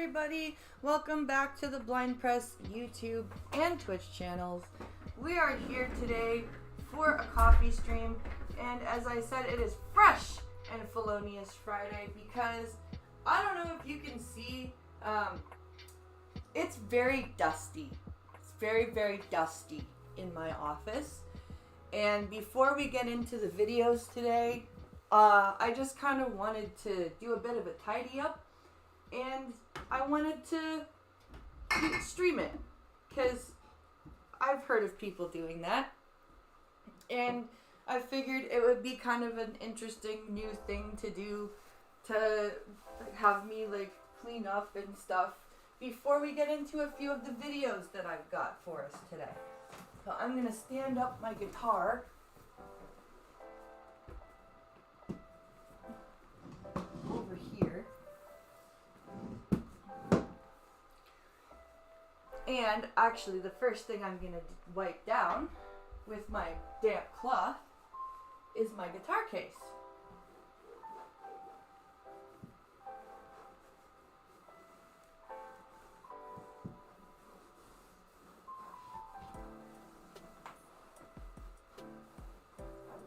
everybody, welcome back to the Blind Press YouTube and Twitch channels. We are here today for a coffee stream, and as I said, it is fresh and Fellonious Friday because I don't know if you can see, it's very dusty. It's very dusty in my office. And before we get into the videos today, I just kind of wanted to do a bit of a tidy up, and I wanted to stream it because I've heard of people doing that, and I figured it would be kind of an interesting new thing to do, to have me like clean up and stuff before we get into a few of the videos that I've got for us today. So I'm gonna stand up my guitar over here, and actually the first thing I'm gonna wipe down with my damp cloth is my guitar case.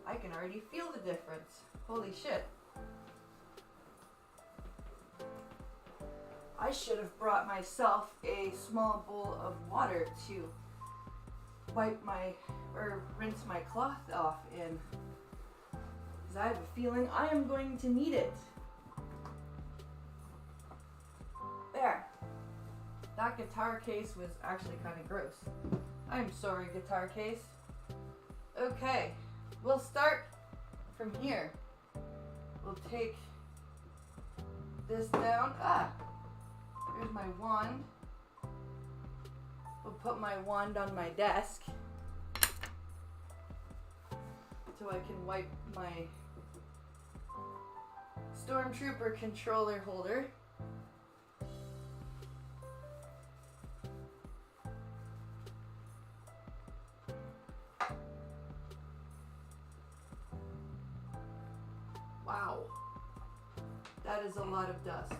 I can already feel the difference. Holy shit. I should have brought myself a small bowl of water to rinse my cloth off in, because I have a feeling I am going to need it. There. That guitar case was actually kind of gross. I'm sorry, guitar case. Okay, we'll start from here. We'll take this down. There's my wand. We'll put my wand on my desk so I can wipe my Stormtrooper controller holder. Wow, that is a lot of dust.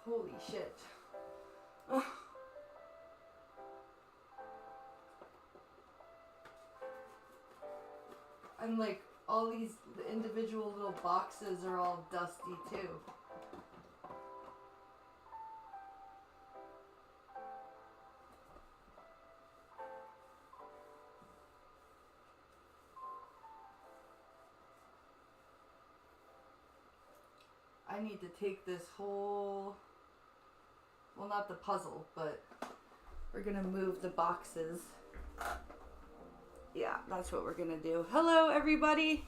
Holy shit. Ugh. And like all these individual little boxes are all dusty too. I need to take this whole, well, not the puzzle, but we're gonna move the boxes. Yeah, that's what we're gonna do. Hello, everybody.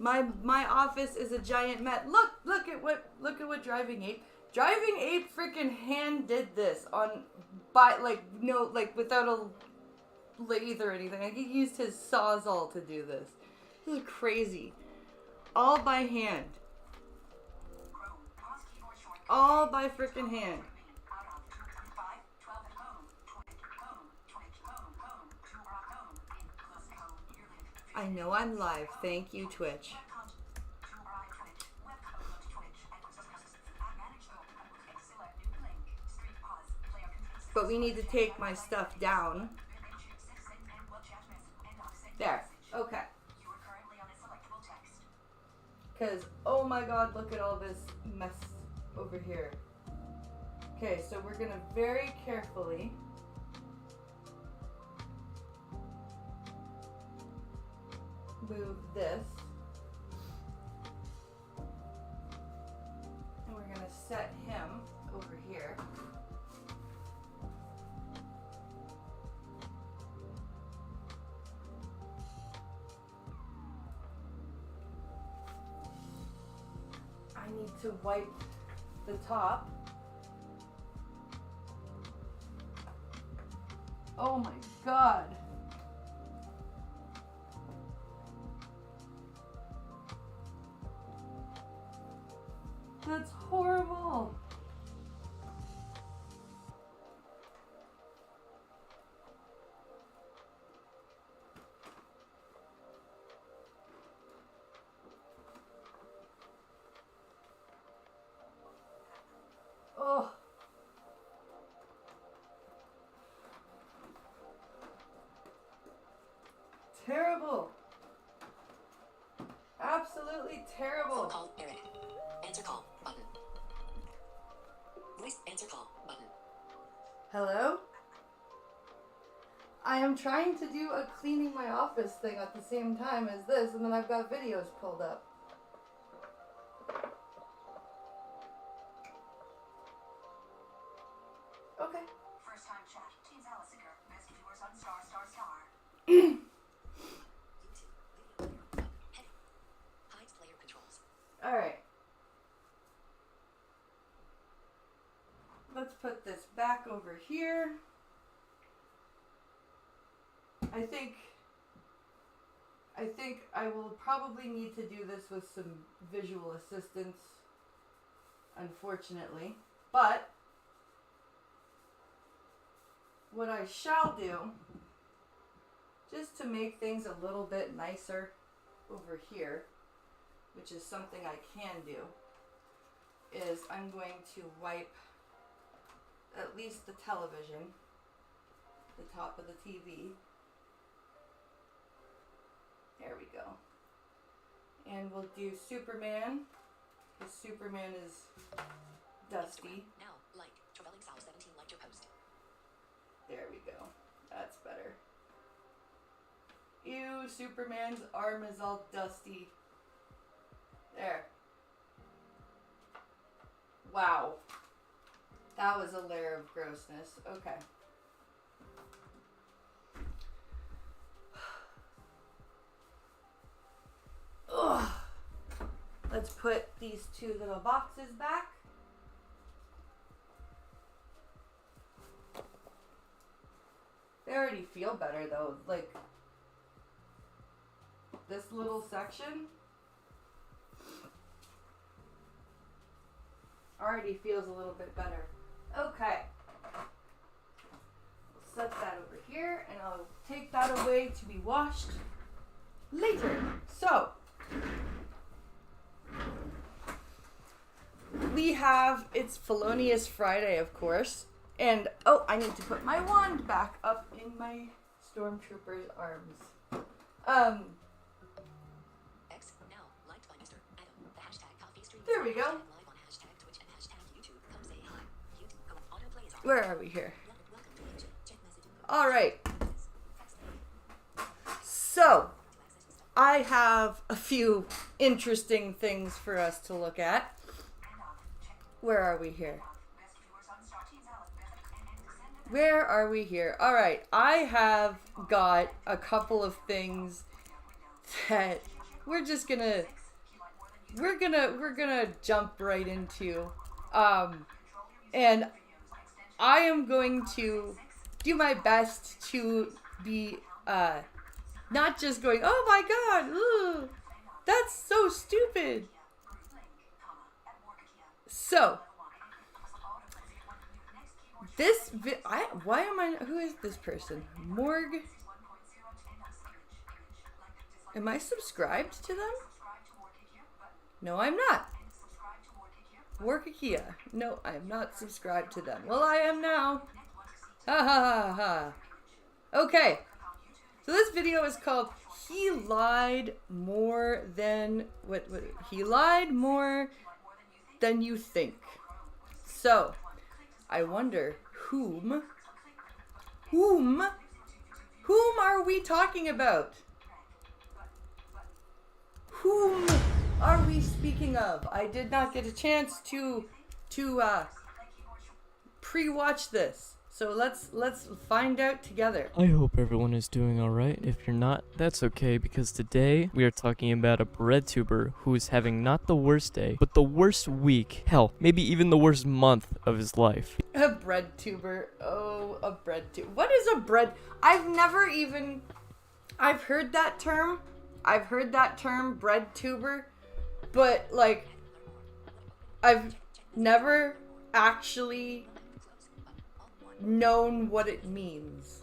My office is a giant mess. Look at what Driving Ape freaking hand did this without a lathe or anything. Like, he used his Sawzall to do this. This is crazy. All by hand. All by freaking hand. I know I'm live. Thank you, Twitch. But we need to take my stuff down. There. Okay. Because, oh my god, look at all this mess over here. Okay, so we're gonna very carefully move this. And we're gonna set him over here. I need to wipe the top. Oh my god. That's horrible. absolutely terrible. Call Eric. Answer call button. Voice answer call button. Hello? I am trying to do a cleaning my office thing at the same time as this, and then I've got videos pulled up. Okay. First time chat. Teams Alessinger. Best viewers on star. YouTube video player. Heading. Hides player controls. Alright. Let's put this back over here. I think I will probably need to do this with some visual assistance, unfortunately. But what I shall do, just to make things a little bit nicer over here, which is something I can do, is I'm going to wipe at least the television, the top of the TV. There we go. And we'll do Superman, because Superman is dusty. Now, like, Travelling South 17 liked your post. There we go. That's better. Ew, Superman's arm is all dusty. There. Wow. That was a layer of grossness. Okay. Ugh. Let's put these two little boxes back. They already feel better though. Like this little section already feels a little bit better. Okay. We'll set that over here and I'll take that away to be washed later. So, we have, it's Fellonious Friday, of course. And, oh, I need to put my wand back up in my stormtrooper's arms. X now liked by Mr. Adam. The hashtag Coffeestream. There we go. Live on hashtag Twitch and hashtag YouTube. Come say hi. YouTube. Go autoplay is on. Where are we here? Welcome to YouTube. Check message. All right. Text. So, I have a few interesting things for us to look at. Where are we here? Best viewers on star. Teams Alessinger. Where are we here? All right, I have got a couple of things that we're gonna jump right into, and I am going to do my best to be not just going, oh my god, ugh, that's so stupid. So, who is this person? Morg? Am I subscribed to them? No, I'm not. Warkakia. No, I am not subscribed to them. Well, I am now. Ha ha ha ha. Okay. So this video is called He Lied More Than He Lied More Than You Think. So, I wonder whom are we talking about? Whom are we speaking of? I did not get a chance to pre-watch this. So let's find out together. I hope everyone is doing alright. If you're not, that's okay, because today we are talking about a bread tuber who is having not the worst day, but the worst week, hell, maybe even the worst month of his life. A bread tuber. Oh, a bread tuber. What is a bread? I've heard that term. I've heard that term, bread tuber, but like, I've never actually known what it means.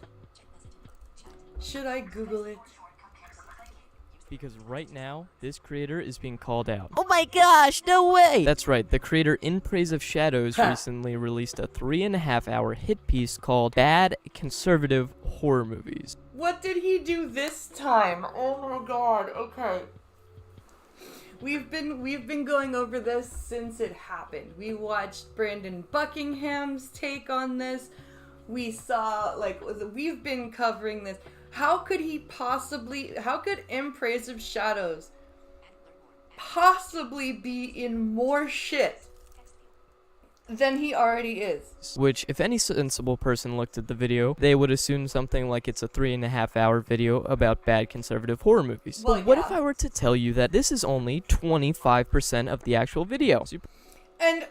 Should I Google it? Because right now, this creator is being called out. Oh my gosh, no way! That's right, the creator In Praise of Shadows recently released a 3.5-hour hit piece called Bad Conservative Horror Movies. What did he do this time? Oh my god, okay. We've been going over this since it happened. We watched Brandon Buckingham's take on this. We saw, like, we've been covering this. How could In Praise of Shadows possibly be in more shit than he already is? Which, if any sensible person looked at the video, they would assume something like it's a 3.5-hour video about bad conservative horror movies. Well, But what yeah. if I were to tell you that this is only 25% of the actual video? And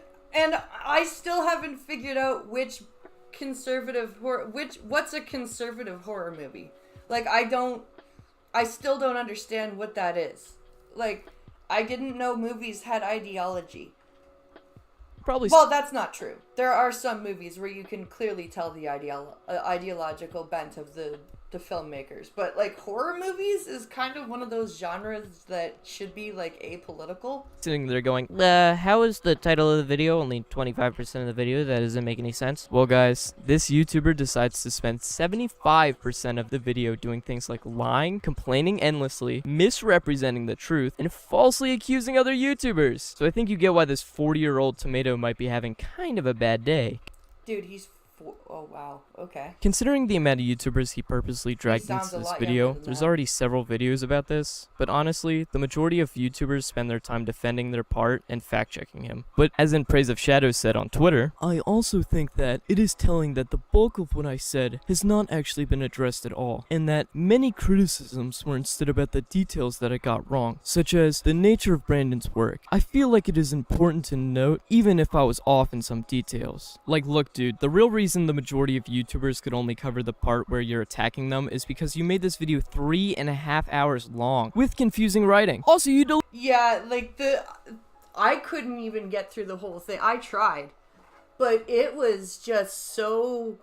I still haven't figured out which conservative horror, what's a conservative horror movie? Like, I still don't understand what that is. Like, I didn't know movies had ideology. Probably. Well, that's not true. There are some movies where you can clearly tell the ideological bent of the filmmakers. But, like, horror movies is kind of one of those genres that should be, like, apolitical. Sitting there going, how is the title of the video only 25% of the video? That doesn't make any sense. Well, guys, this YouTuber decides to spend 75% of the video doing things like lying, complaining endlessly, misrepresenting the truth, and falsely accusing other YouTubers. So I think you get why this 40-year-old tomato might be having kind of a bad day. Dude, he's... Oh, wow. Okay. Considering the amount of YouTubers he purposely dragged sounds into a this lot video, younger than there's that. already several videos about this, but honestly, the majority of YouTubers spend their time defending their part and fact-checking him. But as In Praise of Shadows said on Twitter, I also think that it is telling that the bulk of what I said has not actually been addressed at all, and that many criticisms were instead about the details that I got wrong, such as the nature of Brandon's work. I feel like it is important to note, even if I was off in some details. Like, look dude, the real reason the majority of YouTubers could only cover the part where you're attacking them is because you made this video 3.5 hours long with confusing writing. Also, you Yeah, like, I couldn't even get through the whole thing. I tried. But it was just so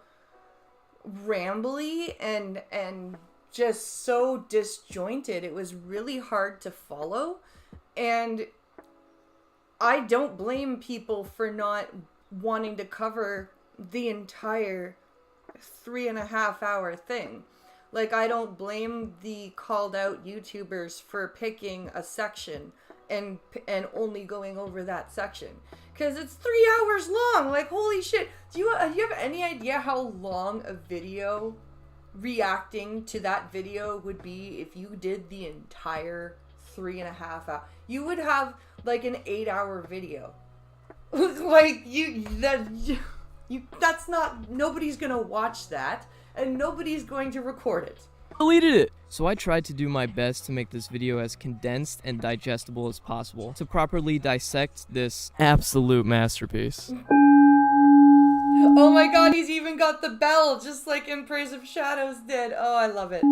rambly and just so disjointed. It was really hard to follow. And I don't blame people for not wanting to cover the entire 3.5 hour thing. Like, I don't blame the called out YouTubers for picking a section and only going over that section, because it's 3 hours long. Like, holy shit. Do you have any idea how long a video reacting to that video would be if you did the entire 3.5 hours? You would have like an 8-hour video. Like, that's not, nobody's gonna watch that, and nobody's going to record it. deleted it. So I tried to do my best to make this video as condensed and digestible as possible, to properly dissect this absolute masterpiece. Oh my god, he's even got the bell, just like In Praise of Shadows did. Oh, I love it.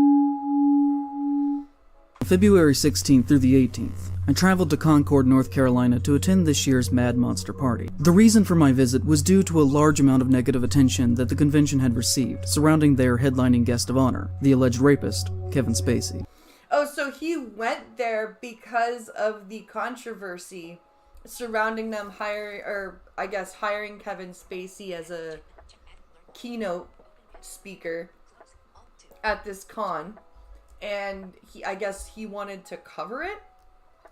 February 16th through the 18th, I traveled to Concord, North Carolina to attend this year's Mad Monster Party. The reason for my visit was due to a large amount of negative attention that the convention had received surrounding their headlining guest of honor, the alleged rapist, Kevin Spacey. Oh, so he went there because of the controversy surrounding them hiring Kevin Spacey as a keynote speaker at this con. And I guess he wanted to cover it.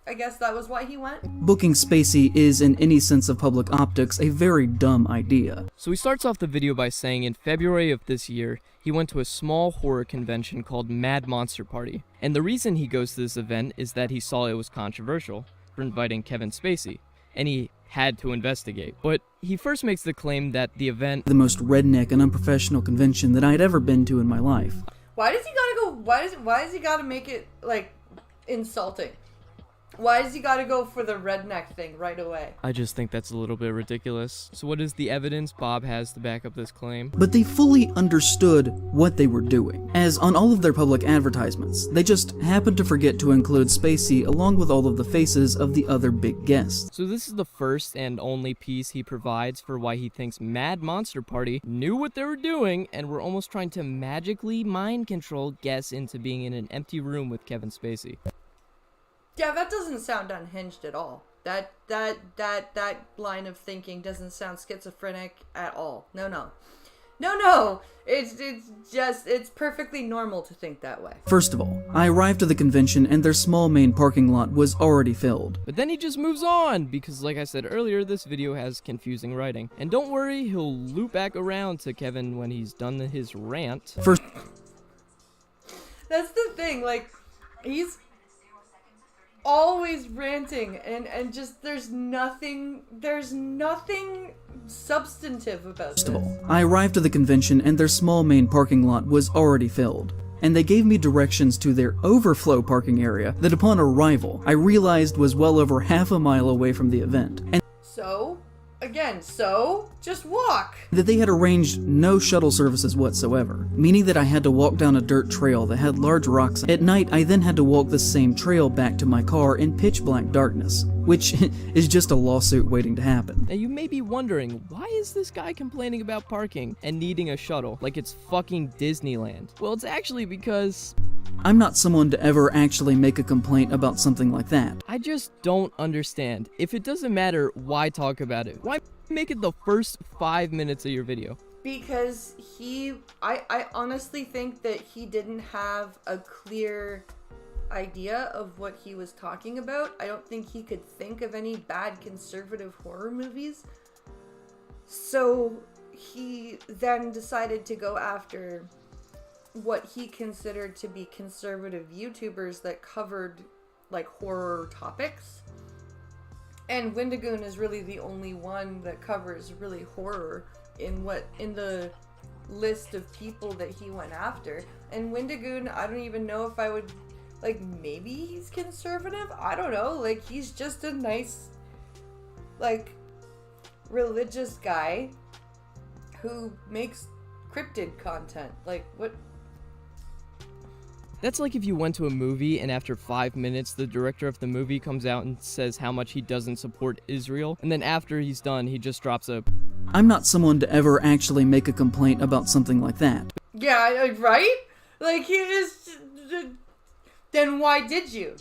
I guess that was why he went. Booking Spacey is, in any sense of public optics, a very dumb idea. So he starts off the video by saying in February of this year, he went to a small horror convention called Mad Monster Party. And the reason he goes to this event is that he saw it was controversial for inviting Kevin Spacey, and he had to investigate. But he first makes the claim that the event, The most redneck and unprofessional convention that I had ever been to in my life. Why does he gotta go? Why does he gotta make it like insulting? Why does he gotta go for the redneck thing right away? I just think that's a little bit ridiculous. So what is the evidence Bob has to back up this claim? But they fully understood what they were doing, as on all of their public advertisements, they just happened to forget to include Spacey along with all of the faces of the other big guests. So this is the first and only piece he provides for why he thinks Mad Monster Party knew what they were doing and were almost trying to magically mind control guests into being in an empty room with Kevin Spacey. Yeah, that doesn't sound unhinged at all. That line of thinking doesn't sound schizophrenic at all. No. No. It's perfectly normal to think that way. First of all, I arrived to the convention and their small main parking lot was already filled. But then he just moves on, because like I said earlier, this video has confusing writing. And don't worry, he'll loop back around to Kevin when he's done his rant. That's the thing, like, he's always ranting and just there's nothing substantive about this. First of all, I arrived to the convention and their small main parking lot was already filled, and they gave me directions to their overflow parking area that upon arrival I realized was well over half a mile away from the event, and just walk. that they had arranged no shuttle services whatsoever, meaning that I had to walk down a dirt trail that had large rocks. At night, I then had to walk the same trail back to my car in pitch black darkness, which is just a lawsuit waiting to happen. Now you may be wondering, why is this guy complaining about parking and needing a shuttle like it's fucking Disneyland? Well, it's actually because I'm not someone to ever actually make a complaint about something like that. I just don't understand. If it doesn't matter, why talk about it? Why make it the first 5 minutes of your video? Because I honestly think that he didn't have a clear idea of what he was talking about. I don't think he could think of any bad conservative horror movies. So he then decided to go after what he considered to be conservative YouTubers that covered like horror topics. And Wendigoon is really the only one that covers really horror in the list of people that he went after. And Wendigoon, I don't even know if I would, like, maybe he's conservative? I don't know. Like, he's just a nice, like, religious guy who makes cryptid content. Like, what? That's like if you went to a movie and after 5 minutes the director of the movie comes out and says how much he doesn't support Israel, and then after he's done he just drops a I'm not someone to ever actually make a complaint about something like that. Yeah, right? Like, he is... Then why did you?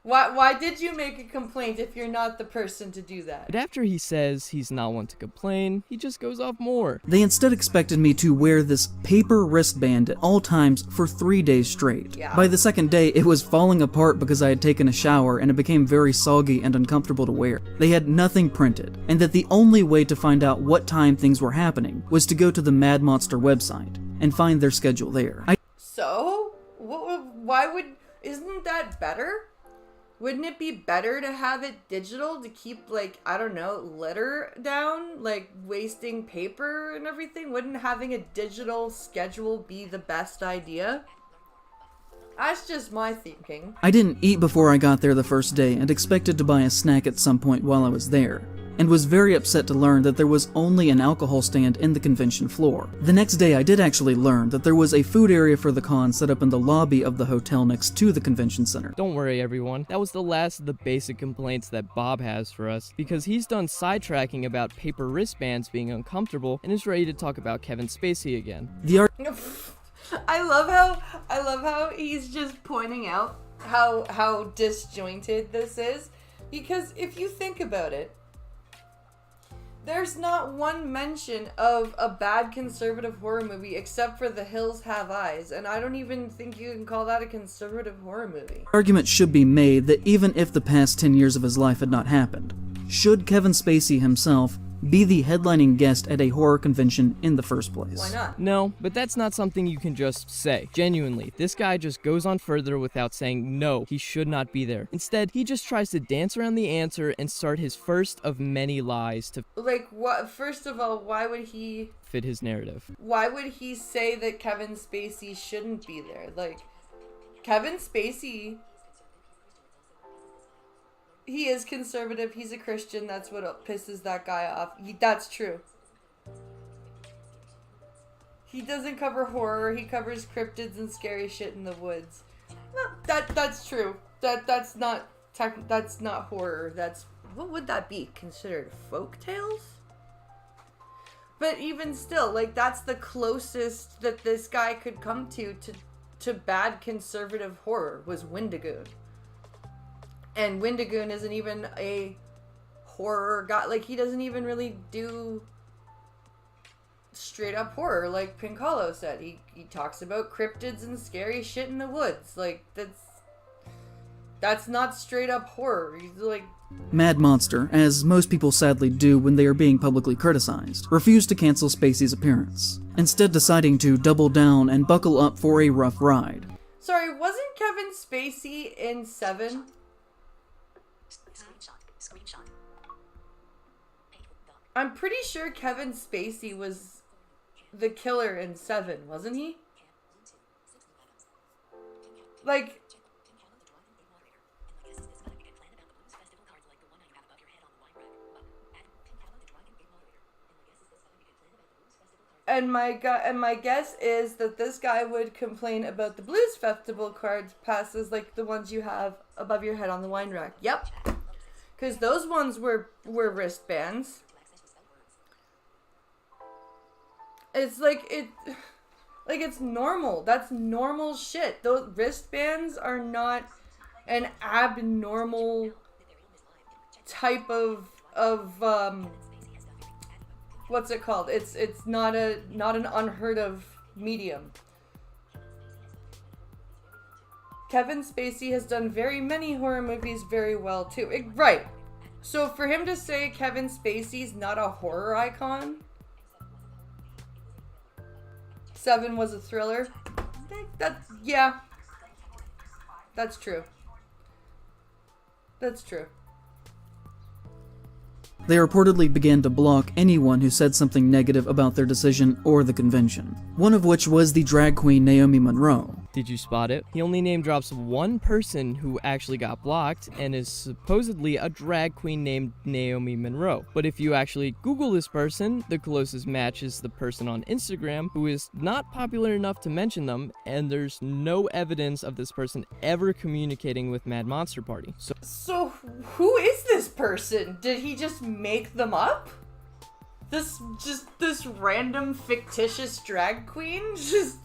Why did you make a complaint if you're not the person to do that? But after he says he's not one to complain, he just goes off more. They instead expected me to wear this paper wristband at all times for 3 days straight. Yeah. By the second day, it was falling apart because I had taken a shower and it became very soggy and uncomfortable to wear. They had nothing printed, and that the only way to find out what time things were happening was to go to the Mad Monster website and find their schedule there. So? Isn't that better? Wouldn't it be better to have it digital to keep, like, I don't know, litter down? Like, wasting paper and everything? Wouldn't having a digital schedule be the best idea? That's just my thinking. I didn't eat before I got there the first day and expected to buy a snack at some point while I was there, and was very upset to learn that there was only an alcohol stand in the convention floor. The next day I did actually learn that there was a food area for the con set up in the lobby of the hotel next to the convention center. Don't worry everyone, that was the last of the basic complaints that Bob has for us, because he's done sidetracking about paper wristbands being uncomfortable and is ready to talk about Kevin Spacey again. The I love how he's just pointing out how disjointed this is, because if you think about it, there's not one mention of a bad conservative horror movie except for The Hills Have Eyes, and I don't even think you can call that a conservative horror movie. argument should be made that even if the past 10 years of his life had not happened, should Kevin Spacey himself be the headlining guest at a horror convention in the first place? Why not? No, but that's not something you can just say. Genuinely, this guy just goes on further without saying no, he should not be there. Instead, he just tries to dance around the answer and start his first of many lies to Like, what? First of all, why would he say that Kevin Spacey shouldn't be there? Like, Kevin Spacey, he is conservative, he's a Christian, that's what pisses that guy off. That's true. He doesn't cover horror, he covers cryptids and scary shit in the woods. No, that's true. That's not horror. That's, what would that be? Considered folk tales? But even still, like, that's the closest that this guy could come to bad conservative horror was Wendigoon. And Wendigoon isn't even a horror guy. Like, he doesn't even really do straight up horror, like Pincalo said. He talks about cryptids and scary shit in the woods. Like, that's not straight up horror. He's like... Mad Monster, as most people sadly do when they are being publicly criticized, refused to cancel Spacey's appearance, instead deciding to double down and buckle up for a rough ride. Sorry, wasn't Kevin Spacey in Seven? Screenshot. I'm pretty sure Kevin Spacey was the killer in Seven, wasn't he? Like... And my guess is that this guy would complain about the Blues Festival cards passes like the ones you have above your head on the wine rack. Yep. Because those ones were wristbands. It's like it's normal. That's normal shit. Those wristbands are not an abnormal type of what's it called? It's not an unheard of medium. Kevin Spacey has done very many horror movies very well too. Right. So for him to say Kevin Spacey's not a horror icon, Seven was a thriller. Yeah. That's true. That's true. They reportedly began to block anyone who said something negative about their decision or the convention, one of which was the drag queen Naomi Monroe. Did you spot it? He only name drops one person who actually got blocked and is supposedly a drag queen named Naomi Monroe. But if you actually Google this person, the closest match is the person on Instagram who is not popular enough to mention them, and there's no evidence of this person ever communicating with Mad Monster Party. So who is this person? Did he just make them up? This random fictitious drag queen? Just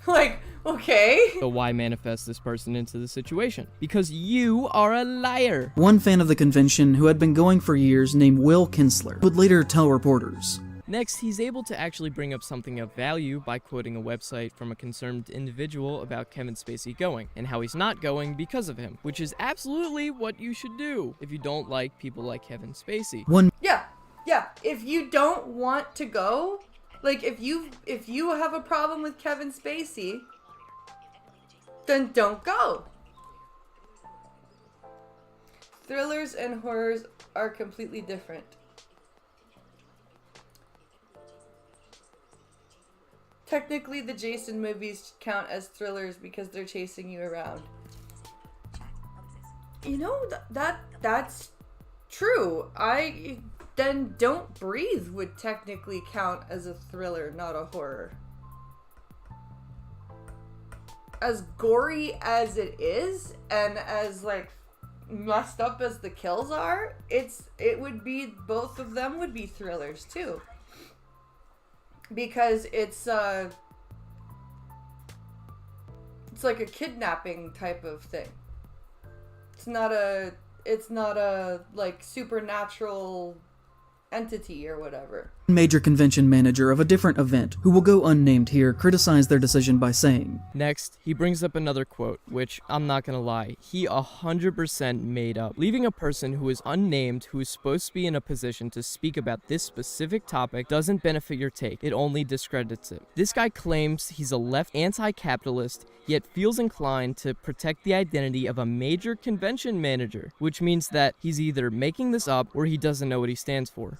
like, okay. So why manifest this person into the situation? Because you are a liar. One fan of the convention who had been going for years named Will Kinsler would later tell reporters. Next, he's able to actually bring up something of value by quoting a website from a concerned individual about Kevin Spacey going, and how he's not going because of him, which is absolutely what you should do if you don't like people like Kevin Spacey. Yeah, if you don't want to go, like if you have a problem with Kevin Spacey, then don't go. Thrillers and horrors are completely different. Technically, the Jason movies count as thrillers because they're chasing you around. You know, that's true. Then Don't Breathe would technically count as a thriller, not a horror. As gory as it is, and as like messed up as the kills are, it would be, both of them would be thrillers too. Because it's like a kidnapping type of thing. It's not a like supernatural entity or whatever. Major convention manager of a different event, who will go unnamed here, criticized their decision by saying, Next, he brings up another quote, which, I'm not gonna lie, he 100% made up. Leaving a person who is unnamed, who is supposed to be in a position to speak about this specific topic, doesn't benefit your take. It only discredits it. This guy claims he's a left anti-capitalist, yet feels inclined to protect the identity of a major convention manager, which means that he's either making this up or he doesn't know what he stands for.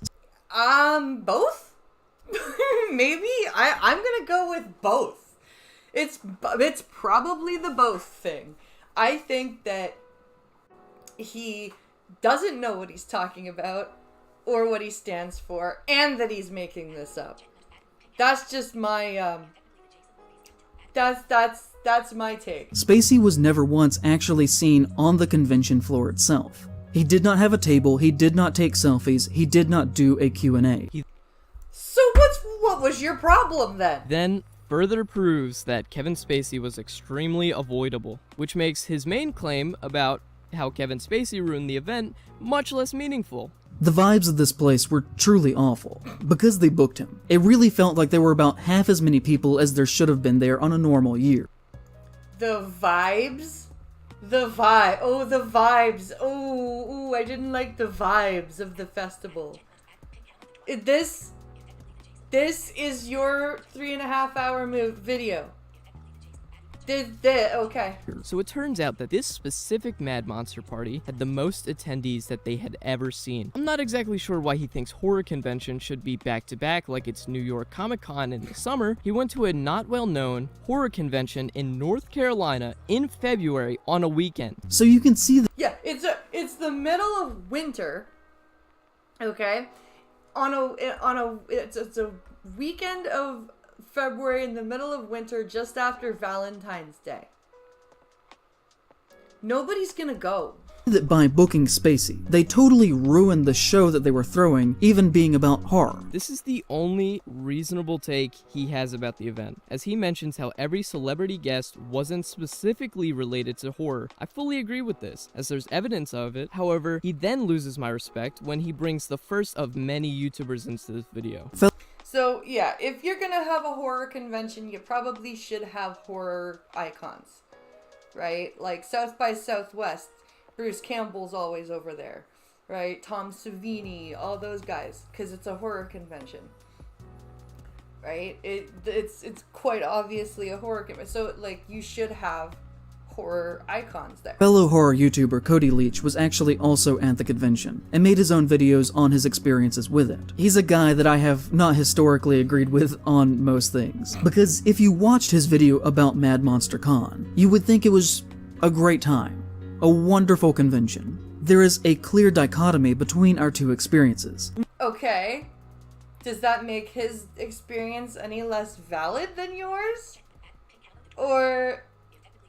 Both? Maybe? I'm gonna go with both. It's probably the both thing. I think that he doesn't know what he's talking about or what he stands for, and that he's making this up. That's just my, that's my take. Spacey was never once actually seen on the convention floor itself. He did not have a table, he did not take selfies, he did not do a Q&A. So what was your problem then? Then further proves that Kevin Spacey was extremely avoidable, which makes his main claim about how Kevin Spacey ruined the event much less meaningful. The vibes of this place were truly awful, because they booked him. It really felt like there were about half as many people as there should have been there on a normal year. The vibes? The vibe. Oh, the vibes. Oh, I didn't like the vibes of the festival. This is your 3.5 hour video. Okay. So it turns out that this specific Mad Monster party had the most attendees that they had ever seen. I'm not exactly sure why he thinks horror convention should be back to back like it's New York Comic Con in the summer. He went to a not well known horror convention in North Carolina in February on a weekend. So you can see that Yeah, it's the middle of winter. Okay? It's a weekend of February in the middle of winter just after Valentine's Day. Nobody's gonna go. that by booking Spacey, they totally ruined the show that they were throwing, even being about horror. This is the only reasonable take he has about the event, as he mentions how every celebrity guest wasn't specifically related to horror. I fully agree with this, as there's evidence of it. However, he then loses my respect when he brings the first of many YouTubers into this video. So, yeah, if you're gonna have a horror convention, you probably should have horror icons, right? Like South by Southwest, Bruce Campbell's always over there, right? Tom Savini, all those guys, because it's a horror convention, right? It's quite obviously a horror convention, so, like, you should have horror icons there. Fellow horror YouTuber Cody Leach was actually also at the convention, and made his own videos on his experiences with it. He's a guy that I have not historically agreed with on most things, because if you watched his video about Mad Monster Con, you would think it was a great time, a wonderful convention. There is a clear dichotomy between our two experiences. Okay. Does that make his experience any less valid than yours? Or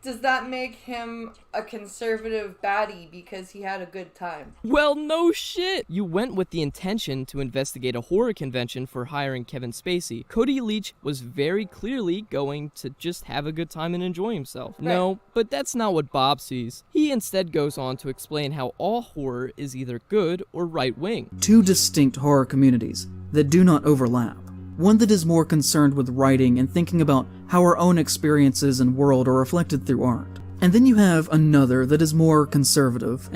does that make him a conservative baddie because he had a good time? Well, no shit! You went with the intention to investigate a horror convention for hiring Kevin Spacey. Cody Leach was very clearly going to just have a good time and enjoy himself. Right. No, but that's not what Bob sees. He instead goes on to explain how all horror is either good or right-wing. Two distinct horror communities that do not overlap. One that is more concerned with writing and thinking about how our own experiences and world are reflected through art. And then you have another that is more conservative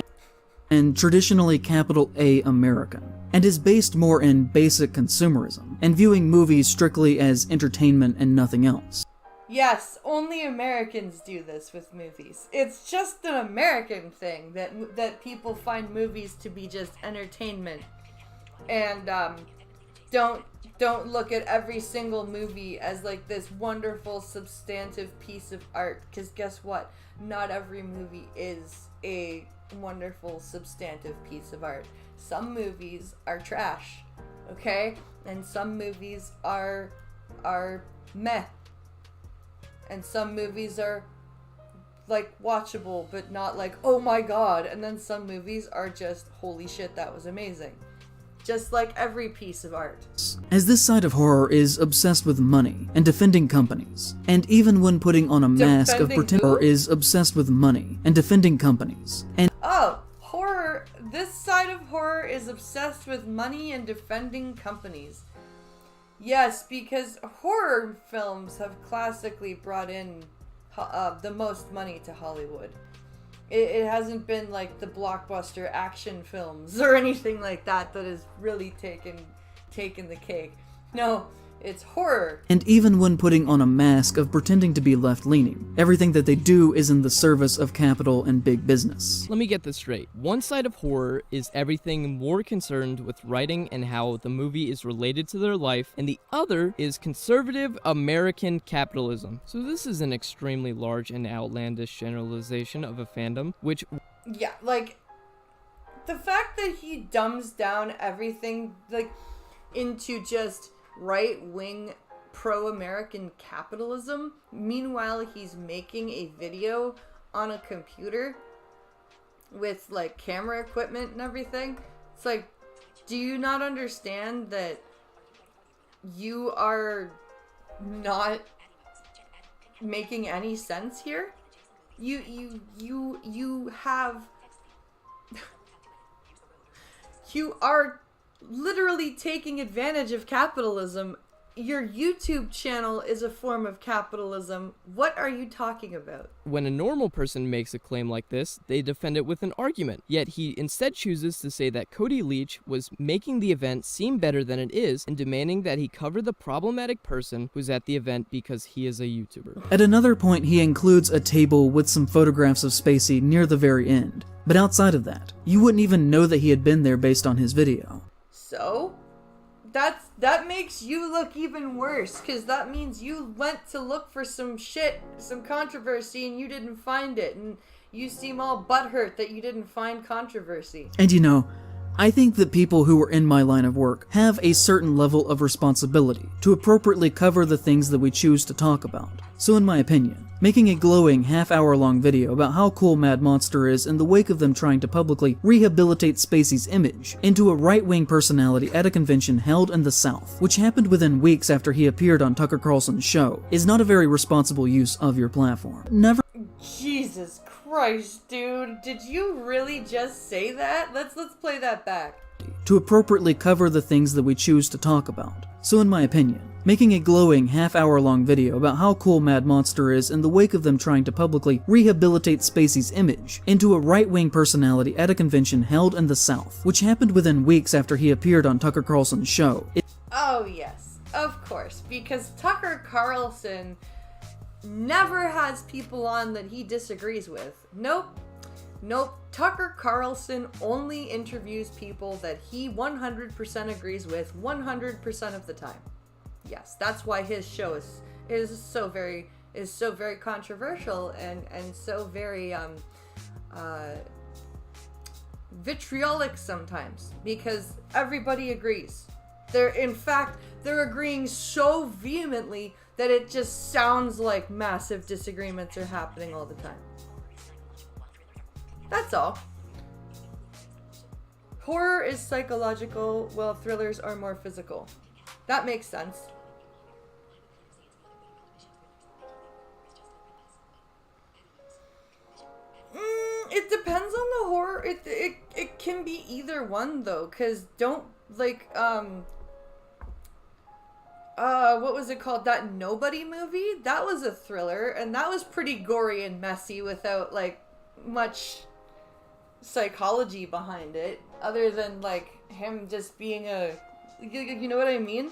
and traditionally capital A American, and is based more in basic consumerism and viewing movies strictly as entertainment and nothing else. Yes, only Americans do this with movies. It's just an American thing that people find movies to be just entertainment, and don't look at every single movie as like this wonderful substantive piece of art, because guess what? Not every movie is a wonderful substantive piece of art. Some movies are trash, okay? And some movies are meh. And some movies are like watchable but not like, oh my god. And then some movies are just, holy shit, that was amazing. Just like every piece of art. As this side of horror is obsessed with money and defending companies, and even when putting on a mask of Defending pretend, who? horror is obsessed with money and defending companies, and Oh, horror. This side of horror is obsessed with money and defending companies. Yes, because horror films have classically brought in the most money to Hollywood. It hasn't been like the blockbuster action films or anything like that has really taken the cake. No, it's horror. and even when putting on a mask of pretending to be left-leaning, everything that they do is in the service of capital and big business. Let me get this straight. One side of horror is everything more concerned with writing and how the movie is related to their life, and the other is conservative American capitalism. So this is an extremely large and outlandish generalization of a fandom, which Yeah, like, the fact that he dumbs down everything, like, into just right-wing pro-American capitalism, meanwhile he's making a video on a computer with, like, camera equipment and everything. It's like, do you not understand that you are not making any sense here? You have you are literally taking advantage of capitalism. Your YouTube channel is a form of capitalism. What are you talking about? When a normal person makes a claim like this, they defend it with an argument. Yet he instead chooses to say that Cody Leach was making the event seem better than it is and demanding that he cover the problematic person who's at the event because he is a YouTuber. At another point, he includes a table with some photographs of Spacey near the very end. But outside of that, you wouldn't even know that he had been there based on his video. So, that makes you look even worse, because that means you went to look for some shit, some controversy, and you didn't find it, and you seem all butthurt that you didn't find controversy. And you know, I think that people who are in my line of work have a certain level of responsibility to appropriately cover the things that we choose to talk about. So in my opinion, making a glowing half-hour-long video about how cool Mad Monster is in the wake of them trying to publicly rehabilitate Spacey's image into a right-wing personality at a convention held in the South, which happened within weeks after he appeared on Tucker Carlson's show, is not a very responsible use of your platform. Never. Jesus Christ, dude. Did you really just say that? Let's play that back. To appropriately cover the things that we choose to talk about. So in my opinion, making a glowing half-hour-long video about how cool Mad Monster is in the wake of them trying to publicly rehabilitate Spacey's image into a right-wing personality at a convention held in the South, which happened within weeks after he appeared on Tucker Carlson's show. Oh yes, of course, because Tucker Carlson never has people on that he disagrees with. Nope. Tucker Carlson only interviews people that he 100% agrees with 100% of the time. Yes, that's why his show is so very controversial and so very vitriolic sometimes, because everybody agrees. They're agreeing so vehemently that it just sounds like massive disagreements are happening all the time. That's all. Horror is psychological, while thrillers are more physical. That makes sense. It depends on the horror. It can be either one though, cause don't like what was it called? That Nobody movie? That was a thriller, and that was pretty gory and messy without like much psychology behind it, other than like him just being a, you know what I mean?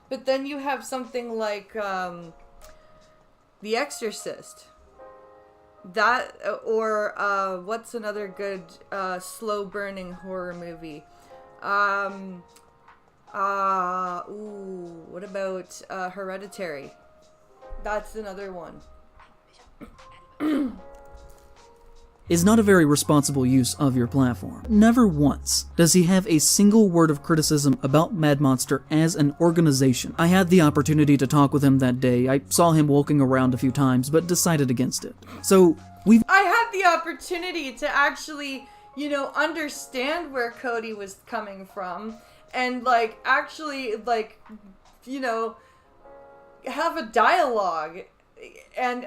But then you have something like The Exorcist, that, or what's another good slow burning horror movie? What about Hereditary? That's another one. Is not a very responsible use of your platform. Never once does he have a single word of criticism about Mad Monster as an organization. I had the opportunity to talk with him that day. I saw him walking around a few times, but decided against it. So, I had the opportunity to actually, understand where Cody was coming from, and, actually, have a dialogue and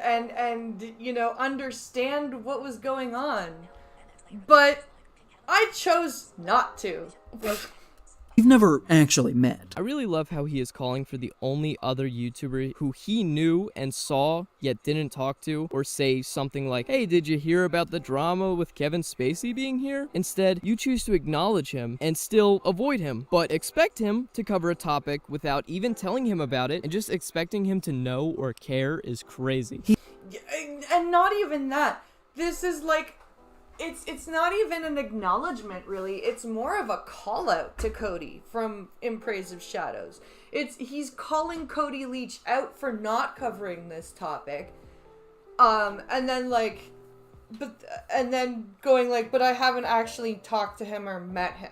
understand what was going on. But I chose not to. We've never actually met. I really love how he is calling for the only other YouTuber who he knew and saw yet didn't talk to or say something like, hey, did you hear about the drama with Kevin Spacey being here? Instead, you choose to acknowledge him and still avoid him, but expect him to cover a topic without even telling him about it, and just expecting him to know or care is crazy. And not even that. This is like, it's not even an acknowledgement, really. It's more of a call out to Cody from In Praise of Shadows. He's calling Cody Leach out for not covering this topic, and then going but I haven't actually talked to him or met him.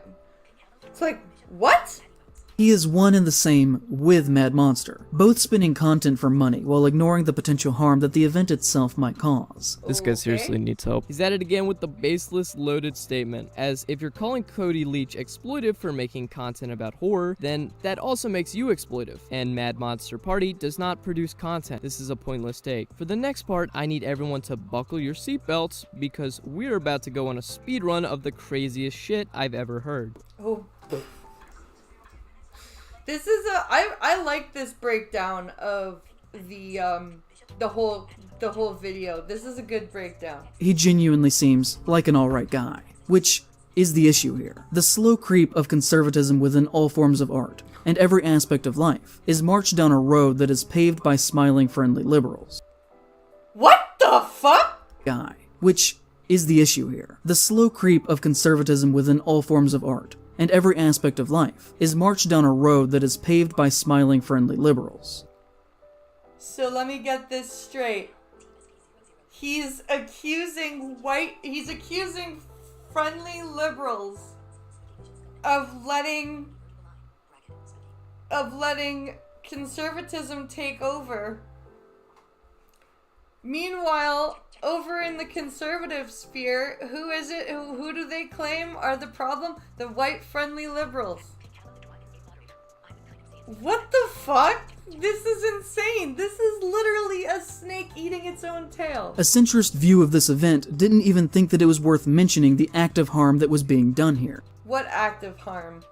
It's like, what? He is one and the same with Mad Monster, both spinning content for money while ignoring the potential harm that the event itself might cause. This guy seriously needs help. He's at it again with the baseless, loaded statement, as if you're calling Cody Leach exploitive for making content about horror, then that also makes you exploitive. And Mad Monster Party does not produce content. This is a pointless take. For the next part, I need everyone to buckle your seatbelts, because we're about to go on a speed run of the craziest shit I've ever heard. Oh. This is I like this breakdown of the whole video. This is a good breakdown. He genuinely seems like an alright guy, which is the issue here. The slow creep of conservatism within all forms of art and every aspect of life is marched down a road that is paved by smiling, friendly liberals. What the fuck? Guy, which is the issue here. The slow creep of conservatism within all forms of art and every aspect of life is marched down a road that is paved by smiling, friendly liberals. So let me get this straight. He's accusing friendly liberals of letting conservatism take over. Meanwhile, over in the conservative sphere, who is it? Who do they claim are the problem? The white friendly liberals. What the fuck? This is insane. This is literally a snake eating its own tail. A centrist view of this event didn't even think that it was worth mentioning the act of harm that was being done here. What act of harm?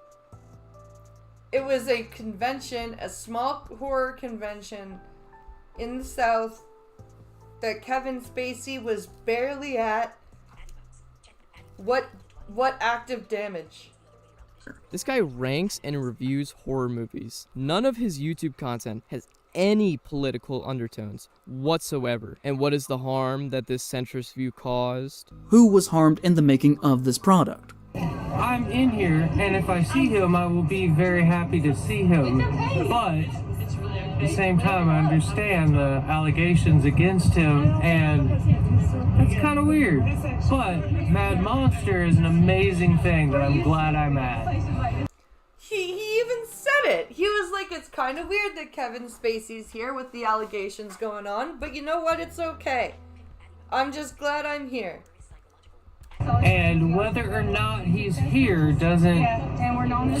It was a convention, a small horror convention in the South that Kevin Spacey was barely at. What act of damage? This guy ranks and reviews horror movies. None of his YouTube content has any political undertones whatsoever. And what is the harm that this centrist view caused? Who was harmed in the making of this product? I'm in here, and if I see him, I will be very happy to see him. But at the same time, I understand the allegations against him, and that's kind of weird. But Mad Monster is an amazing thing that I'm glad I'm at. He even said it. He was like, it's kind of weird that Kevin Spacey's here with the allegations going on, but you know what? It's okay. I'm just glad I'm here. And whether or not he's here doesn't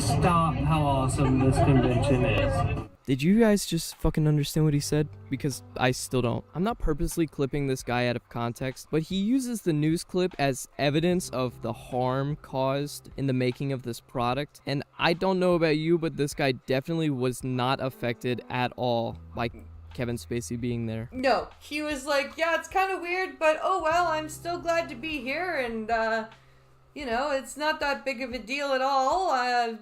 stop how awesome this convention is. Did you guys just fucking understand what he said? Because I still don't. I'm not purposely clipping this guy out of context, but he uses the news clip as evidence of the harm caused in the making of this product. And I don't know about you, but this guy definitely was not affected at all by Kevin Spacey being there. No, he was like, yeah, it's kind of weird, but oh well, I'm still glad to be here, and you know, it's not that big of a deal at all. I'm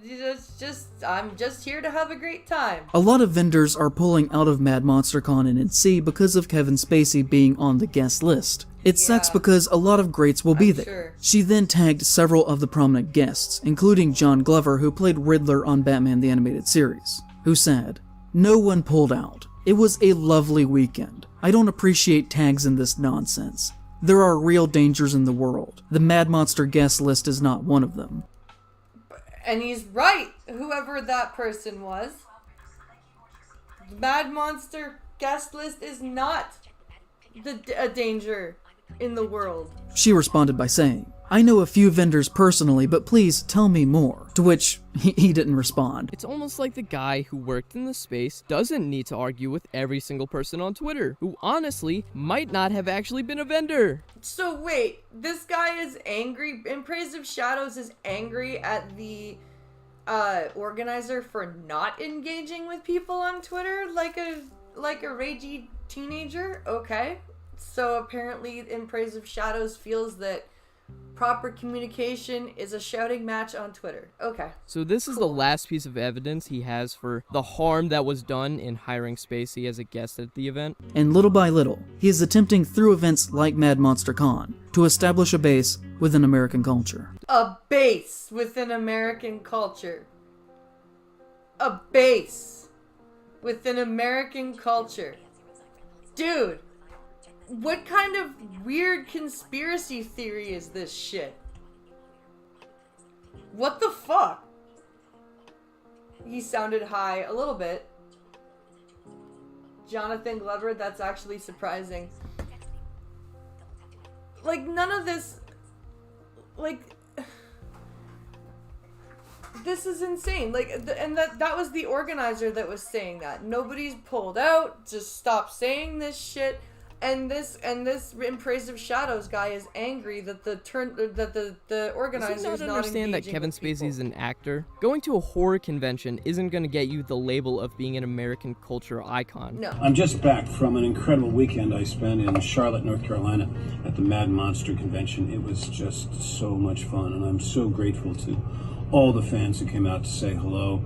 just here to have a great time. A lot of vendors are pulling out of Mad Monster Con in NC because of Kevin Spacey being on the guest list. It sucks because a lot of greats will be there. Sure. She then tagged several of the prominent guests, including John Glover, who played Riddler on Batman the Animated Series, who said, "No one pulled out. It was a lovely weekend. I don't appreciate tags in this nonsense. There are real dangers in the world. The Mad Monster guest list is not one of them." And he's right, whoever that person was. The Mad Monster guest list is not a danger in the world. She responded by saying, "I know a few vendors personally, but please tell me more." To which he didn't respond. It's almost like the guy who worked in the space doesn't need to argue with every single person on Twitter, who honestly might not have actually been a vendor. So wait, this guy is angry, In Praise of Shadows is angry at the organizer for not engaging with people on Twitter like a ragey teenager? Okay. So apparently In Praise of Shadows feels that proper communication is a shouting match on Twitter. Okay. So this is the last piece of evidence he has for the harm that was done in hiring Spacey as a guest at the event. And little by little, he is attempting through events like Mad Monster Con to establish a base within American culture. A base within American culture. A base within American culture. Dude, what kind of weird conspiracy theory is this shit? What the fuck? he sounded high a little bit. Jonathan Glover, that's actually surprising. Like, none of this, like, this is insane. Like, and that was the organizer that was saying that. Nobody's pulled out. Just stop saying this shit. And this In Praise of Shadows guy is angry that the organizer is Does he not not understand that engaging Kevin with people. Spacey's an actor? Going to a horror convention isn't going to get you the label of being an American culture icon. No. I'm just back from an incredible weekend I spent in Charlotte, North Carolina at the Mad Monster Convention. It was just so much fun, and I'm so grateful to all the fans who came out to say hello.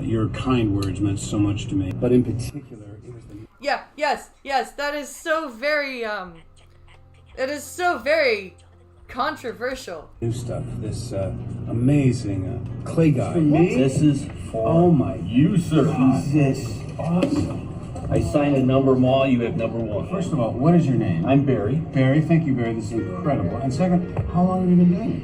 Your kind words meant so much to me, but in particular, it was the... Yeah, yes, that is so very, it is so very controversial. new stuff, this amazing clay guy. This is for Oh my you, sir. This is awesome. I signed a number them all. You have number one. First of all, what is your name? I'm Barry. Barry. Thank you, Barry. This is incredible. And second, how long have you been doing it?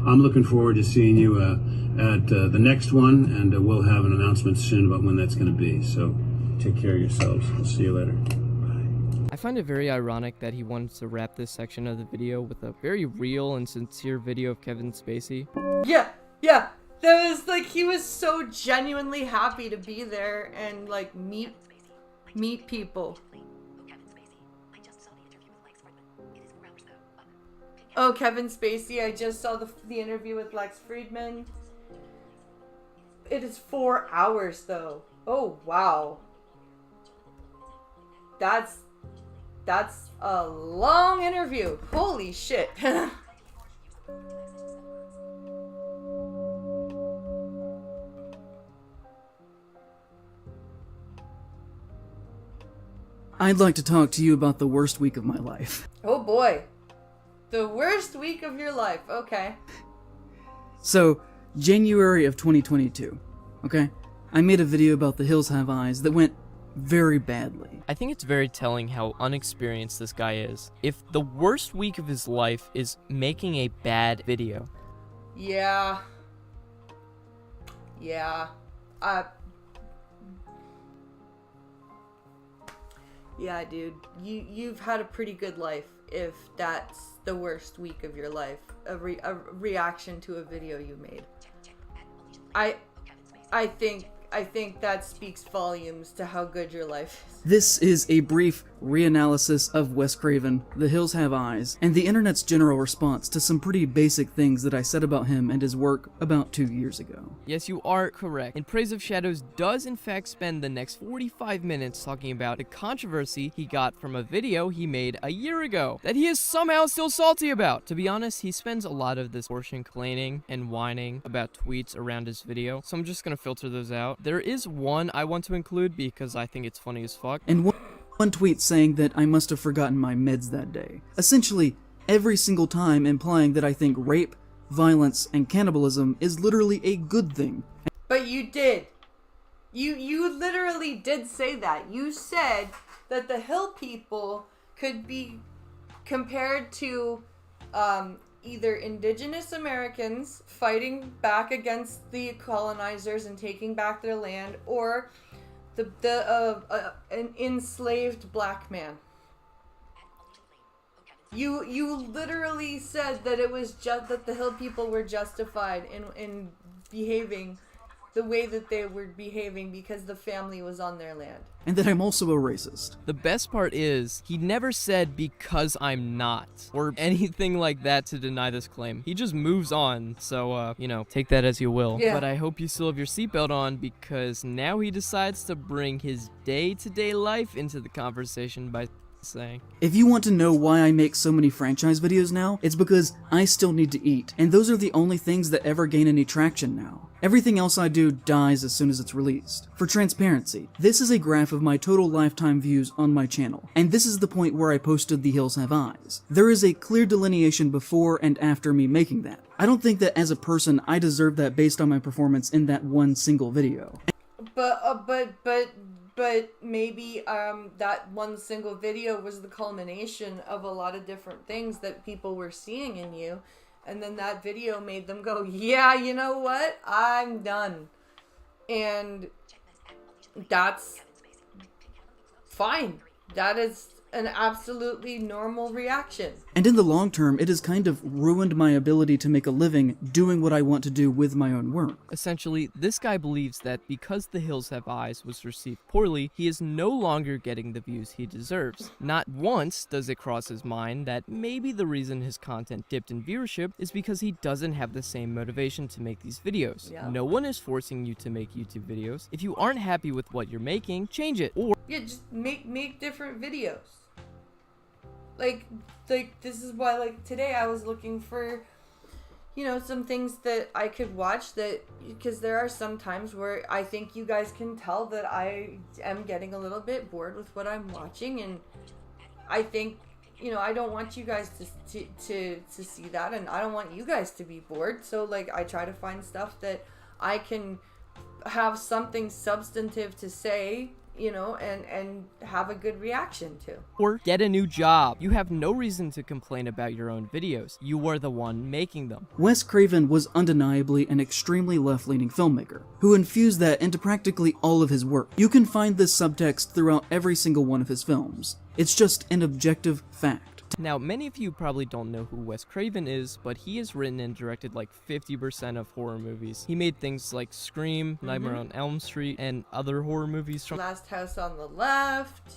I'm looking forward to seeing you at the next one, and we'll have an announcement soon about when that's going to be. So take care of yourselves. We'll see you later. Bye. I find it very ironic that he wanted to wrap this section of the video with a very real and sincere video of Kevin Spacey. Yeah. That was like, he was so genuinely happy to be there and like meet people. Oh, Kevin Spacey, I just saw the interview with Lex Friedman. It is 4 hours though. Oh wow. That's a long interview. Holy shit. I'd like to talk to you about the worst week of my life. Oh boy. The worst week of your life. Okay. So, January of 2022, okay? I made a video about The Hills Have Eyes that went very badly. I think it's very telling how unexperienced this guy is. If the worst week of his life is making a bad video. Yeah. Yeah, dude. You've had a pretty good life if that's the worst week of your life. A reaction to a video you made. I think that speaks volumes to how good your life is. This is a brief reanalysis of Wes Craven, The Hills Have Eyes, and the internet's general response to some pretty basic things that I said about him and his work about 2 years ago. Yes, you are correct. In Praise of Shadows does in fact spend the next 45 minutes talking about the controversy he got from a video he made a year ago that he is somehow still salty about. To be honest, he spends a lot of this portion complaining and whining about tweets around his video, so I'm just gonna filter those out. There is one I want to include because I think it's funny as fuck. And one tweet saying that I must have forgotten my meds that day. Essentially, every single time implying that I think rape, violence, and cannibalism is literally a good thing. But you did. You literally did say that. You said that the Hill people could be compared to either indigenous Americans fighting back against the colonizers and taking back their land, or an enslaved black man. You literally said that it was just that the Hill people were justified in behaving the way that they were behaving because the family was on their land. And that I'm also a racist. The best part is, he never said because I'm not, or anything like that to deny this claim. He just moves on, so, take that as you will. Yeah. But I hope you still have your seatbelt on, because now he decides to bring his day-to-day life into the conversation by saying, If you want to know why I make so many franchise videos now, it's because I still need to eat, and those are the only things that ever gain any traction now. Everything else I do dies as soon as it's released. For transparency, this is a graph of my total lifetime views on my channel, and this is the point where I posted The Hills Have Eyes. There is a clear delineation before and after me making that. I don't think that as a person I deserve that based on my performance in that one single video. But maybe that one single video was the culmination of a lot of different things that people were seeing in you, and then that video made them go, yeah, you know what? I'm done. And that's fine. That is an absolutely normal reaction. And in the long term, it has kind of ruined my ability to make a living doing what I want to do with my own work. Essentially, this guy believes that because The Hills Have Eyes was received poorly, he is no longer getting the views he deserves. Not once does it cross his mind that maybe the reason his content dipped in viewership is because he doesn't have the same motivation to make these videos. Yeah. No one is forcing you to make YouTube videos. If you aren't happy with what you're making, change it. Or Yeah, just make different videos. Like this is why, like, today I was looking for, you know, some things that I could watch, that because there are some times where I think you guys can tell that I am getting a little bit bored with what I'm watching, and I think, you know, I don't want you guys to see that, and I don't want you guys to be bored. So like I try to find stuff that I can have something substantive to say, you know, and have a good reaction to. Or get a new job. You have no reason to complain about your own videos. You are the one making them. Wes Craven was undeniably an extremely left-leaning filmmaker, who infused that into practically all of his work. You can find this subtext throughout every single one of his films. It's just an objective fact. Now, many of you probably don't know who Wes Craven is, but he has written and directed like 50% of horror movies. He made things like Scream, Nightmare on Elm Street, and other horror movies from Last House on the Left.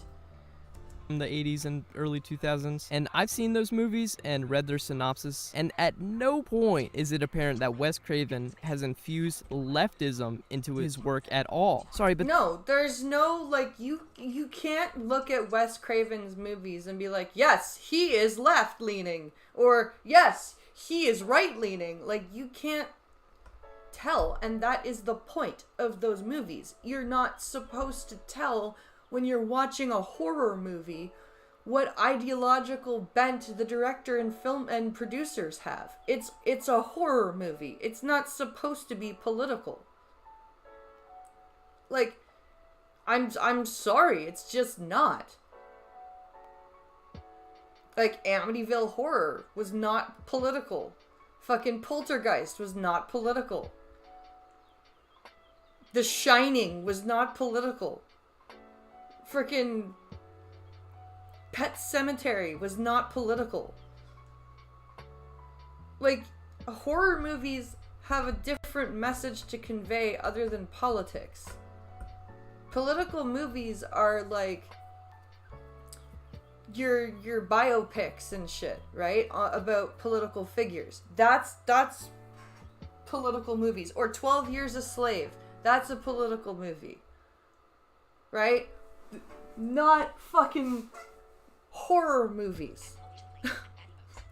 the 80s and early 2000s. And I've seen those movies and read their synopsis, and at no point is it apparent that Wes Craven has infused leftism into his work at all. Sorry, but No, there's no, like, you can't look at Wes Craven's movies and be like, yes, he is left-leaning, or yes, he is right-leaning. Like, you can't tell, and that is the point of those movies. You're not supposed to tell when you're watching a horror movie what ideological bent the director and film and producers have. It's a horror movie. It's not supposed to be political. Like, I'm sorry, it's just not. Like, Amityville Horror was not political. Fucking Poltergeist was not political. The Shining was not political. Frickin' Pet Sematary was not political. Like, horror movies have a different message to convey other than politics. Political movies are like your biopics and shit, right? About political figures. That's political movies. Or 12 Years a Slave. That's a political movie. Right? Not fucking horror movies.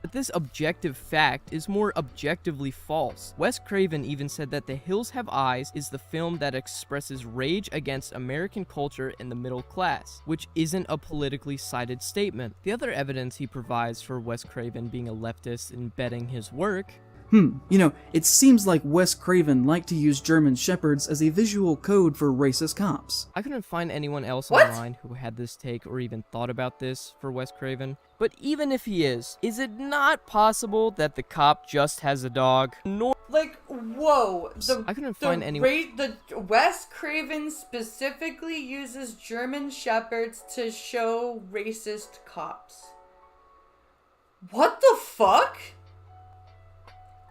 But this objective fact is more objectively false. Wes Craven even said that The Hills Have Eyes is the film that expresses rage against American culture and the middle class, which isn't a politically sided statement. The other evidence he provides for Wes Craven being a leftist in betting his work. You know, it seems like Wes Craven liked to use German Shepherds as a visual code for racist cops. I couldn't find anyone else What? online who had this take or even thought about this for Wes Craven. But even if he is it not possible that the cop just has a dog? Nor Like, whoa. I couldn't find anyone. The Wes Craven specifically uses German Shepherds to show racist cops. What the fuck?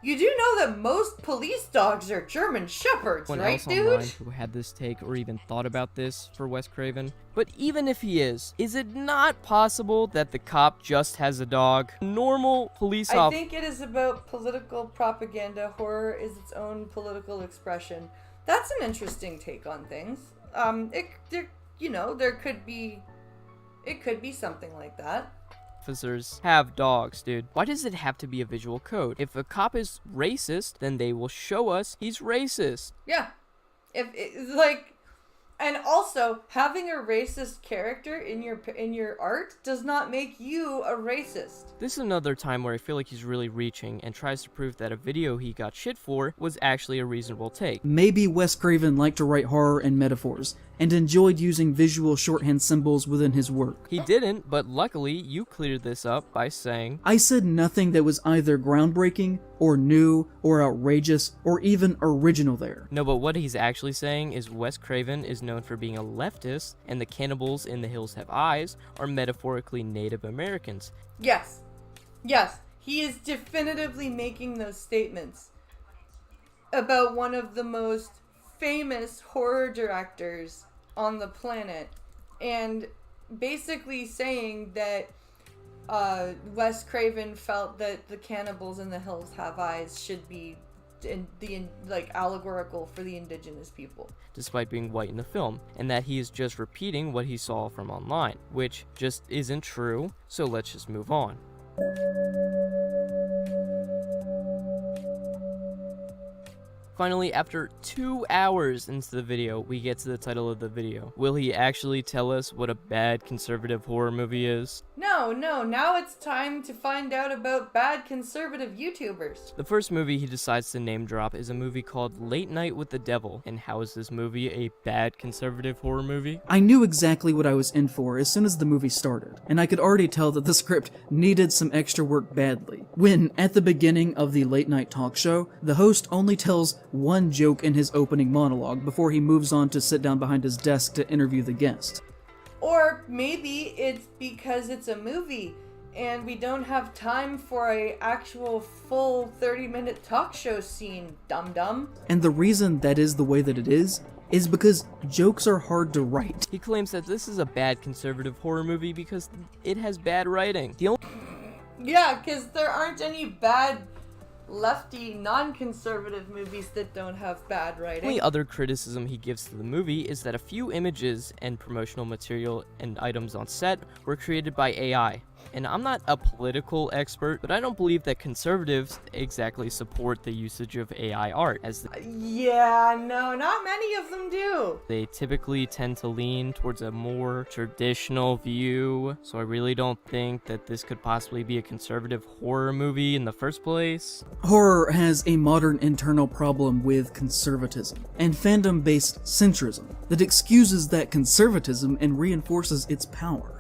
You do know that most police dogs are German Shepherds, Anyone right, else dude? online who had this take or even thought about this for Wes Craven. But even if he is it not possible that the cop just has a dog? Normal police I officer. think it is about political propaganda. Horror is its own political expression. That's an interesting take on things. There could be something like that. Officers have dogs, dude. Why does it have to be a visual code? If a cop is racist, then they will show us he's racist. Yeah. And also, having a racist character in your art does not make you a racist. This is another time where I feel like he's really reaching and tries to prove that a video he got shit for was actually a reasonable take. Maybe Wes Craven liked to write horror and metaphors, and enjoyed using visual shorthand symbols within his work. He didn't, but luckily you cleared this up by saying, I said nothing that was either groundbreaking or new, or outrageous, or even original there. No, but what he's actually saying is Wes Craven is known for being a leftist, and the cannibals in The Hills Have Eyes are metaphorically Native Americans. Yes. Yes. He is definitively making those statements about one of the most famous horror directors on the planet, and basically saying that Wes Craven felt that the cannibals in The Hills Have Eyes should be allegorical for the indigenous people, Despite being white in the film, and that he is just repeating what he saw from online, which just isn't true, so let's just move on. Finally, after 2 hours into the video, we get to the title of the video. Will he actually tell us what a bad conservative horror movie is? No, now it's time to find out about bad conservative YouTubers. The first movie he decides to name drop is a movie called Late Night with the Devil. And how is this movie a bad conservative horror movie? I knew exactly what I was in for as soon as the movie started, and I could already tell that the script needed some extra work badly. When, at the beginning of the late night talk show, the host only tells one joke in his opening monologue before he moves on to sit down behind his desk to interview the guest. Or maybe it's because it's a movie and we don't have time for a actual full 30-minute talk show scene, dum-dum. And the reason that is the way that it is because jokes are hard to write. He claims that this is a bad conservative horror movie because it has bad writing. Yeah, because there aren't any bad lefty, non-conservative movies that don't have bad The writing. only other criticism he gives to the movie is that a few images and promotional material and items on set were created by AI. And I'm not a political expert, but I don't believe that conservatives exactly support the usage of AI art, as Yeah, no, not many of them do. they typically tend to lean towards a more traditional view. So I really don't think that this could possibly be a conservative horror movie in the first place. Horror has a modern internal problem with conservatism and fandom-based centrism that excuses that conservatism and reinforces its power.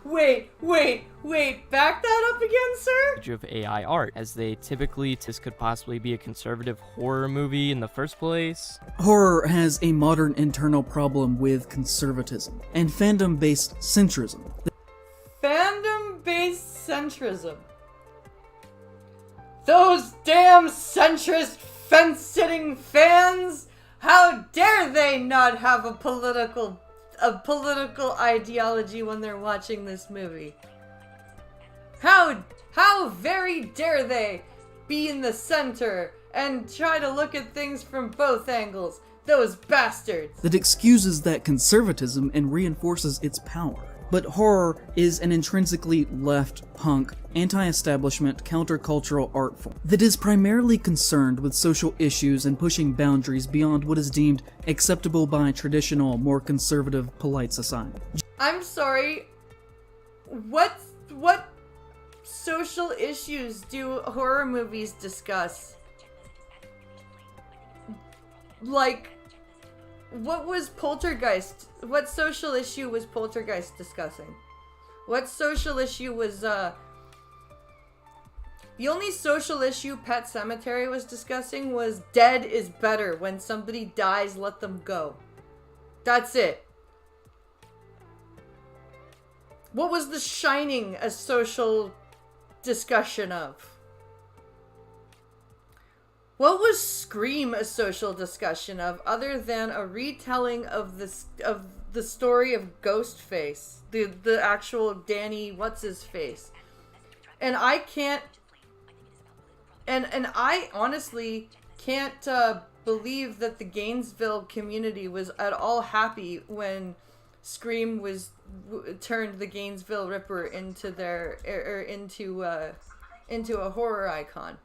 Wait, back that up again, sir? Of AI art, as they typically this could possibly be a conservative horror movie in the first place. Horror has a modern internal problem with conservatism and fandom-based centrism. Fandom-based centrism. Those damn centrist fence-sitting fans! How dare they not have a political ideology when they're watching this movie? How very dare they be in the center and try to look at things from both angles? Those bastards! That excuses that conservatism and reinforces its power. But horror is an intrinsically left, punk, anti-establishment, countercultural art form that is primarily concerned with social issues and pushing boundaries beyond what is deemed acceptable by traditional, more conservative, polite society. I'm sorry, what social issues do horror movies discuss? Like, what was Poltergeist? What social issue was Poltergeist discussing? What social issue was, the only social issue Pet Sematary was discussing was dead is better. When somebody dies, let them go. That's it. What was The Shining a social discussion of? What was Scream a social discussion of, other than a retelling of the story of Ghostface, the actual Danny what's-his-face? And I can't, and I honestly can't believe that the Gainesville community was at all happy when Scream was turned the Gainesville Ripper into into a horror icon.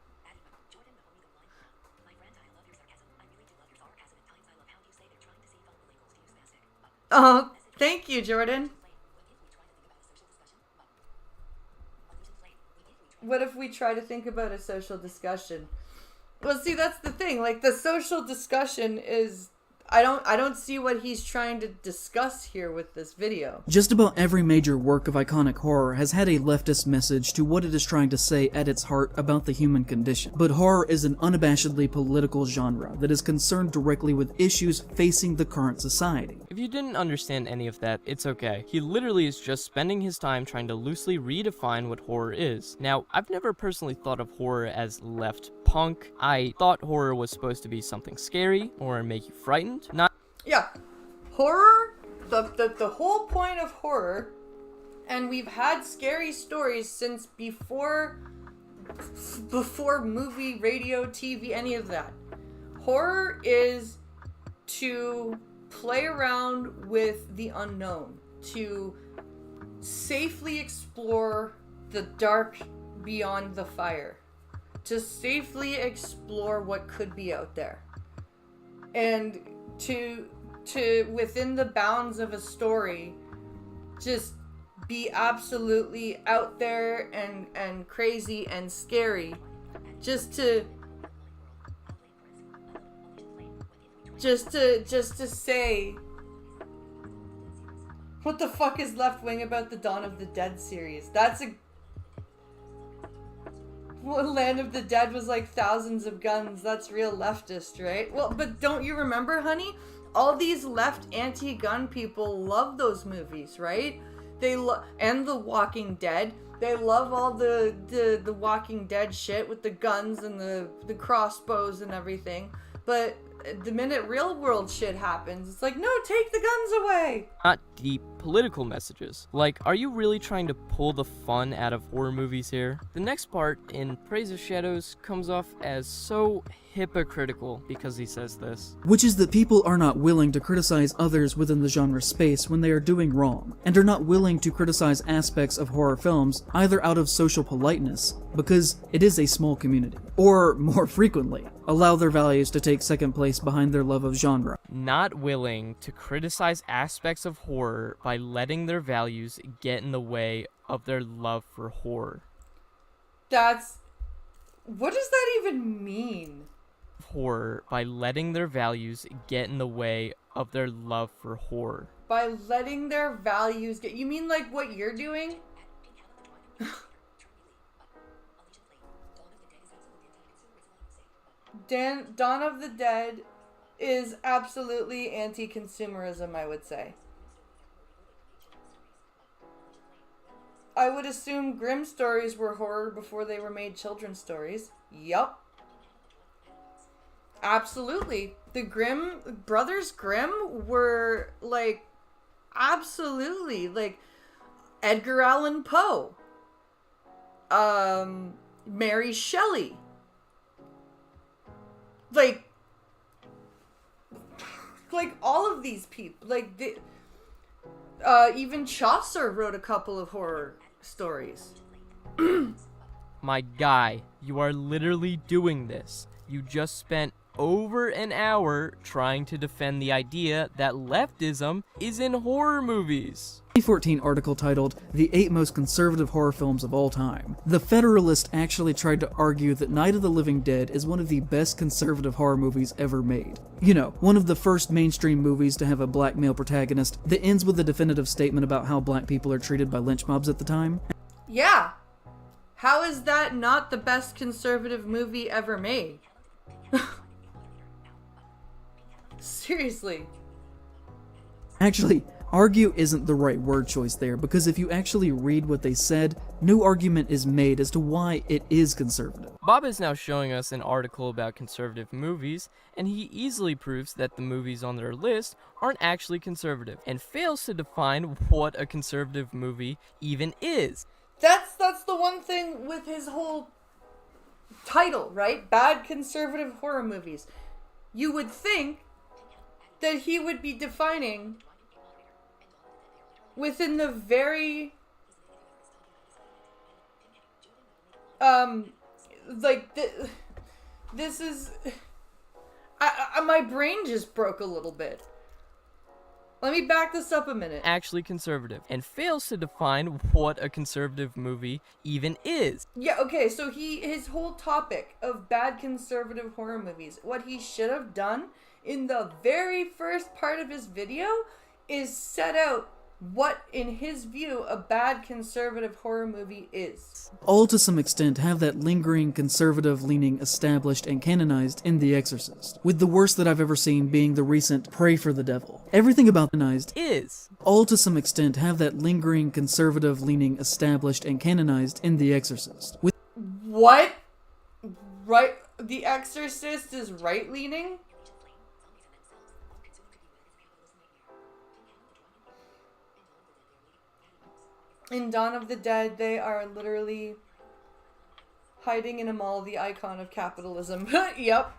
Oh, thank you, Jordan. What if we try to think about a social discussion? Well, see, that's the thing. Like, the social discussion is I don't see what he's trying to discuss here with this video. Just about every major work of iconic horror has had a leftist message to what it is trying to say at its heart about the human condition. But horror is an unabashedly political genre that is concerned directly with issues facing the current society. If you didn't understand any of that, it's okay. He literally is just spending his time trying to loosely redefine what horror is. Now, I've never personally thought of horror as left punk. I thought horror was supposed to be something scary or make you frightened. Not Yeah, horror, the whole point of horror, and we've had scary stories since before movie, radio, TV, any of that. Horror is to play around with the unknown, to safely explore the dark beyond the fire, to safely explore what could be out there, and to within the bounds of a story just be absolutely out there and crazy and scary, just to say, what the fuck is Left Wing about the Dawn of the Dead series? Well, Land of the Dead was like thousands of guns. That's real leftist, right? Well, but don't you remember, honey? All these left anti-gun people love those movies, right? And The Walking Dead. They love all the Walking Dead shit with the guns and the crossbows and everything. But the minute real world shit happens, it's like, no, take the guns away. not deep political messages. Like, are you really trying to pull the fun out of horror movies here? The next part, in Praise of Shadows, comes off as so hypocritical because he says this. Which is that people are not willing to criticize others within the genre space when they are doing wrong, and are not willing to criticize aspects of horror films either out of social politeness, because it is a small community, or, more frequently, allow their values to take second place behind their love of genre. Not willing to criticize aspects of horror by letting their values get in the way of their love for horror. What does that even mean? Horror by letting their values get in the way of their love for horror. By letting their values get... You mean like what you're doing? Dawn of the Dead is absolutely anti-consumerism, I would say. I would assume Grimm stories were horror before they were made children's stories. Yup. Absolutely. The Brothers Grimm were, like, absolutely, like, Edgar Allan Poe. Mary Shelley. Like all of these people, like, even Chaucer wrote a couple of horror stories. My guy, you are literally doing this. You just spent over an hour trying to defend the idea that leftism is in horror movies. 2014 article titled, "The 8 Most Conservative Horror Films of All Time." The Federalist actually tried to argue that Night of the Living Dead is one of the best conservative horror movies ever made. You know, one of the first mainstream movies to have a black male protagonist that ends with a definitive statement about how black people are treated by lynch mobs at the time. Yeah. How is that not the best conservative movie ever made? Seriously. Actually, argue isn't the right word choice there, because if you actually read what they said, no argument is made as to why it is conservative. Bob is now showing us an article about conservative movies, and he easily proves that the movies on their list aren't actually conservative, and fails to define what a conservative movie even is. That's the one thing with his whole title, right? Bad conservative horror movies. You would think that he would be defining within the very this is my brain just broke a little bit. Let me back this up a minute. Actually conservative, and fails to define what a conservative movie even is. Yeah, okay, so his whole topic of bad conservative horror movies, what he should have done in the very first part of his video is set out what, in his view, a bad conservative horror movie is. All to some extent have that lingering conservative leaning established and canonized in The Exorcist, with the worst that I've ever seen being the recent Pray for the Devil. Everything about canonized Is. all to some extent have that lingering conservative leaning established and canonized in The Exorcist, with What? Right? The Exorcist is right-leaning? In Dawn of the Dead, they are literally hiding in a mall, the icon of capitalism. Yep.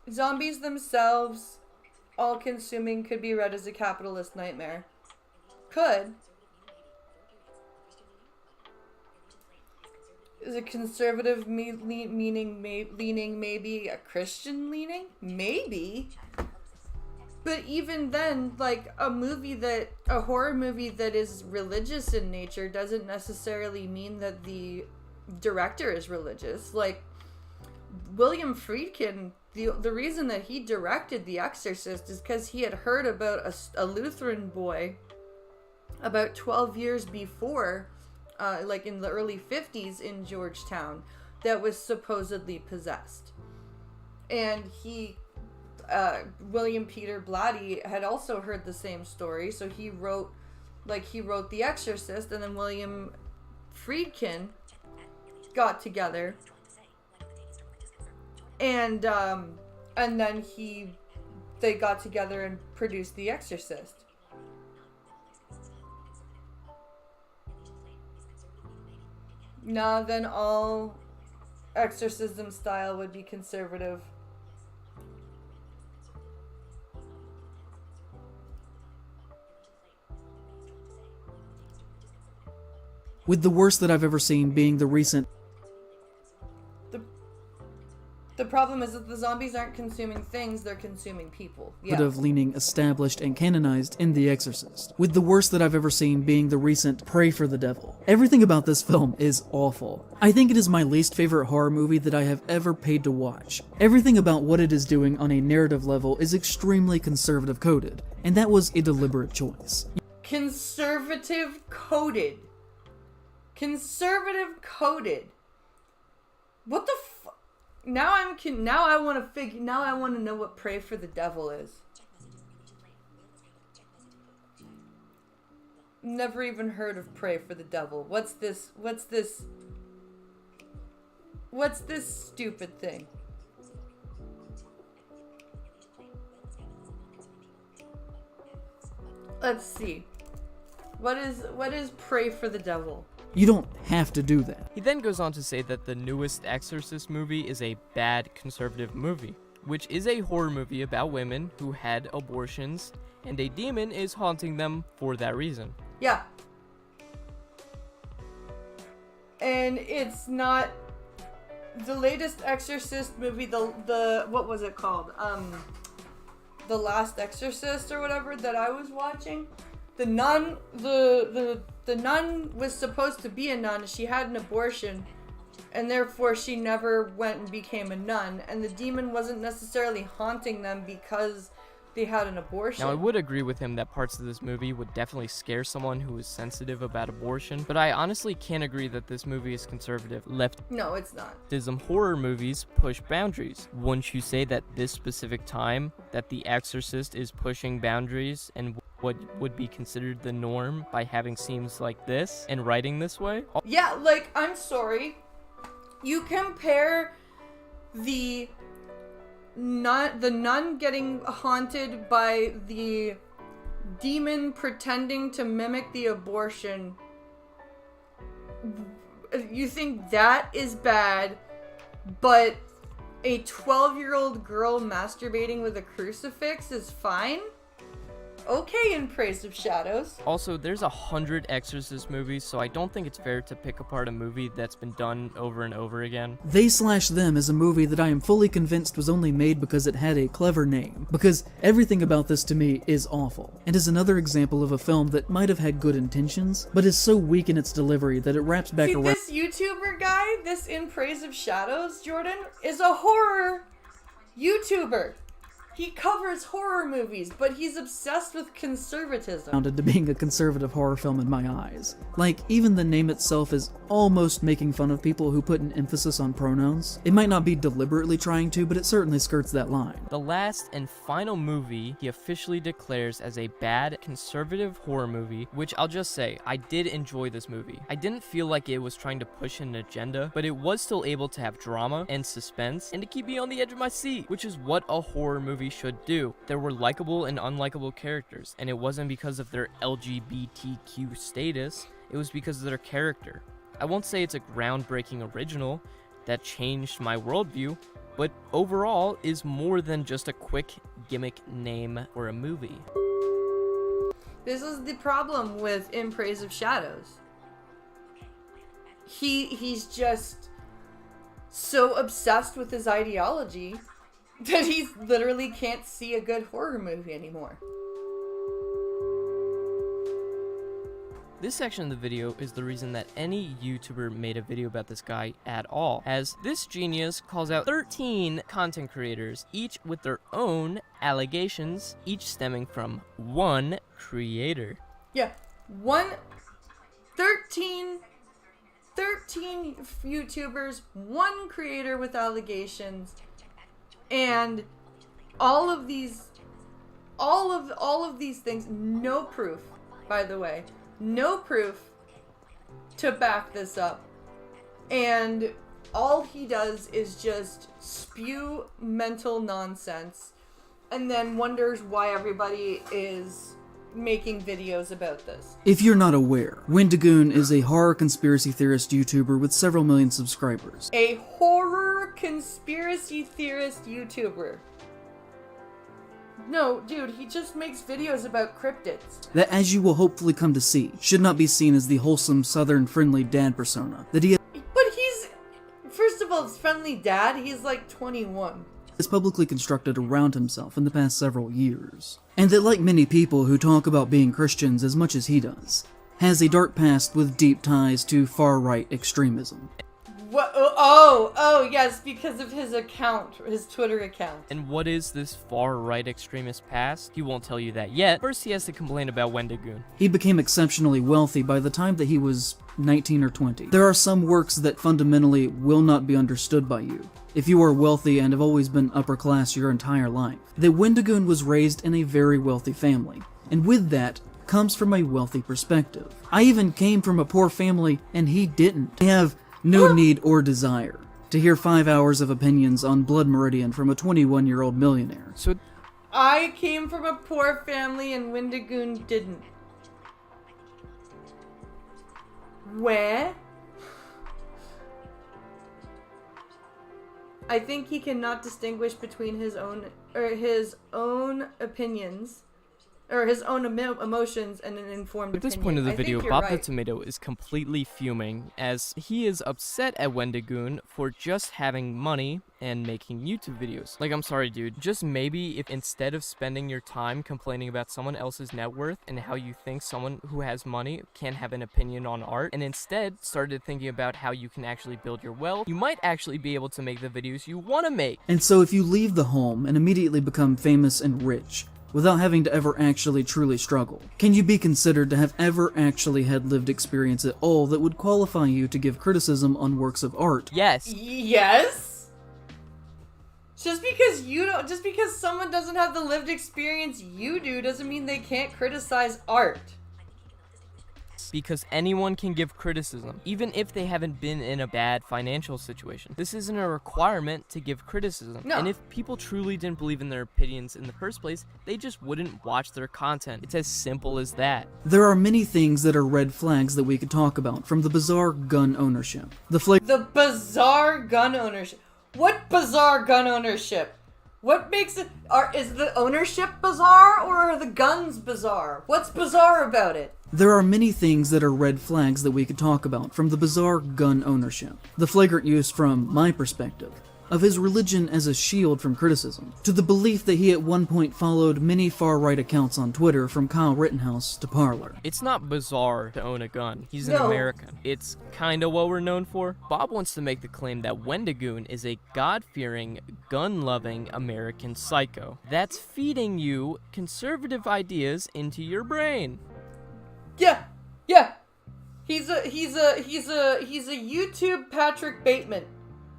Zombies themselves, all-consuming, could be read as a capitalist nightmare. Could. Is a conservative leaning maybe a Christian leaning? Maybe. But even then, like, a horror movie that is religious in nature doesn't necessarily mean that the director is religious. Like, William Friedkin, the reason that he directed The Exorcist is because he had heard about a Lutheran boy about 12 years before, like in the early 50s in Georgetown, that was supposedly possessed. And William Peter Blatty had also heard the same story, so he wrote The Exorcist, and then William Friedkin got together, and then they got together and produced The Exorcist. Nah, then all exorcism style would be conservative. with the worst that I've ever seen being the recent The problem is that the zombies aren't consuming things, they're consuming people. Yeah. of leaning established and canonized in The Exorcist, with the worst that I've ever seen being the recent Pray for the Devil. Everything about this film is awful. I think it is my least favorite horror movie that I have ever paid to watch. Everything about what it is doing on a narrative level is extremely conservative coded, and that was a deliberate choice. Conservative coded. Conservative coded. What the fuck? Now I want to know what Pray for the Devil is. Never even heard of Pray for the Devil. What's this stupid thing? Let's see. What is Pray for the Devil? You don't have to do that. He then goes on to say that the newest Exorcist movie is a bad conservative movie, which is a horror movie about women who had abortions, and a demon is haunting them for that reason. Yeah. And it's not the latest Exorcist movie, the what was it called? The Last Exorcist or whatever that I was watching. The nun, the nun was supposed to be a nun. She had an abortion, and therefore she never went and became a nun. And the demon wasn't necessarily haunting them because they had an abortion. Now, I would agree with him that parts of this movie would definitely scare someone who is sensitive about abortion, but I honestly can't agree that this movie is conservative. No, it's not. Leftism horror movies push boundaries. Wouldn't you say that this specific time, that The Exorcist is pushing boundaries and what would be considered the norm by having scenes like this and writing this way? Yeah, like, I'm sorry. You compare the nun getting haunted by the demon pretending to mimic the abortion. You think that is bad, but a 12-year-old girl masturbating with a crucifix is fine? okay in Praise of Shadows. Also, there's 100 Exorcist movies, so I don't think it's fair to pick apart a movie that's been done over and over again. They/Them is a movie that I am fully convinced was only made because it had a clever name, because everything about this to me is awful, and is another example of a film that might have had good intentions, but is so weak in its delivery that it wraps back See, around. this YouTuber guy, this In Praise of Shadows, Jordan, is a horror YouTuber. He covers horror movies, but he's obsessed with conservatism. Into being a conservative horror film in my eyes. Like, even the name itself is almost making fun of people who put an emphasis on pronouns. It might not be deliberately trying to, but it certainly skirts that line. The last and final movie he officially declares as a bad conservative horror movie, which I'll just say, I did enjoy this movie. I didn't feel like it was trying to push an agenda, but it was still able to have drama and suspense and to keep me on the edge of my seat, which is what a horror movie should do. There were likable and unlikable characters, and it wasn't because of their LGBTQ status, it was because of their character. I won't say it's a groundbreaking original that changed my worldview, but overall is more than just a quick gimmick name for a movie. This is the problem with In Praise of Shadows. He's just so obsessed with his ideology that he literally can't see a good horror movie anymore. This section of the video is the reason that any YouTuber made a video about this guy at all, as this genius calls out 13 content creators, each with their own allegations, each stemming from one creator. Yeah, 13 YouTubers, one creator with allegations, and all of these things, no proof, by the way. No proof to back this up. And all he does is just spew mental nonsense and then wonders why everybody is making videos about this. If you're not aware, Wendigoon is a horror conspiracy theorist YouTuber with several million subscribers. A horror conspiracy theorist YouTuber. No, dude, he just makes videos about cryptids. That, as you will hopefully come to see, should not be seen as the wholesome, southern, friendly dad persona that he But he's, first of all, his friendly dad, he's like 21. has publicly constructed around himself in the past several years. And that, like many people who talk about being Christians as much as he does, has a dark past with deep ties to far-right extremism. What? Oh, yes, because of his account, his Twitter account. And what is this far-right extremist past? He won't tell you that yet. First, he has to complain about Wendigoon. He became exceptionally wealthy by the time that he was 19 or 20. There are some works that fundamentally will not be understood by you if you are wealthy and have always been upper class your entire life. That Wendigoon was raised in a very wealthy family, and with that comes from a wealthy perspective. I even came from a poor family, and he didn't. I have no need or desire to hear 5 hours of opinions on Blood Meridian from a 21-year-old millionaire. So I came from a poor family and Wendigoon didn't. Where? I think he cannot distinguish between his own opinions or his own emotions and an informed at this opinion. point of the I think video, you're Bob the right. Tomato is completely fuming as he is upset at Wendigoon for just having money and making YouTube videos. Like, I'm sorry, dude. Just maybe if instead of spending your time complaining about someone else's net worth and how you think someone who has money can have an opinion on art, and instead started thinking about how you can actually build your wealth, you might actually be able to make the videos you want to make. And so if you leave the home and immediately become famous and rich, without having to ever actually truly struggle, can you be considered to have ever actually had lived experience at all that would qualify you to give criticism on works of art? Yes. Yes? Just because someone doesn't have the lived experience you do doesn't mean they can't criticize art. Because anyone can give criticism, even if they haven't been in a bad financial situation. This isn't a requirement to give criticism. No. And if people truly didn't believe in their opinions in the first place, they just wouldn't watch their content. It's as simple as that. There are many things that are red flags that we could talk about, from the bizarre gun ownership, the The bizarre gun ownership. What bizarre gun ownership? What makes it? Is the ownership bizarre or are the guns bizarre? What's bizarre about it? There are many things that are red flags that we could talk about, from the bizarre gun ownership, the flagrant use from my perspective, of his religion as a shield from criticism, to the belief that he at one point followed many far-right accounts on Twitter, from Kyle Rittenhouse to Parler. It's not bizarre to own a gun. He's an No. American. It's kinda what we're known for. Bob wants to make the claim that Wendigoon is a God-fearing, gun-loving American psycho that's feeding you conservative ideas into your brain. Yeah. He's a YouTube Patrick Bateman,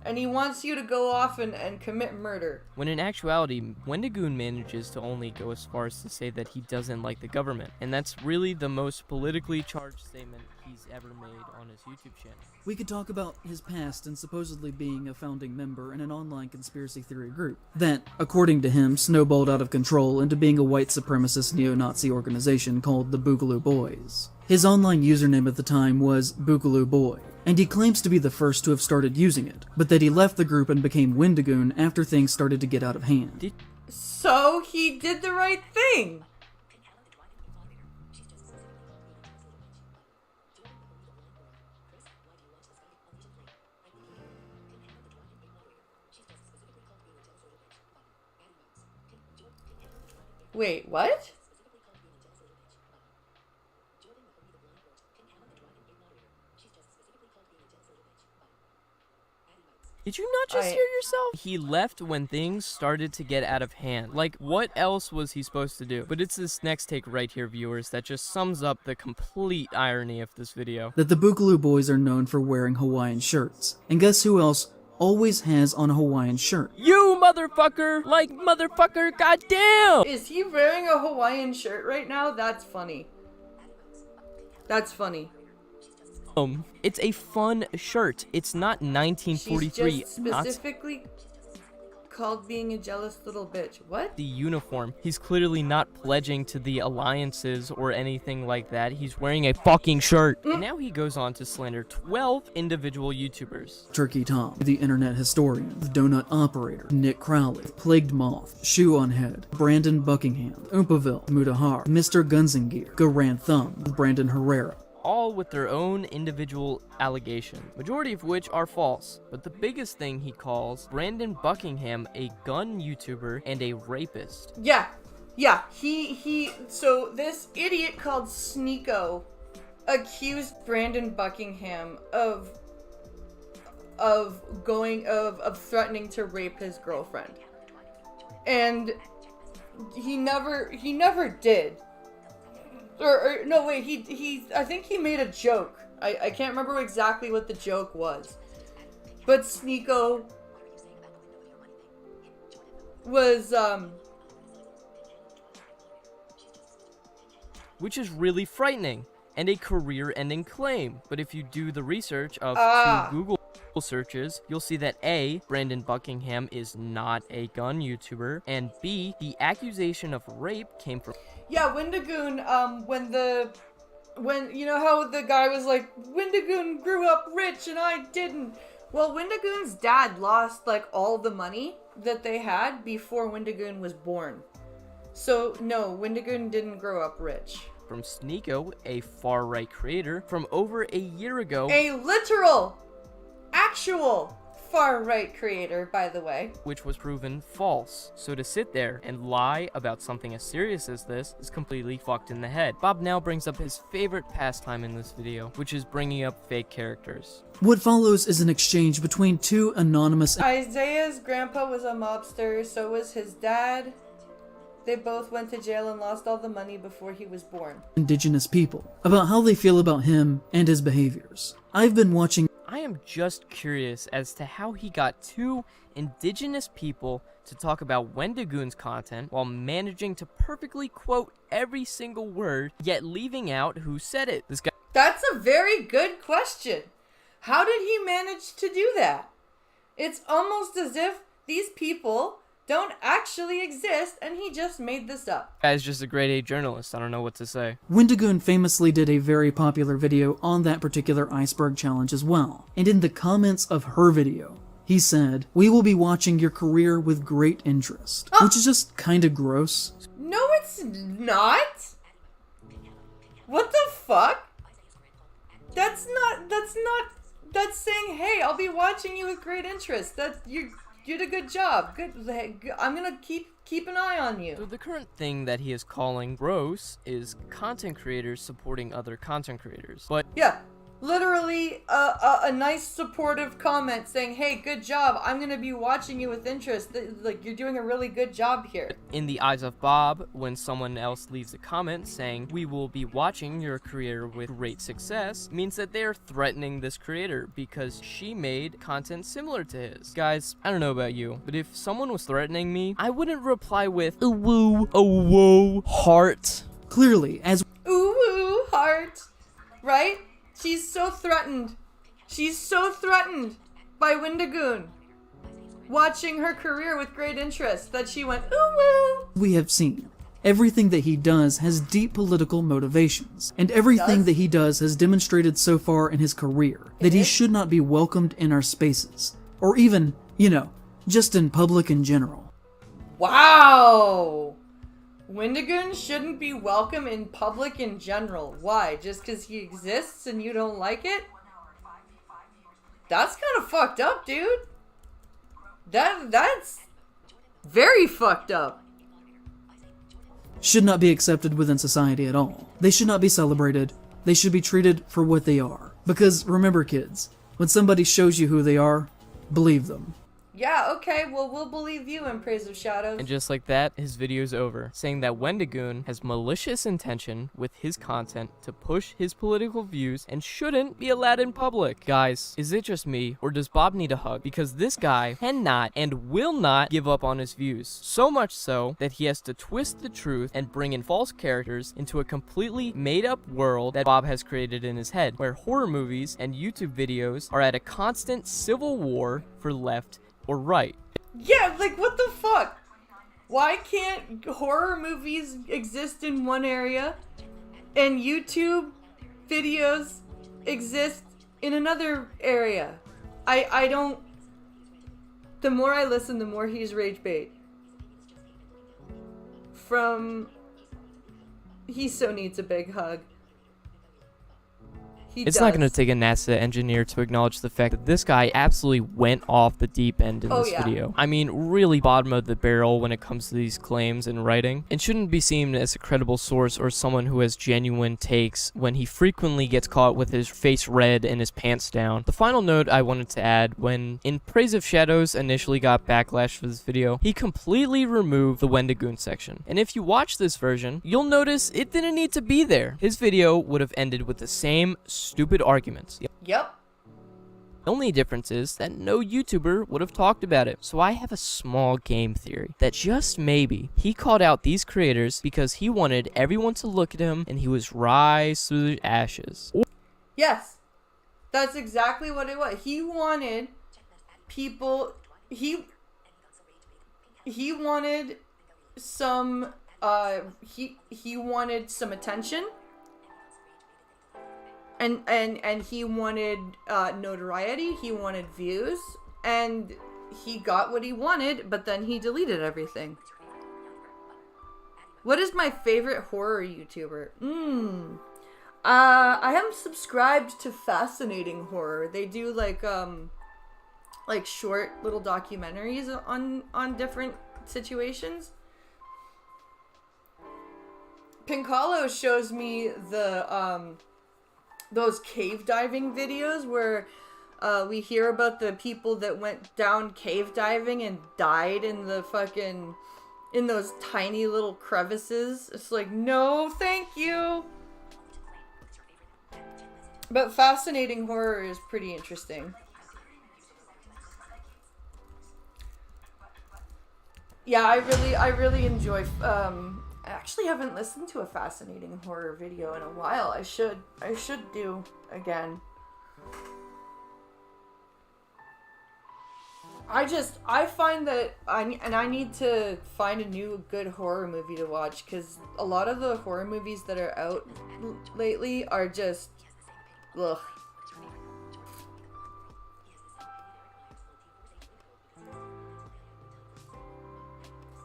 and he wants you to go off and commit murder. When in actuality, Wendigoon manages to only go as far as to say that he doesn't like the government, and that's really the most politically charged statement he's ever made on his YouTube channel. We could talk about his past and supposedly being a founding member in an online conspiracy theory group that, according to him, snowballed out of control into being a white supremacist neo-Nazi organization called the Boogaloo Boys. His online username at the time was Boogaloo Boy, and he claims to be the first to have started using it, but that he left the group and became Wendigoon after things started to get out of hand. So he did the right thing. Wait, what? Did you not just hear yourself? He left when things started to get out of hand. Like, what else was he supposed to do? But it's this next take right here, viewers, that just sums up the complete irony of this video. That the Boogaloo Boys are known for wearing Hawaiian shirts. And guess who else always has on a Hawaiian shirt? You motherfucker! Like, motherfucker, goddamn! Is he wearing a Hawaiian shirt right now? That's funny. That's funny. It's a fun shirt. It's not 1943. She's just specifically called being a jealous little bitch. What? The uniform. He's clearly not pledging to the alliances or anything like that. He's wearing a fucking shirt. And now he goes on to slander 12 individual YouTubers. Turkey Tom, the internet historian, the donut operator, Nick Crowley, Plagued Moth, Shoe on Head, Brandon Buckingham, Oompaville, Mutahar, Mr. Guns and Gear, Garand Thumb, Brandon Herrera. All with their own individual allegations, majority of which are false. But the biggest thing he calls Brandon Buckingham a gun YouTuber and a rapist. Yeah. So this idiot called Sneeko accused Brandon Buckingham of threatening to rape his girlfriend. And he never did. Or no, wait, I think he made a joke. I can't remember exactly what the joke was. But Sneeko was, which is really frightening, and a career-ending claim. But if you do the research of 2 Google searches, you'll see that A, Brandon Buckingham is not a gun YouTuber, and B, the accusation of rape came from... Yeah, Wendigoon, when you know how the guy was like, Wendigoon grew up rich and I didn't. Well, Wendigoon's dad lost like all the money that they had before Wendigoon was born. So no, Wendigoon didn't grow up rich. From Sneeko, a far-right creator, from over a year ago. A literal, actual far-right creator, by the way. Which was proven false. So to sit there and lie about something as serious as this is completely fucked in the head. Bob now brings up his favorite pastime in this video, which is bringing up fake characters. What follows is an exchange between 2 anonymous... Isaiah's grandpa was a mobster, so was his dad. They both went to jail and lost all the money before he was born. Indigenous people, about how they feel about him and his behaviors. I've been watching... I am just curious as to how he got 2 indigenous people to talk about Wendigoon's content while managing to perfectly quote every single word, yet leaving out who said it. This guy... That's a very good question. How did he manage to do that? It's almost as if these people don't actually exist and he just made this up. Guy's just a grade A journalist. I don't know what to say. Wendigoon famously did a very popular video on that particular iceberg challenge as well. And in the comments of her video, He said, "We will be watching your career with great interest," which is just kinda gross. No, it's not. What the fuck? That's saying, hey, I'll be watching you with great interest. That you did a good job. Good. I'm gonna keep an eye on So you. the current thing that he is calling gross is content creators supporting other content creators. But Yeah. Literally a nice supportive comment saying, hey, good job. I'm gonna be watching you with interest. Like, you're doing a really good job here. in the eyes of Bob, when someone else leaves a comment saying, "We will be watching your career with great success," means that they're threatening this creator because she made content similar to his. Guys, I don't know about you, but if someone was threatening me, I wouldn't reply with a woo, a whoa, heart. Clearly, as Ooh, ooh, heart. Right? She's so threatened. She's so threatened by Windigoon watching her career with great interest that she went, ooh, woo. we have seen, everything that he does has deep political motivations, and everything Does? that he does has demonstrated so far in his career that he should not be welcomed in our spaces, or even, just in public in general. Wow. Windigoon shouldn't be welcome in public in general. Why? Just because he exists and you don't like it? That's kind of fucked up, dude. That's very fucked up. Should not be accepted within society at all. They should not be celebrated. They should be treated for what they are. Because remember, kids, when somebody shows you who they are, believe them. Yeah, okay, well, we'll believe you in Praise of Shadows. And just like that, his video's over, saying that Wendigoon has malicious intention with his content to push his political views and shouldn't be allowed in public. Guys, is it just me, or does Bob need a hug? Because this guy cannot and will not give up on his views. So much so that he has to twist the truth and bring in false characters into a completely made-up world that Bob has created in his head, where horror movies and YouTube videos are at a constant civil war for left or right. Yeah, like, what the fuck? Why can't horror movies exist in one area and YouTube videos exist in another area? I don't... The more I listen, the more he's rage bait. He so needs a big hug. It's not going to take a NASA engineer to acknowledge the fact that this guy absolutely went off the deep end in this video. I mean, really bottom of the barrel when it comes to these claims and writing. It shouldn't be seen as a credible source or someone who has genuine takes when he frequently gets caught with his face red and his pants down. The final note I wanted to add, when In Praise of Shadows initially got backlash for this video, he completely removed the Wendigoon section. And if you watch this version, you'll notice it didn't need to be there. His video would have ended with the same stupid arguments. Yep. The only difference is that no YouTuber would have talked about it. So I have a small game theory that just maybe he called out these creators because he wanted everyone to look at him and he was rise through the ashes. Yes. That's exactly what it was. He wanted people... He wanted some... He wanted some attention. And he wanted notoriety, he wanted views, and he got what he wanted, but then he deleted everything. What is my favorite horror YouTuber? I am subscribed to Fascinating Horror. They do like short little documentaries on different situations. Pincalo shows me the those cave diving videos where we hear about the people that went down cave diving and died in those tiny little crevices. It's like, no, thank you. But Fascinating Horror is pretty interesting. Yeah, I really enjoy, I actually haven't listened to a Fascinating Horror video in a while. I should do again. I find that I need to find a new good horror movie to watch, because a lot of the horror movies that are out lately are just, ugh.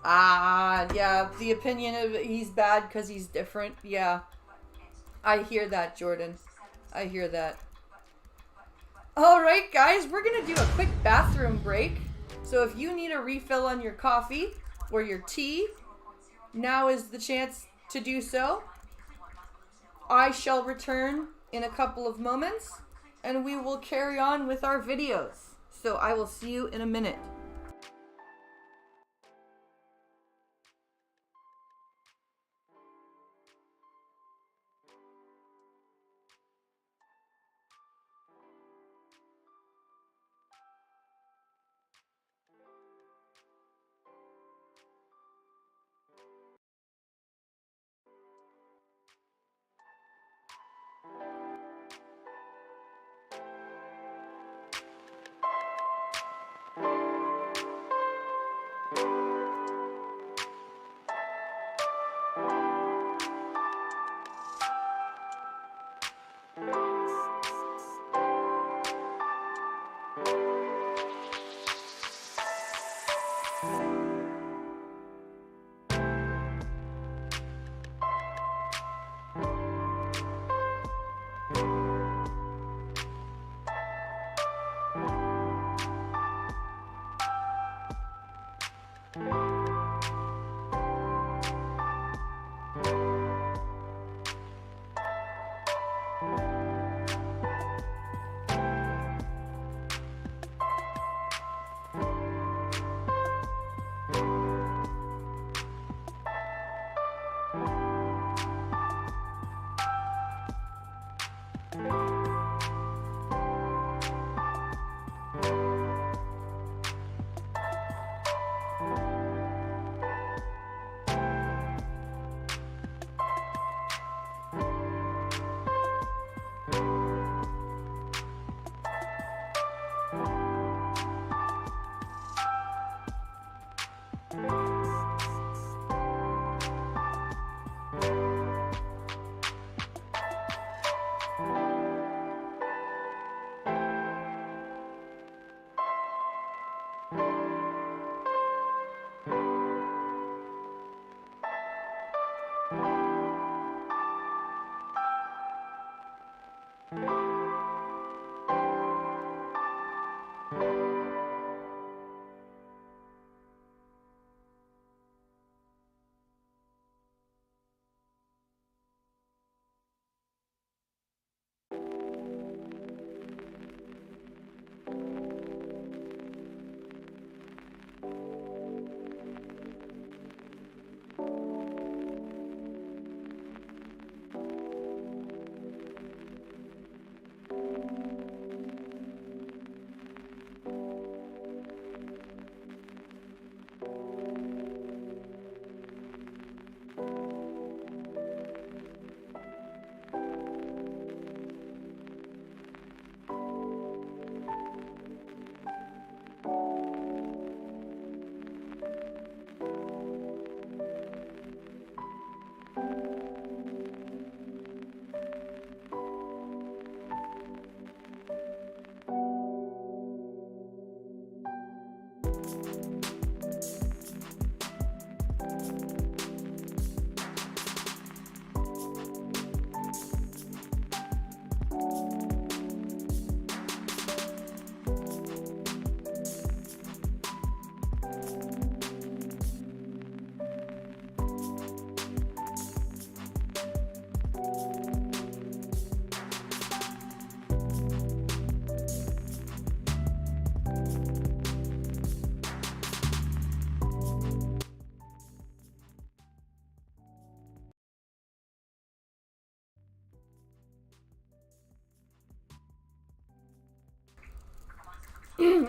Ah, yeah, the opinion of he's bad because he's different. Yeah, I hear that, Jordan. I hear that. Alright, guys, we're gonna do a quick bathroom break. So if you need a refill on your coffee or your tea, now is the chance to do so. I shall return in a couple of moments, and we will carry on with our videos. So I will see you in a minute.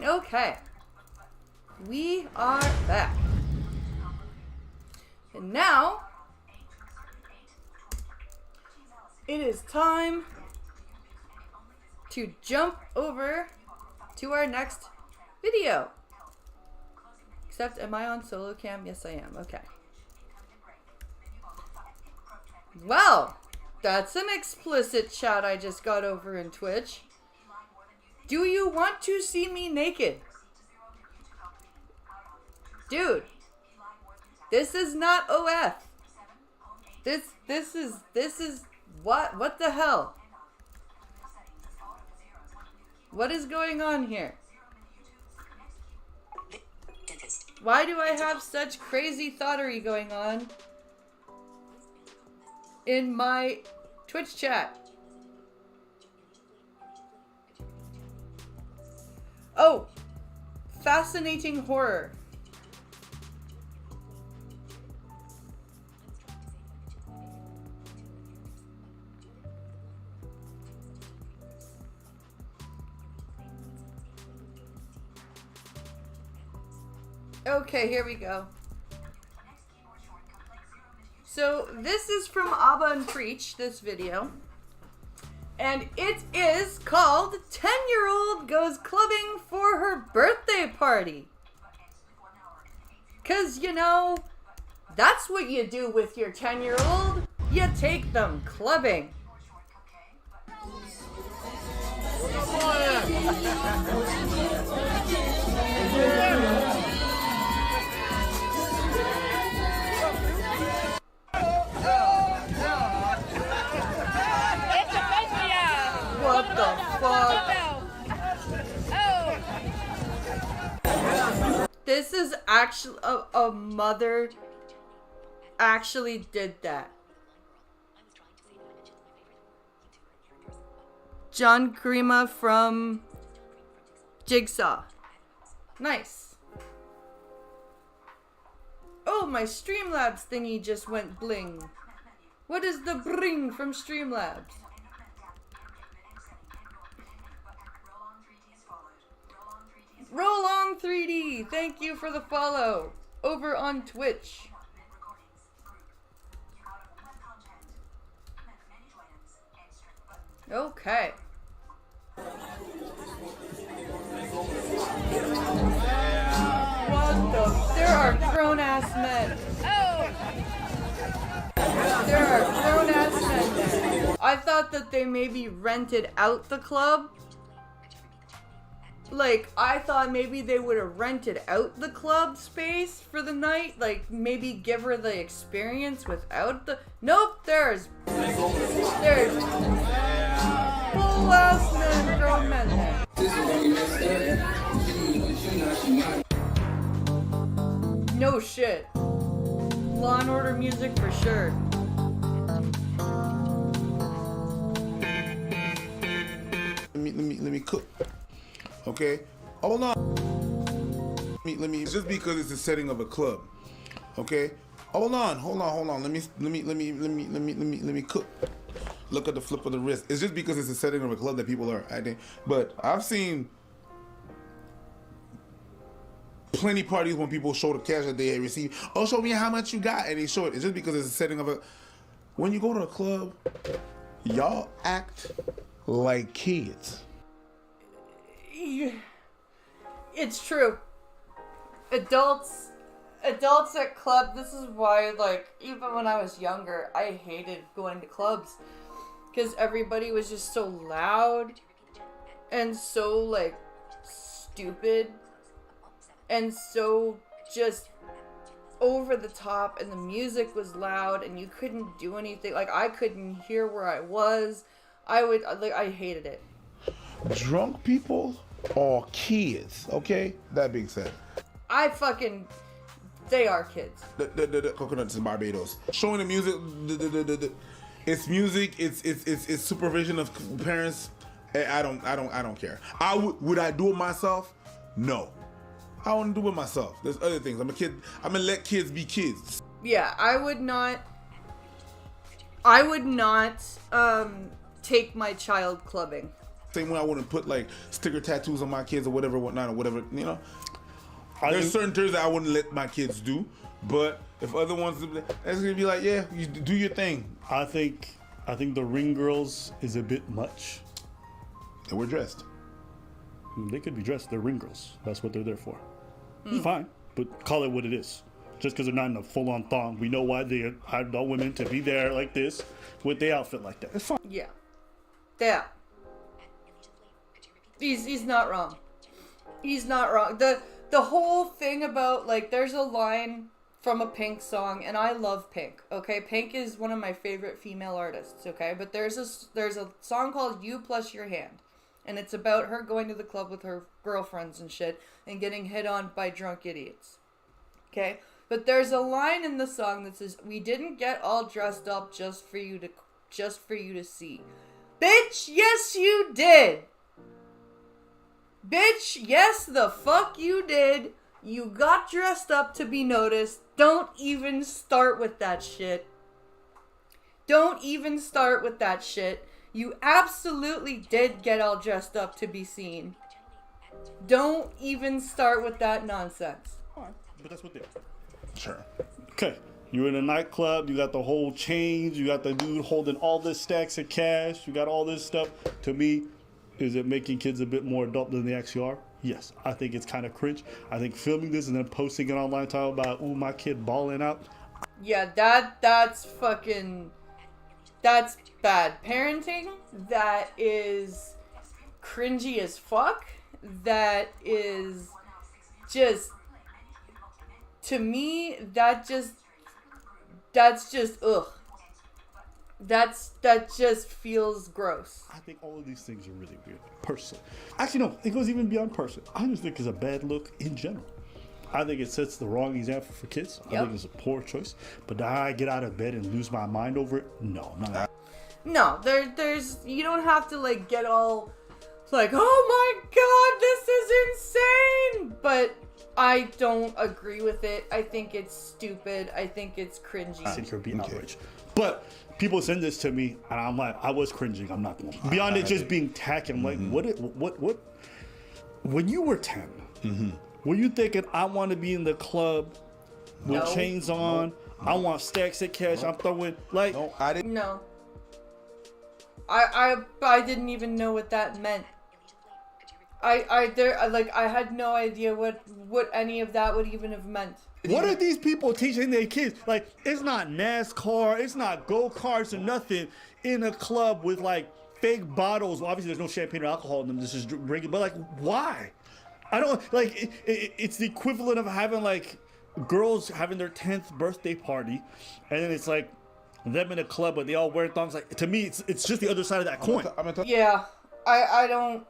Okay. We are back. And now, it is time to jump over to our next video. Except, am I on solo cam? Yes, I am. Okay. Well, that's an explicit chat I just got over in Twitch. Do you want to see me naked? Dude, This is not OF. This is what the hell? What is going on here? Why do I have such crazy thoughterry going on in my Twitch chat? Oh, fascinating horror. Okay, here we go. So this is from Abba and Preach, this video. And it is called 10-Year-Old Goes Clubbing for Her Birthday Party. 'Cause, you know, that's what you do with your 10-year-old. You take them clubbing. What the fuck? This is actually a mother actually did that. John Karima from Jigsaw. Nice. Oh, my Streamlabs thingy just went bling. What is the bring from Streamlabs? Roll on 3D, thank you for the follow. Over on Twitch. Okay. What the? There are grown-ass men. There are grown-ass men there. I thought that they maybe rented out the club. Like, I thought maybe they would have rented out the club space for the night. Like, maybe give her the experience without the... Nope, there's full-ass men, grown men there. No shit. Law and Order music for sure. Let me cook. Okay, hold on. Let me. Just because it's the setting of a club. Okay, hold on. Let me cook. Look at the flip of the wrist. It's just because it's the setting of a club that people are acting. But I've seen plenty parties when people show the cash that they receive. Oh, show me how much you got, and they show it. It's just because it's the setting of a. When you go to a club, y'all act like kids. It's true. Adults at club, this is why, like, even when I was younger, I hated going to clubs. Because everybody was just so loud and so, like, stupid and so just over the top, and the music was loud and you couldn't do anything. Like, I couldn't hear where I was. I hated it. Drunk people are kids, okay? That being said, they are kids. The coconuts in Barbados. Showing the music, it's music, it's supervision of parents. I don't care. Would I do it myself? No. I want to do it myself. There's other things. I'm a kid. I'm gonna let kids be kids. Yeah, I would not take my child clubbing. Same way I wouldn't put like sticker tattoos on my kids or whatever, whatnot, or whatever, you know. There's certain things that I wouldn't let my kids do, but if other ones, that's gonna be like, yeah, you do your thing. I think the ring girls is a bit much. They were dressed. They could be dressed. They're ring girls. That's what they're there for. Fine, but call it what it is. Just because they're not in a full-on thong, we know why they hired all women to be there like this with the outfit like that. It's fine. Yeah. Yeah. He's not wrong. He's not wrong. The whole thing about, like, there's a line from a Pink song, and I love Pink. Okay, Pink is one of my favorite female artists. Okay, but there's a song called "You Plus Your Hand," and it's about her going to the club with her girlfriends and shit and getting hit on by drunk idiots. Okay, but there's a line in the song that says, "We didn't get all dressed up just for you to see." Bitch, yes you did. Bitch, yes the fuck you did. You got dressed up to be noticed. Don't even start with that shit. Don't even start with that shit. You absolutely did get all dressed up to be seen. Don't even start with that nonsense. Fine, but that's what they are. Sure. Okay, you're in a nightclub, you got the whole change, you got the dude holding all this stacks of cash, you got all this stuff. To me, is it making kids a bit more adult than they actually are? Yes, I think it's kind of cringe. I think filming this and then posting it online talking about, ooh, my kid balling out. Yeah, that's bad parenting. That is cringy as fuck. That is just, to me, that's just ugh. That just feels gross. I think all of these things are really weird, personally. Actually, no, it goes even beyond personal. I just think it's a bad look in general. I think it sets the wrong example for kids. I think it's a poor choice. But do I get out of bed and lose my mind over it? No, not. No, there's you don't have to like get all like, oh my god, this is insane. But I don't agree with it. I think it's stupid. I think it's cringy. I sit here being outraged. But people send this to me, and I'm like, I was cringing. I'm not going to. Beyond it just being tacky, I'm like, what? When you were 10, were you thinking, I want to be in the club with chains on? I want stacks of cash. I'm throwing, like. No, I didn't. No. I didn't even know what that meant. I had no idea what any of that would even have meant. What are these people teaching their kids? Like, it's not NASCAR, it's not go-karts or nothing in a club with like fake bottles. Well, obviously, there's no champagne or alcohol in them. This is drinking, but like, why? I don't like. It's the equivalent of having like girls having their 10th birthday party, and then it's like them in a club, but they all wear thongs. Like, to me, it's just the other side of that coin. Yeah, I don't.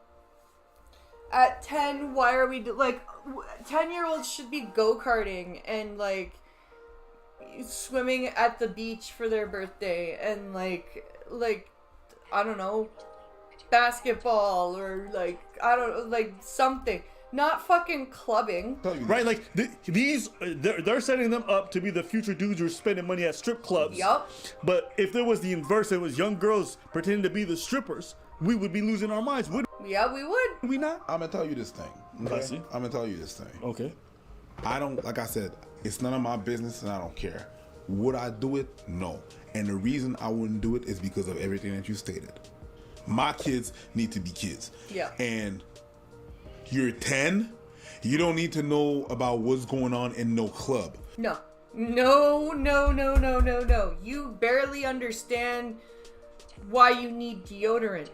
At 10, why are we like 10-year-olds should be go-karting and like swimming at the beach for their birthday and like I don't know, basketball or like I don't know, like something. Not fucking clubbing. Right, like they're setting them up to be the future dudes who are spending money at strip clubs. Yup. But if there was the inverse, it was young girls pretending to be the strippers, we would be losing our minds, wouldn't we? Yeah, we would. We not? I'm gonna tell you this thing. Okay? I'm gonna tell you this thing. Okay. I don't, like I said, it's none of my business and I don't care. Would I do it? No. And the reason I wouldn't do it is because of everything that you stated. My kids need to be kids. Yeah. And you're 10, you don't need to know about what's going on in no club. No. You barely understand why you need deodorant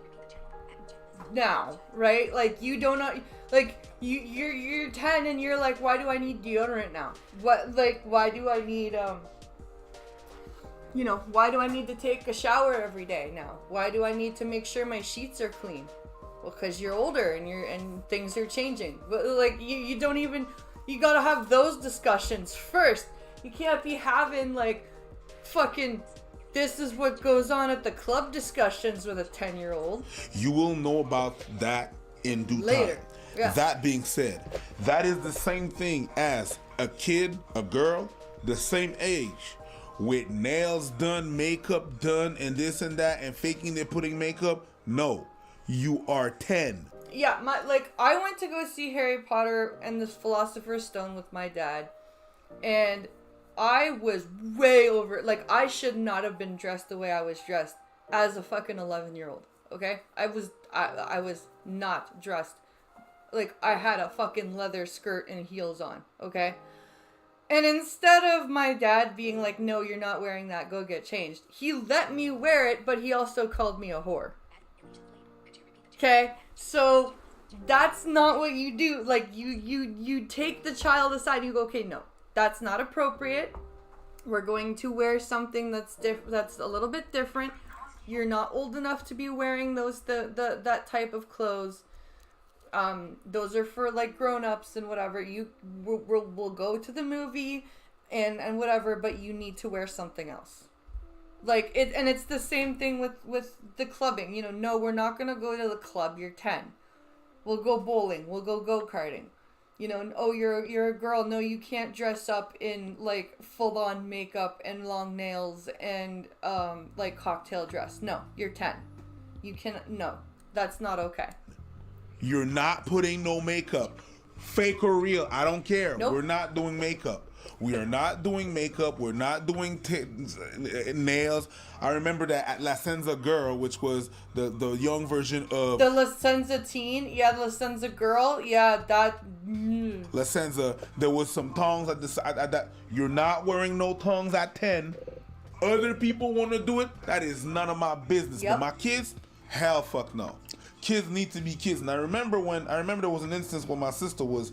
now, right? Like, you don't know, like, you're 10 and you're like, why do I need deodorant now? What, like, why do I need, why do I need to take a shower every day now? Why do I need to make sure my sheets are clean? Well, because you're older and things are changing. But like, you don't even, you gotta have those discussions first. You can't be having like fucking, this is what goes on at the club discussions with a 10-year-old. You will know about that in due later. time. Yeah. That being said, that is the same thing as a kid, a girl, the same age, with nails done, makeup done, and this and that, and faking they're putting makeup. No. You are 10. Yeah, I went to go see Harry Potter and the Philosopher's Stone with my dad, and I was way over it. Like, I should not have been dressed the way I was dressed as a fucking 11-year-old, okay? I was not dressed. Like, I had a fucking leather skirt and heels on, okay? And instead of my dad being like, no, you're not wearing that, go get changed, he let me wear it, but he also called me a whore. Okay, so that's not what you do. Like, you take the child aside and you go, okay, no, That's not appropriate. We're going to wear something that's a little bit different. You're not old enough to be wearing that type of clothes. Those are for like grown-ups and whatever. We'll go to the movie and whatever, but you need to wear something else. Like it, and it's the same thing with the clubbing. You know, no, we're not gonna go to the club. You're 10. We'll go bowling. We'll go go-karting. You know, oh, you're a girl. No, you can't dress up in like full-on makeup and long nails and like cocktail dress. No, you're 10. You can no, that's not okay. You're not putting no makeup, fake or real. I don't care. Nope. We're not doing makeup. We are not doing makeup. We're not doing nails. I remember that at La Senza Girl, which was the young version of the La Senza teen. Yeah, the La Senza girl. Yeah, that. La Senza. There was some tongues at that. You're not wearing no tongues at 10. Other people want to do it. That is none of my business. Yep. But my kids, hell fuck no. Kids need to be kids. And I remember there was an instance when my sisters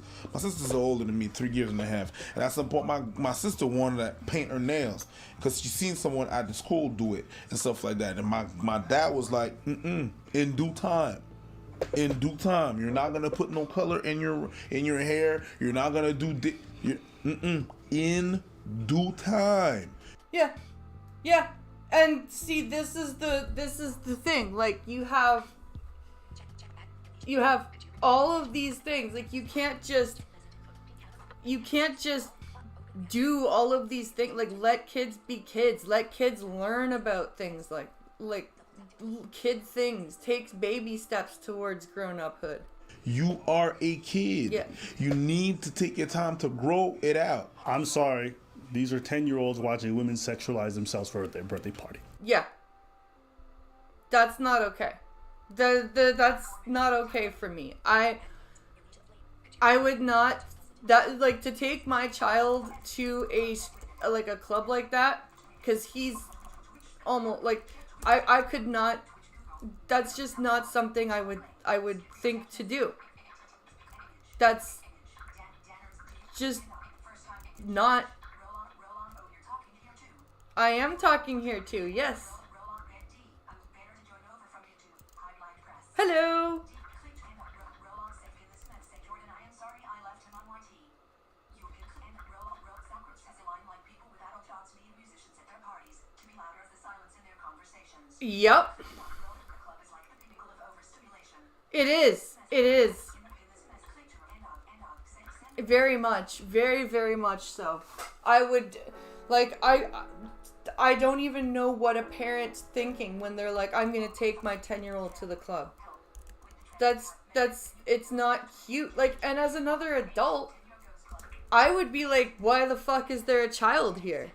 are older than me, 3 years and a half. And at some point, my sister wanted to paint her nails because she seen someone at the school do it and stuff like that. And my dad was like, in due time. In due time. You're not gonna put no color in your hair. You're not gonna do in due time. Yeah, yeah. And see, this is the thing. Like you have all of these things. Like you can't just do all of these things. Like let kids be kids. Let kids learn about things like kid things. Takes baby steps towards grown-uphood. You are a kid. Yeah. You need to take your time to grow it out. I'm sorry. These are 10-year-olds watching women sexualize themselves for their birthday party. Yeah. That's not okay. That's not okay for me. I would not to take my child to a club like that, because he's almost like I could not. That's just not something I would think to do. That's just not. I am talking here too. Yes. Hello. Yep. It is. It is. Very much. Very, very much so. I would, I don't even know what a parent's thinking when they're like, I'm going to take my 10-year-old to the club. It's not cute. Like, and as another adult, I would be like, why the fuck is there a child here?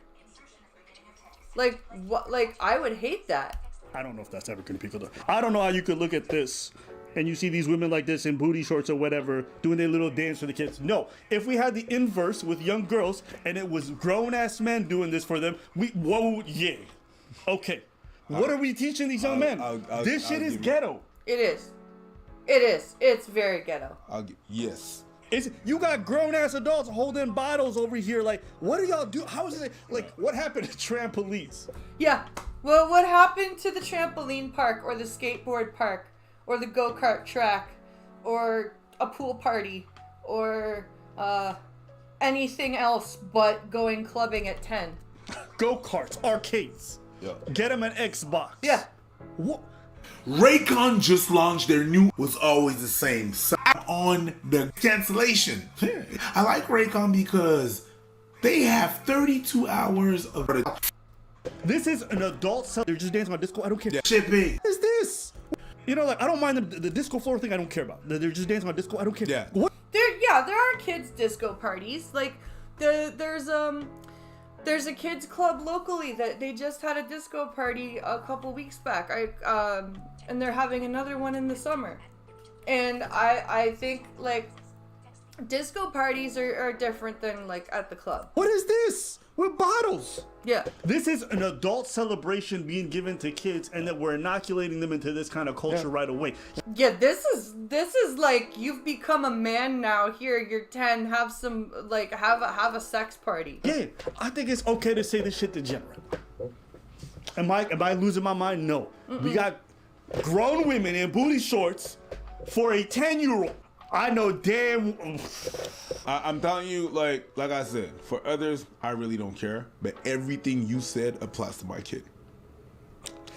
Like, what? Like, I would hate that. I don't know if that's ever going to be good. I don't know how you could look at this and you see these women like this in booty shorts or whatever doing their little dance for the kids. No, if we had the inverse with young girls and it was grown-ass men doing this for them, yeah. Okay. What are we teaching these young men? This shit is ghetto. It is. It is. It's very ghetto. Yes. You got grown-ass adults holding bottles over here. Like, what do y'all do? How is it? Like, what happened to trampolines? Yeah. Well, what happened to the trampoline park or the skateboard park or the go-kart track or a pool party or anything else but going clubbing at 10? Go-karts, arcades. Yeah. Get them an Xbox. Yeah. What? Raycon just launched their new was always the same on the cancellation. I like Raycon because they have 32 hours of This is an adult cell. They're just dancing on disco. I don't care. shipping. What is this? You know, like, I don't mind the disco floor thing. I don't care about. They're just dancing on disco. I don't care. Yeah. What? There are kids disco parties. Like there's a kids club locally that they just had a disco party a couple weeks back. And they're having another one in the summer. And I think like Disco parties are different than like at the club. What is this? With bottles. Yeah. This is an adult celebration being given to kids, and that we're inoculating them into this kind of culture right away. Yeah, this is like you've become a man now. Here, you're 10. Have some like have a sex party. Yeah, I think it's okay to say this shit degenerate. Am I losing my mind? No. We got grown women in booty shorts for a 10-year-old. I know damn. I'm telling you, like I said, for others, I really don't care. But everything you said applies to my kid.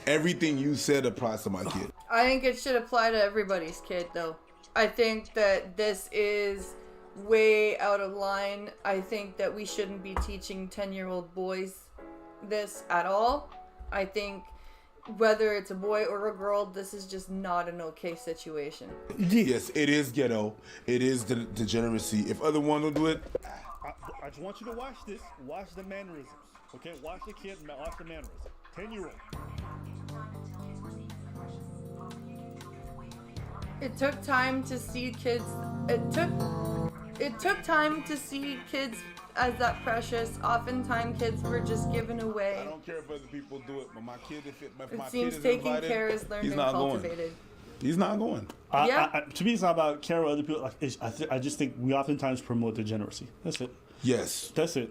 Everything you said applies to my kid. I think it should apply to everybody's kid, though. I think that this is way out of line. I think that we shouldn't be teaching 10-year-old boys this at all. I think whether it's a boy or a girl, this is just not an okay situation. Yes, it is ghetto. It is the degeneracy. If other one don't do it, I just want you to watch this. Watch the mannerisms. Okay, watch the kid. Watch the mannerisms. 10-year-old. It took time to see kids. It took time to see kids as that precious. Oftentimes, kids were just given away. I don't care if other people do it, but my kid, if my It kid seems is taking invited, care is learned he's and not cultivated. going. He's not going. Yeah. To me, it's not about care of other people. Like, I just think we oftentimes promote degeneracy. That's it. Yes. That's it.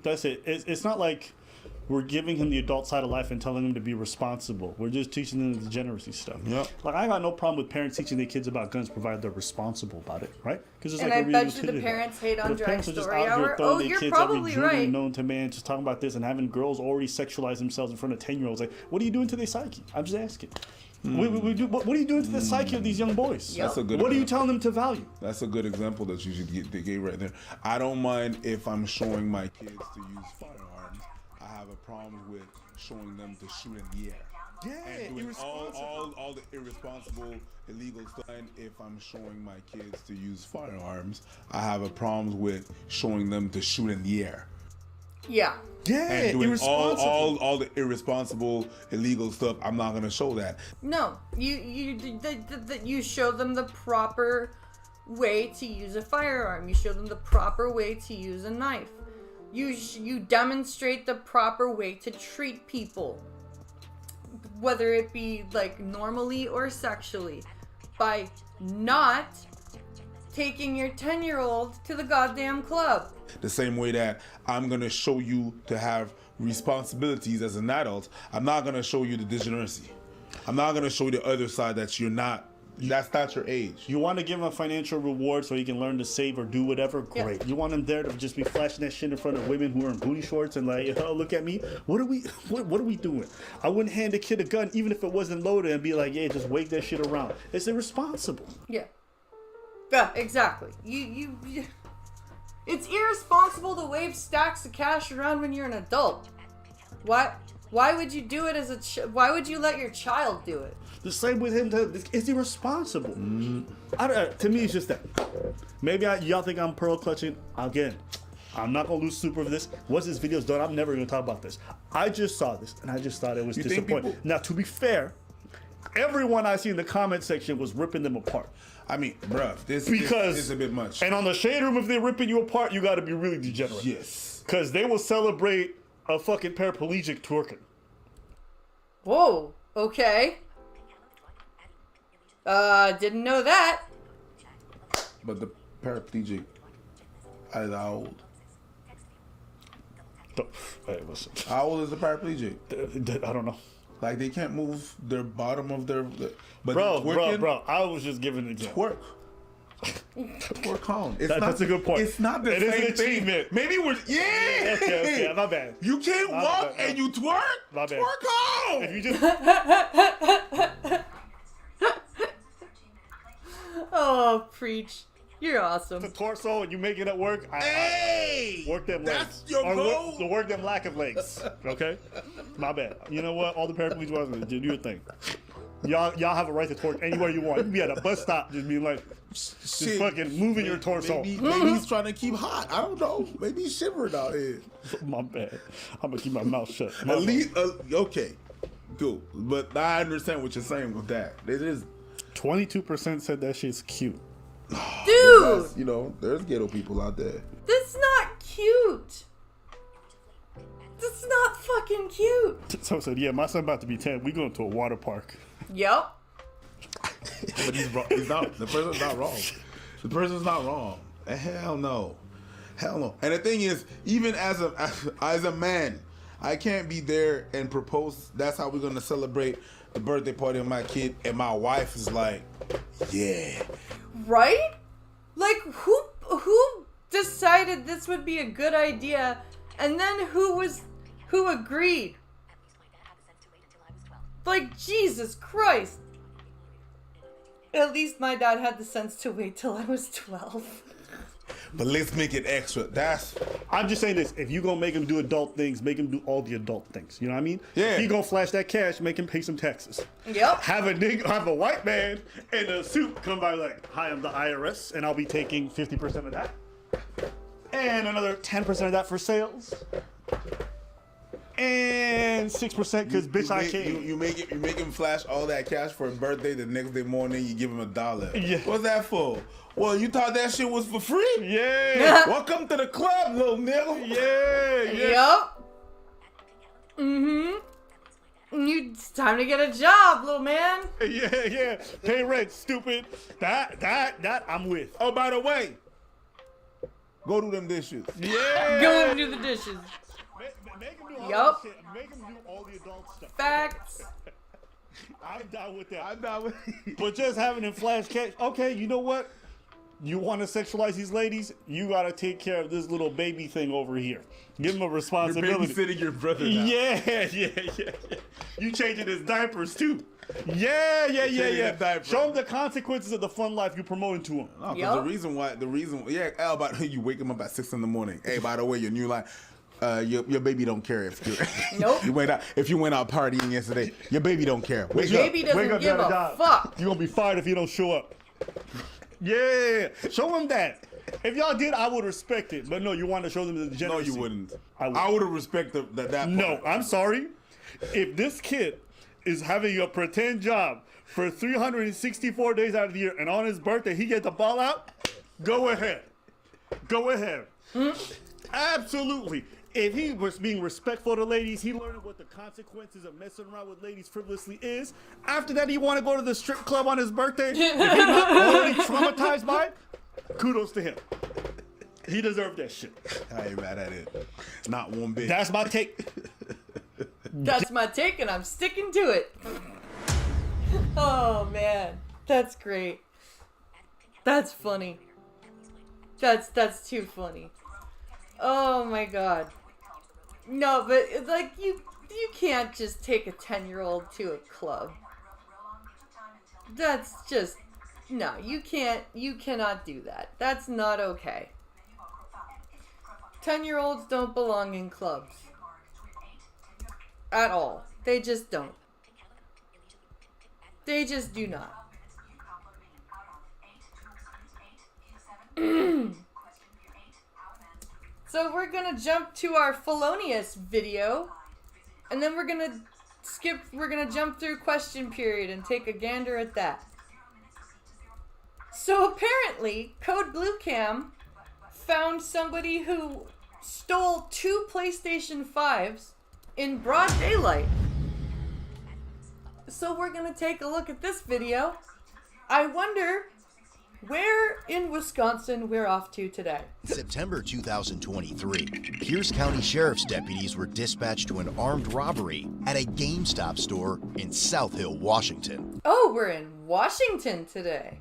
That's it. It's not like we're giving him the adult side of life and telling him to be responsible. We're just teaching them the degeneracy stuff. Yep. Like, I got no problem with parents teaching their kids about guns, provided they're responsible about it, right? Because it's And like I bet you the parents hate on Drag Story Hour. Oh, you're probably right. Known to man, just talking about this and having girls already sexualize themselves in front of 10-year-olds. Like, what are you doing to their psyche? I'm just asking. What are you doing to the psyche of these young boys? Yep. That's a good. What are you example. telling them to value? That's a good example that you should get right there. I don't mind if I'm showing my kids to use firearms. I have a problem with showing them to shoot in the air. Yeah, And doing irresponsible. all the irresponsible, illegal stuff. And if I'm showing my kids to use firearms, I have a problem with showing them to shoot in the air. Yeah. Yeah, And doing irresponsible. all the irresponsible, illegal stuff, I'm not gonna show that. No, you show them the proper way to use a firearm. You show them the proper way to use a knife. You demonstrate the proper way to treat people, whether it be like normally or sexually, by not taking your 10-year-old to the goddamn club. The same way that I'm gonna show you to have responsibilities as an adult, I'm not gonna show you the degeneracy. I'm not gonna show you the other side that you're not. That's not your age. You want to give him a financial reward so he can learn to save or do whatever? Great. Yeah. You want him there to just be flashing that shit in front of women who are in booty shorts and like, oh, look at me. What are we doing? I wouldn't hand a kid a gun even if it wasn't loaded and be like, yeah, just wave that shit around. It's irresponsible. Yeah. Yeah, exactly. You it's irresponsible to wave stacks of cash around when you're an adult. Why would you do it as why would you let your child do it? The same with him. It's irresponsible. To me, it's just that. Maybe y'all think I'm pearl clutching. Again, I'm not going to lose super for this. Once this video's done, I'm never going to talk about this. I just saw this, and I just thought it was disappointing. Now, to be fair, everyone I see in the comment section was ripping them apart. I mean, bruh, this is a bit much. And on the shade room, if they're ripping you apart, you got to be really degenerate. Yes. Because they will celebrate a fucking paraplegic twerking. Whoa, okay. Didn't know that. But the paraplegic is how old? Hey, listen. How old is the paraplegic? I don't know. Like they can't move their bottom of their. But Bro, I was just giving an example. Twerk home. That's a good point. It's not the it same is an thing. achievement. Maybe we're Okay, my bad. You can't walk and you twerk. My bad. Twerk home. If you just Oh, preach. You're awesome. the torso and you make it at work, Hey, work them that's legs. your Or goal. work them lack of legs. Okay? My bad. You know what? All the paraplegics are gonna do your thing. Y'all have a right to twerk anywhere you want. You can be at a bus stop just being like, just fucking moving your torso. Maybe he's trying to keep hot. I don't know. Maybe he's shivering out here. My bad. I'm gonna keep my mouth shut. At least, okay, cool. But I understand what you're saying with that. It is. 22% said that shit's cute. Dude! You know, there's ghetto people out there. That's not cute. That's not fucking cute. So I said, yeah, my son about to be 10. We going to a water park. Yep. But he's wrong. He's not. The person's not wrong. The person's not wrong. Hell no. Hell no. And the thing is, even as a man, I can't be there and propose. That's how we're gonna celebrate the birthday party of my kid. And my wife is like, yeah. Right? Like, who decided this would be a good idea, and then who agreed? Like, Jesus Christ. At least my dad had the sense to wait till I was 12. But let's make it extra. I'm just saying this. If you going to make him do adult things, make him do all the adult things. You know what I mean? Yeah. If you going to flash that cash, make him pay some taxes. Yep. Have a white man in a suit come by like, hi, I'm the IRS, and I'll be taking 50% of that. And another 10% of that for sales. And 6% because bitch I can't. You make him flash all that cash for his birthday. The next day morning, you give him $1. Yeah. What's that for? Well, you thought that shit was for free? Yeah. Welcome to the club, little nigga. Yeah. Yep. It's time to get a job, little man. Yeah. Pay rent, stupid. That I'm with. Oh, by the way, go do them dishes. Yeah. Go and do the dishes. Make him do all Yup. that shit. Make him do all the adult stuff. Facts. I'm down with that. I'm not with But just having him flash cash, okay, you know what? You want to sexualize these ladies? You got to take care of this little baby thing over here. Give him a You're responsibility. babysitting your brother now. Yeah. You changing his diapers too. Yeah. his diapers. Show him the consequences of the fun life you're promoting to him. No, 'cause Yup. the reason, Al, about you wake him up at 6 a.m. Hey, by the way, your new line. Your baby don't care if you Nope. if you went out partying yesterday. Your baby don't care. Wake Baby up. doesn't give a fuck. You're gonna be fired if you don't show up. Yeah, show him that. If y'all did, I would respect it. But no, you want to show them the No, degeneracy. you wouldn't. I would have respected that. No, part. I'm sorry. If this kid is having a pretend job for 364 days out of the year, and on his birthday he get the ball out, go ahead. Absolutely. If he was being respectful to ladies, he learned what the consequences of messing around with ladies frivolously is. After that, he want to go to the strip club on his birthday. If he's not already traumatized by it, kudos to him. He deserved that shit. I ain't mad at it. Not one bit. That's my take. That's my take, and I'm sticking to it. Oh man, that's great. That's funny. That's too funny. Oh my god. No, but like you can't just take a 10-year-old to a club. That's just no. You cannot do that. That's not okay. 10-year-olds don't belong in clubs. At all. They just don't. They just do not. So we're gonna jump to our Fellonious video, and then we're gonna jump through question period and take a gander at that. So apparently, Code Blue Cam found somebody who stole 2 PlayStation 5s in broad daylight. So we're gonna take a look at this video. I wonder where in Wisconsin we're off to today. September 2023, Pierce County Sheriff's deputies were dispatched to an armed robbery at a GameStop store in South Hill, Washington. Oh, we're in Washington today.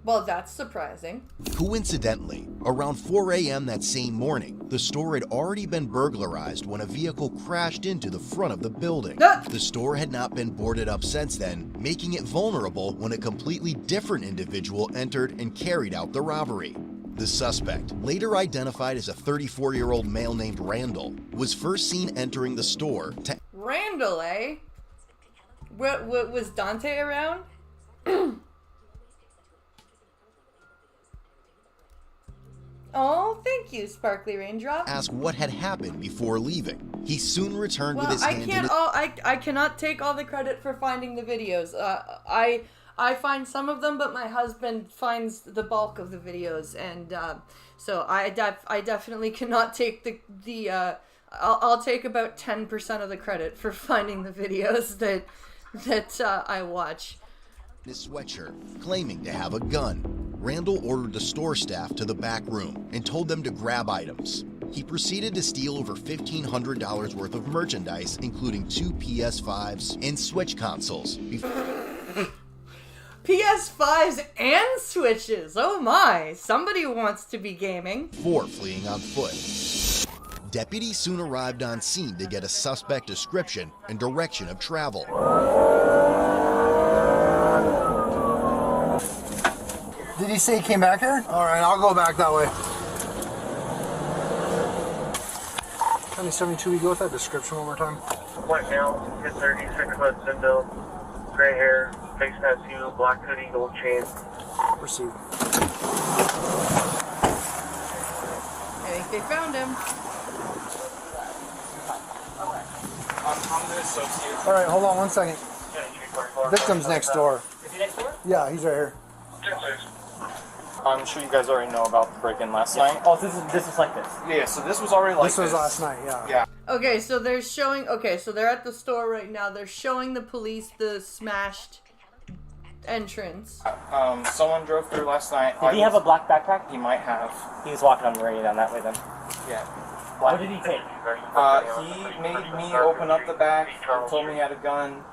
Well, that's surprising. Coincidentally, around 4 a.m. that same morning, the store had already been burglarized when a vehicle crashed into the front of the building. The store had not been boarded up since then, making it vulnerable when a completely different individual entered and carried out the robbery. The suspect, later identified as a 34-year-old male named Randall, was first seen entering the store to... Randall, eh? What was Dante around? Oh, thank you, Sparkly Raindrop. ask what had happened before leaving. He soon returned with Well, his hand in his... I cannot take all the credit for finding the videos. I find some of them, but my husband finds the bulk of the videos, and so I definitely cannot take the I'll take about 10% of the credit for finding the videos that I watch. His sweatshirt, claiming to have a gun. Randall ordered the store staff to the back room and told them to grab items. He proceeded to steal over $1,500 worth of merchandise, including 2 PS5s and Switch consoles. PS5s and Switches! Oh my! Somebody wants to be gaming. Before fleeing on foot. Deputies soon arrived on scene to get a suspect description and direction of travel. Did he say he came back here? All right, I'll go back that way. County 72, we go with that description one more time. White male, hit 30, 6 foot, thin build, gray hair, face tattoo, black hoodie, gold chain. Proceed. I think they found him. I'm the associate. All right, hold on one second. Victim's next door. Is he next door? Yeah, he's right here. I'm sure you guys already know about the break-in last night. Oh, this is like this. Yeah, so this was already like This was last night, yeah. Yeah. Okay, so they're showing. Okay, so they're at the store right now. They're showing the police the smashed entrance. Someone drove through last night. Did he have a black backpack? He might have. He was walking on Meridian down that way then. Yeah. What did he take? He made me open up the back, told me he had a gun,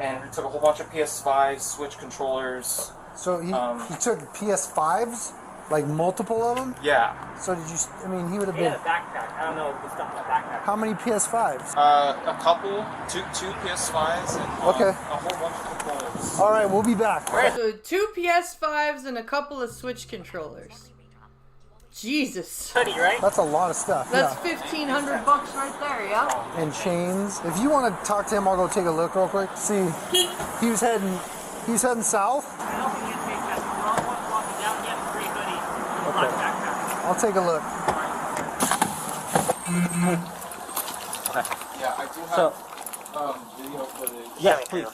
and he took a whole bunch of PS5s, Switch controllers. So he took PS5s? Like multiple of them? Yeah. So did you, I mean, he would have He been... had a backpack. I don't know if the stuff in the backpack. How many PS5s? A couple, two PS5s, and Okay. a whole bunch of controllers. All right, we'll be back. So 2 PS5s and a couple of Switch controllers. Jesus. Right? That's a lot of stuff, That's yeah. $1,500 right there, yeah? And chains. If you want to talk to him, I'll go take a look real quick. See, he was heading south? I don't think he had face tattoo. We're all walking down. He had a gray hoodie, Okay. black backpack. I'll take a look. Yeah, I do have video footage. Yeah, please.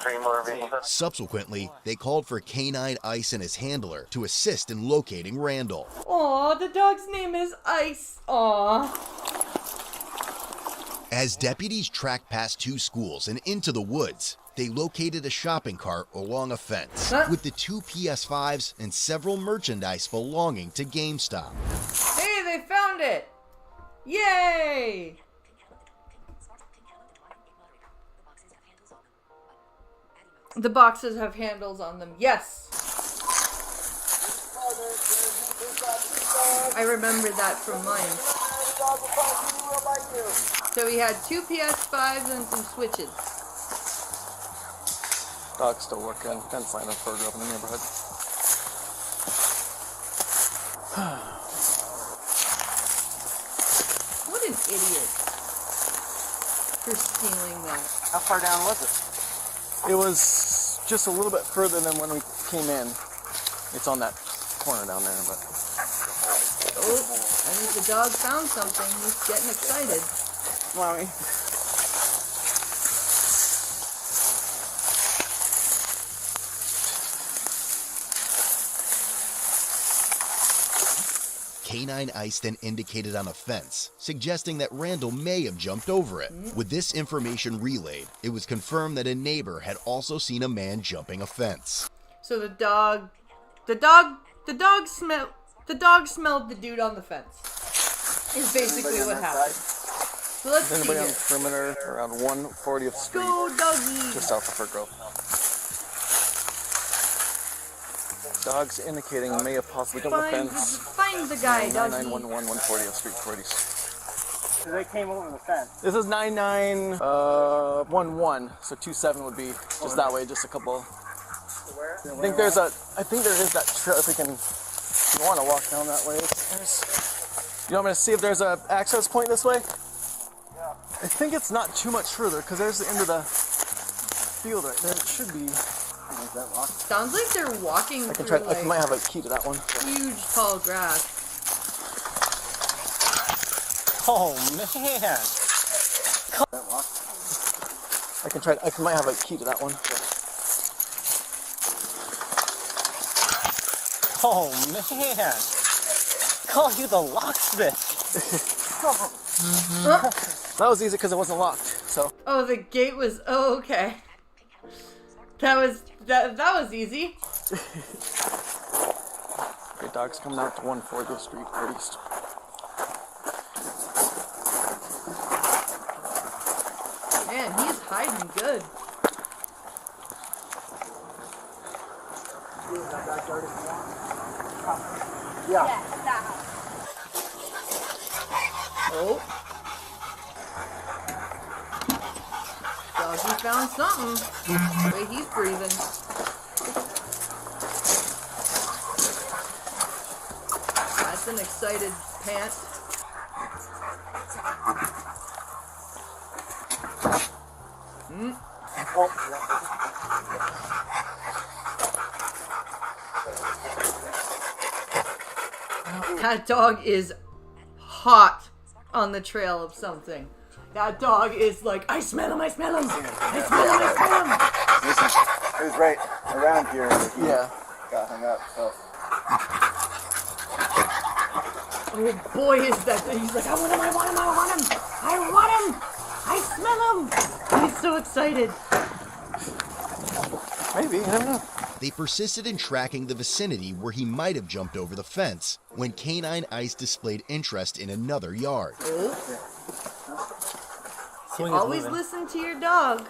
Subsequently, they called for Canine Ice and his handler to assist in locating Randall. Aw, the dog's name is Ice. Aw. As deputies tracked past 2 schools and into the woods, they located a shopping cart along a fence with the 2 PS5s and several merchandise belonging to GameStop. Hey, they found it! Yay! The boxes have handles on them. Yes! I remember that from mine. So we had 2 PS5s and some Switches. Dog's still working. Been finding a burger up in the neighborhood. What an idiot for stealing that. How far down was it? It was just a little bit further than when we came in. It's on that corner down there, but... Oh, I think the dog found something. He's getting excited. Mommy. Canine Ice then indicated on a fence, suggesting that Randall may have jumped over it. With this information relayed, it was confirmed that a neighbor had also seen a man jumping a fence. So the dog smelled the dude on the fence. Is basically what happened. So let's see Anybody on here. the perimeter around 140th Street, Go doggy. just south of Fir Grove. Dogs indicating may have possibly jumped the fence. Find the guy, doggy. 9911 140th Street, 40th. So they came over the fence. This is 9911, so 27 would be just that way, just a couple. I think there is that trail. If you want to walk down that way. You want me to see if there's a access point this way? Yeah. I think it's not too much further because there's the end of the field right there. It should be. Sounds like they're walking I can through try. I might have a key to that one. huge tall grass. Oh man! I can try. I might have a key to that one. Oh man. Call you the locksmith. That was easy because it wasn't locked. So. Oh, the gate was. Oh, okay. That was easy. Your dog's coming out to 140th Street East. Man, he's hiding good. Yeah. Oh. Doggy found something. The way he's breathing. That's an excited pant. That dog is hot on the trail of something. That dog is like, I smell him, I smell him, I smell him, I smell him. Listen, it was right around here. Yeah. Got hung up, so. Oh boy, is that, he's like, I want him, I want him, I want him, I want him, I smell him. He's so excited. Maybe, I don't know. They persisted in tracking the vicinity where he might have jumped over the fence when Canine Ice displayed interest in another yard. Always listen to your dog.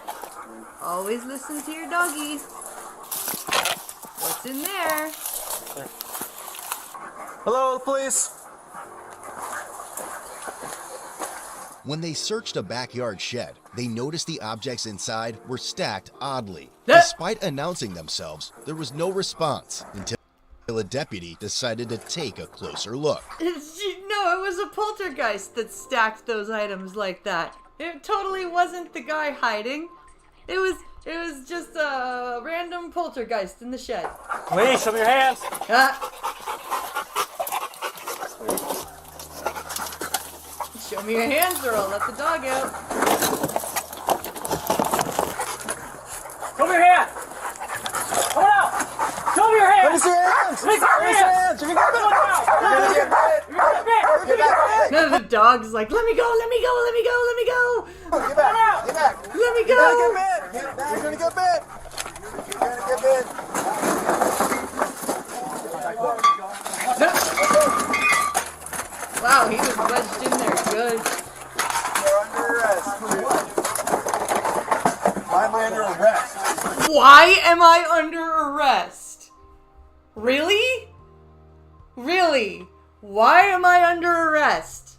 Always listen to your doggy. What's in there? Hello, police. When they searched a backyard shed, they noticed the objects inside were stacked oddly. Ah! Despite announcing themselves, there was no response until a deputy decided to take a closer look. No, it was a poltergeist that stacked those items like that. It totally wasn't the guy hiding. It was just a random poltergeist in the shed. Please, show me your hands. Show me your hands or I'll let the dog out. Show me your hands. Come on out. Show me your hands. Let me see your hands. Let me see your hands. You're gonna get bit. You're gonna get bit. No, the dog's like, let me go, let me go, let me go, let me go. Get back. Get back. Let me go. You're gonna get bit. You're gonna get bit. You're gonna get bit. Wow, he was wedged in there good. You're under arrest. Why am I under arrest? Why am I under arrest? Really? Really? Why am I under arrest?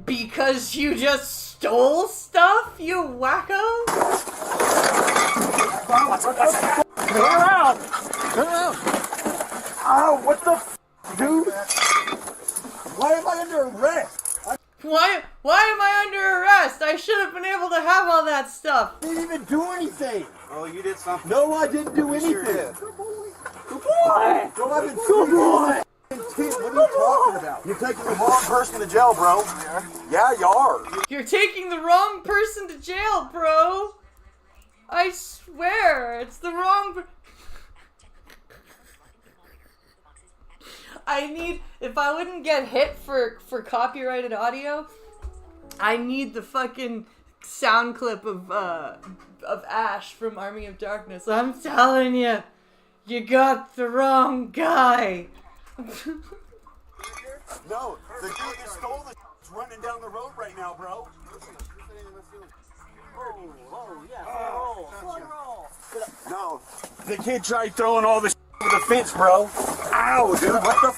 Because you just stole stuff, you wacko? Turn around. Turn around. Ow, what the dude? Why am I under arrest? Why am I under arrest? I should have been able to have all that stuff. I didn't even do anything. Oh, you did something. No, I didn't do anything. Sure did. Good boy. No, I've been good boy. What are you talking about? You're taking the wrong person to jail, bro. Yeah, you are. You're taking the wrong person to jail, bro. I swear, it's the wrong. If I wouldn't get hit for copyrighted audio, I need the fucking sound clip of Ash from Army of Darkness. I'm telling you, you got the wrong guy. No, the dude that stole the is running down the road right now, bro. No, the kid tried throwing all this over the fence, bro. Ow, dude, what the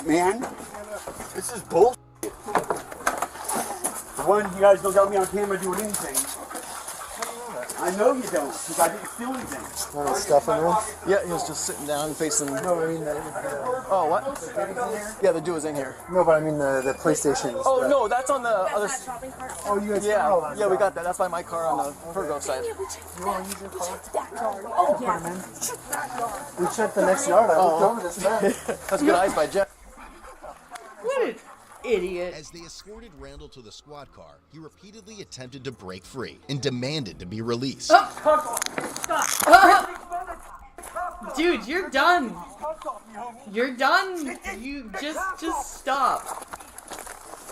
man? This is bullshit. For one, you guys don't got me on camera doing anything. I know you don't, because I didn't steal anything. Stuff in there? Yeah, he was just sitting down facing. No, I mean Oh, what? Yeah, the dude was in here. No, but I mean the PlayStation. Oh no, that's on the other. Oh, you guys. Yeah, we got that. That's by my car on the Virgo side. You want to use your phone? Oh, yeah. We checked the next yard. I looked over this back. That's good eyes by Jeff. What an idiot. As they escorted Randall to the squad car, he repeatedly attempted to break free and demanded to be released. Dude, you're done. You're done. You just stop.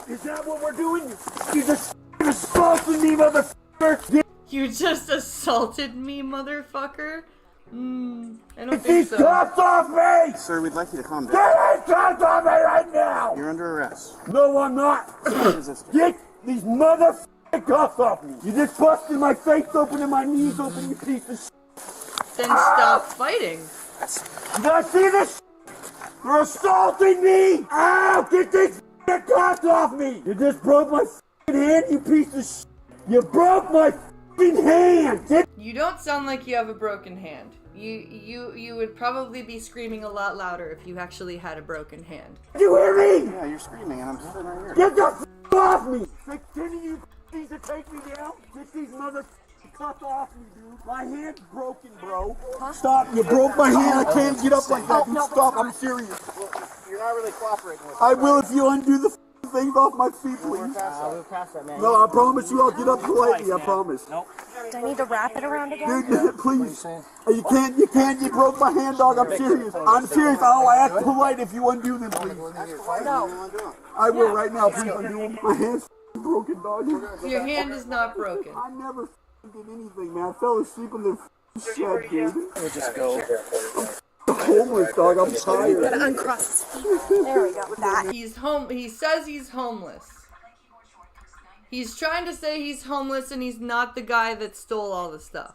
Is that what we're doing? You just assaulted me, motherfucker! You just assaulted me, motherfucker? I don't Get think these so. cuffs off me! Sir, we'd like you to calm down. Get these cuffs off me right now! You're under arrest. No, I'm not! Get these motherfucking cuffs off me! You just busted my face open and my knees open, you piece of shit! Then stop fighting. You guys see this? You're assaulting me! Ow! Get these cuffs off me! You just broke my hand, you piece of shit! You broke my hand! You don't sound like you have a broken hand. You would probably be screaming a lot louder if you actually had a broken hand. Did you hear me? Yeah, you're screaming and I'm sitting right here. Get the off me! 16 of you need to take me down. Get these cuffs off me, dude. My hand's broken, bro. Stop! You broke my hand. I can't get up like that. Dude, stop! I'm serious. You're not really cooperating with me. I will if you undo the things off my feet, please. We're past that, man. No, I promise you I'll get up politely. I promise. Nope. Do I need to wrap it around again? Dude, please. You can't. You broke my hand, dog. I'm serious. I'm serious. I'll act polite if you undo them, please. No. I will right now. Please undo them. My hand's broken, dog. Your hand is not broken. I never did anything, man. I fell asleep in the shed, dude. We'll just go. I'm homeless, dog. I'm tired. Gotta uncross his feet. There we go. That. He says he's homeless. He's trying to say he's homeless and he's not the guy that stole all the stuff.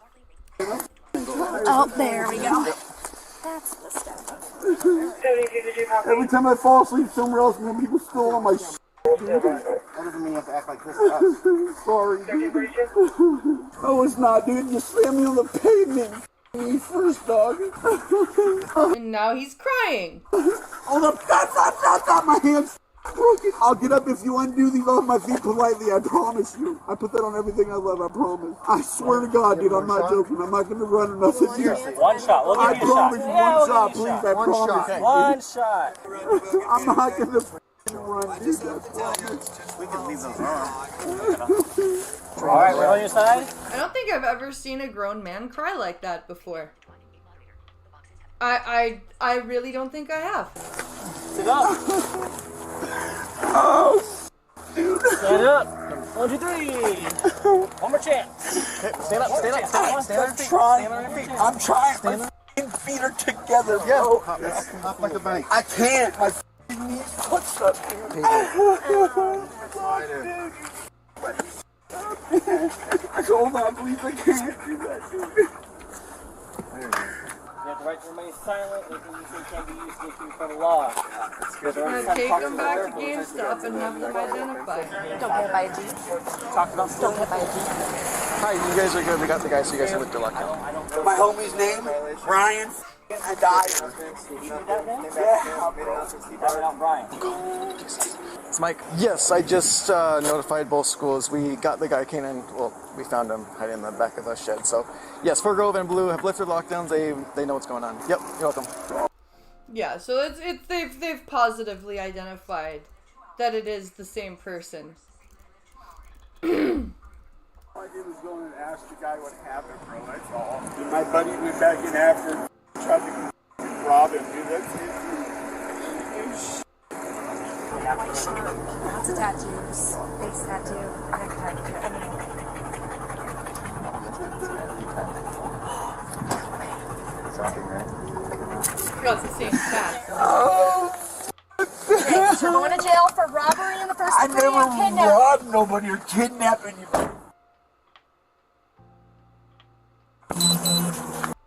Oh, there we go. That's the stuff. Every time I fall asleep somewhere else, man, people steal all my shit. That doesn't mean you have to act like this to us. Sorry, dude. Oh, it's not, dude. You slammed me on the pavement. Me first, dog. And now he's crying. Hold up. Stop. My hand's broken. I'll get up if you undo these off my feet politely. I promise you. I put that on everything I love. I promise. I swear to God, dude. I'm not joking. I'm not gonna run nothing. One shot. We'll I give you a promise shot. you one shot, please. I promise. One shot. I'm not gonna run, dude. We can leave those on. Alright, we're on your side. I don't think I've ever seen a grown man cry like that before. I really don't think I have. Sit up. Oh, dude. Stand up. 1, 2, 3. One more chance. Okay, stand up. Stand on your feet. Stand on your feet. I'm trying. My feet are together, bro. Hop like a bank. I can't. My knees puts up. Hold on, please. I can't do that, dude. You have the right to remain silent. Anything can be used against you for the law. I'm gonna take them back to GameStop and have them identified. Don't get by a G. Talk about Don't get by a G. Hi, you guys are good. We got the guy, so you guys can lift your lockdown. My homie's name, Brian. I died. It's Mike. Yes, I just notified both schools. We got the guy Kanan. Well, we found him hiding in the back of the shed. So, yes, Fir Grove and Blue have lifted lockdowns. They know what's going on. Yep, you're welcome. Yeah, so they've positively identified that it is the same person. All I did was go in and ask the guy what happened, bro. That's all. And my buddy went back in after, tried to rob him, dude. That's it. Lots of tattoos. Face tattoo. Neck tattoo. I mean, Got the same cat. you're going to jail for robbery in the first I degree never and kidnapping. robbed nobody or kidnapped anybody.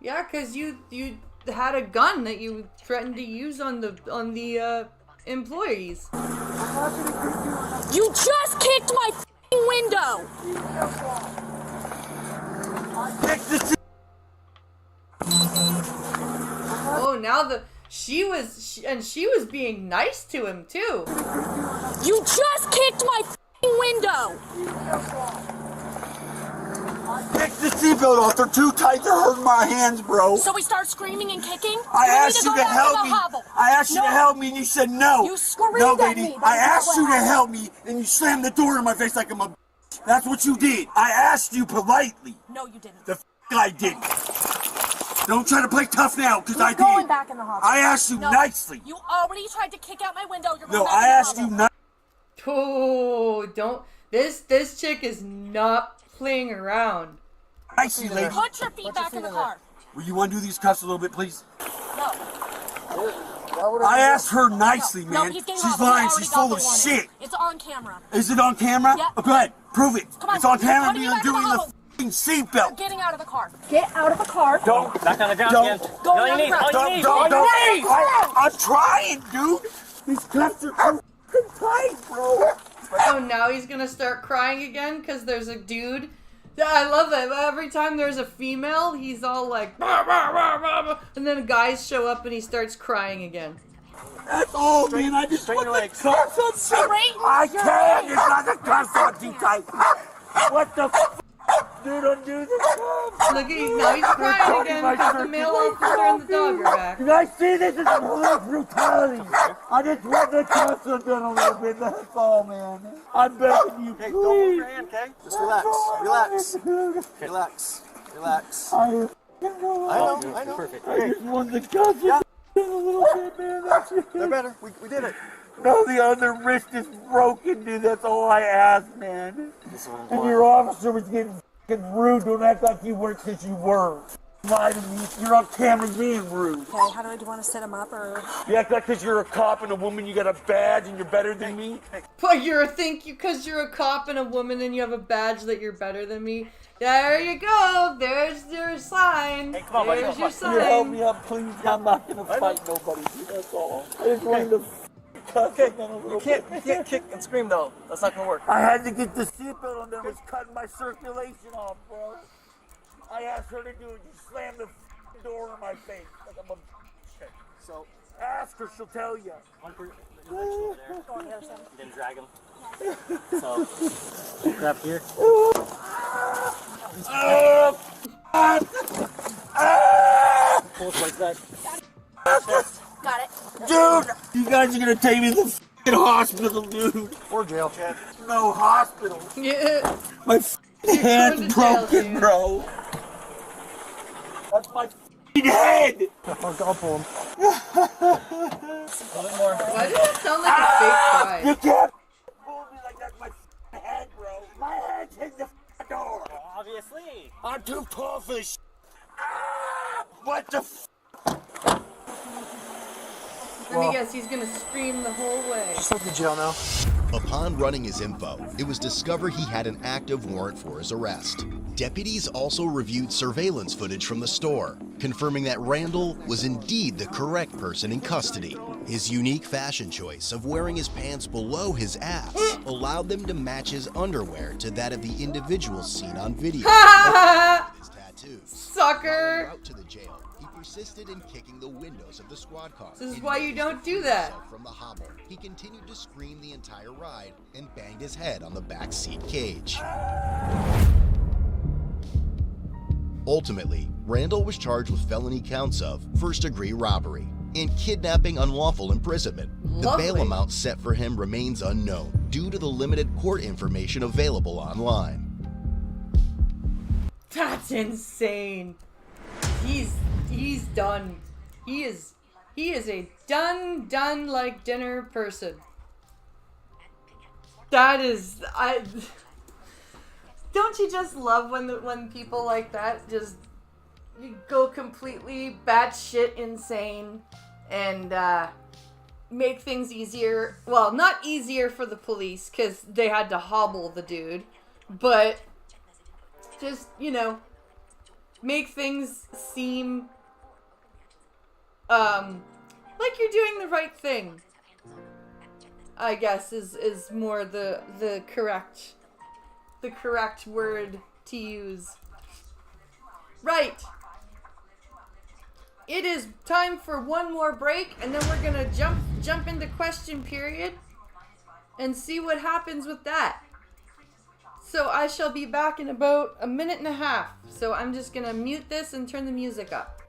Yeah, cause you had a gun that you threatened to use on the employees. You just kicked my f***ing window! Oh, now she was being nice to him too. You just kicked my f***ing window! Take the seatbelt off. They're too tight. They're hurting my hands, bro. So we start screaming and kicking? I asked you to help me. I asked you to help me, and you said no. You screamed no, at lady. me. I asked you to help me, and you slammed the door in my face like I'm a. That's what you did. I asked you politely. No, you didn't. The I did. Don't try to play tough now, because I did. Going back in the hospital. I asked you No, nicely. You already tried to kick out my window. You're going No, back I in the asked you hospital. nicely. Oh, don't. This chick is not playing around. Nicely, lady. Put your feet back in the car. Will you undo these cuffs a little bit, please? No. I asked her nicely, No, man. he's getting She's off. We lying. already She's got full the of warning. shit. It's on camera. Is it on camera? Yep. Oh, go ahead. Prove it. Come on, It's on you're camera. putting You're me back in the doing the huddle. f***ing seatbelt. Getting out of the car. Get out of the car. Don't. Back on the ground Don't. again. Go on the ground. Don't. I'm trying, dude. These cuffs are too f***ing tight, bro. Oh, now he's gonna start crying again because there's a dude. Yeah, I love it. Every time there's a female, he's all like, bah, bah, bah, bah, bah. And then guys show up and he starts crying again. That's all, man. I just want the cuffs on Straight I your can't. legs. It's not the cuffs on too tight. What the f***? Dude, undo the cuffs. Look at you, now he's crying again because the male officer and the dog are back. Did I see this as police brutality? I just want the cuffs undone a little bit. That's all, man. I'm begging you, please. Don't move your hand, okay? Just relax. Relax. Relax. I know. Perfect. I just want the cuffs undone a little bit, man. That's it. They're better. We did it. No, the other wrist is broken, dude. That's all I asked, man. And your officer was getting f***ing rude. Don't act like you weren't since you were. Lie to me. You're on camera being rude. Okay, how do you want to set him up or? You act like because you're a cop and a woman, you got a badge and you're better than me? But because you're a cop and a woman and you have a badge that you're better than me. There you go. There's your sign. Hey, come on, buddy. There's your Can you help me sign. up, please? I'm not going to fight nobody. That's all. I just wanted to Okay, you can't kick and scream though. That's not gonna work. I had to get the seatbelt on there. It was cutting my circulation off, bro. I asked her to do it. You slammed the door in my face. Like I'm a shit. So ask her, she'll tell you. Then drag him. So, grab here. Pull it like that. Got it. Dude, you guys are gonna take me to the f***ing hospital, dude. Or jail. No hospital. Yeah. My f***ing hand's going to jail, broken, dude. bro. That's my f***ing head. I'll pull him. Why does it sound like a fake cry? You can't pull me like that's my f***ing head, bro. My head's in the f***ing door. Obviously. I'm too tall for this. What the f***? Let me guess, he's gonna scream the whole way. Just go to jail now. Upon running his info, it was discovered he had an active warrant for his arrest. Deputies also reviewed surveillance footage from the store, confirming that Randall was indeed the correct person in custody. His unique fashion choice of wearing his pants below his ass allowed them to match his underwear to that of the individual seen on video. His tattoos. Sucker! Out to the jail, he persisted in kicking the windows of the squad car. This is why you don't do that. From the hobble, he continued to scream the entire ride and banged his head on the back seat cage. Ultimately, Randall was charged with felony counts of first-degree robbery and kidnapping unlawful imprisonment. The bail Lovely. amount set for him remains unknown due to the limited court information available online. That's insane. He's done. He is a done like dinner person. That is don't you just love when people like that just go completely batshit insane and make things easier? Well, not easier for the police because they had to hobble the dude, but just, you know, make things seem like you're doing the right thing, I guess is more the correct word to use. Right. It is time for one more break, and then we're gonna jump into question period and see what happens with that. So I shall be back in about a minute and a half. So I'm just gonna mute this and turn the music up.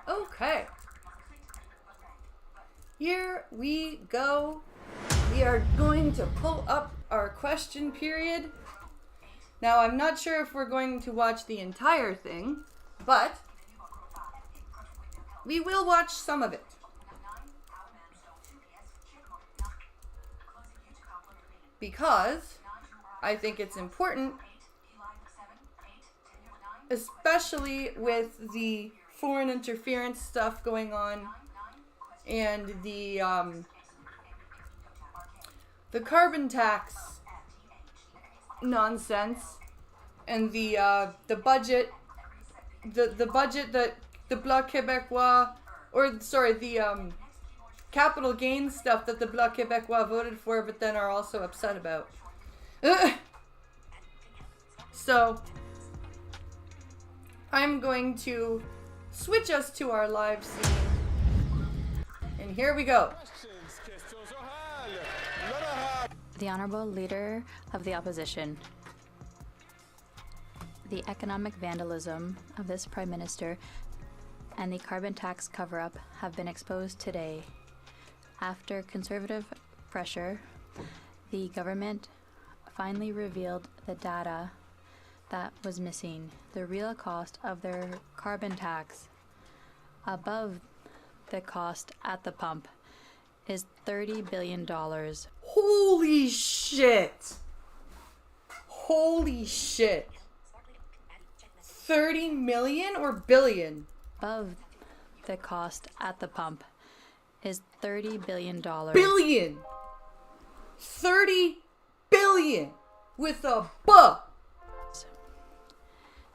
Okay. Here we go. We are going to pull up our question period. Now, I'm not sure if we're going to watch the entire thing, but we will watch some of it. Because I think it's important, especially with the foreign interference stuff going on and the carbon tax nonsense and the budget, the budget that the Bloc Québécois, or sorry, the capital gains stuff that the Bloc Québécois voted for but then are also upset about. So I'm going to switch us to our live scene. And here we go. The Honorable Leader of the Opposition. The economic vandalism of this Prime Minister and the carbon tax cover-up have been exposed today. After conservative pressure, the government finally revealed the data that was missing, the real cost of their carbon tax above the cost at the pump is $30 billion. Holy shit! Holy shit! 30 million or billion? Above the cost at the pump is $30 billion. Billion! 30 billion! With a buh!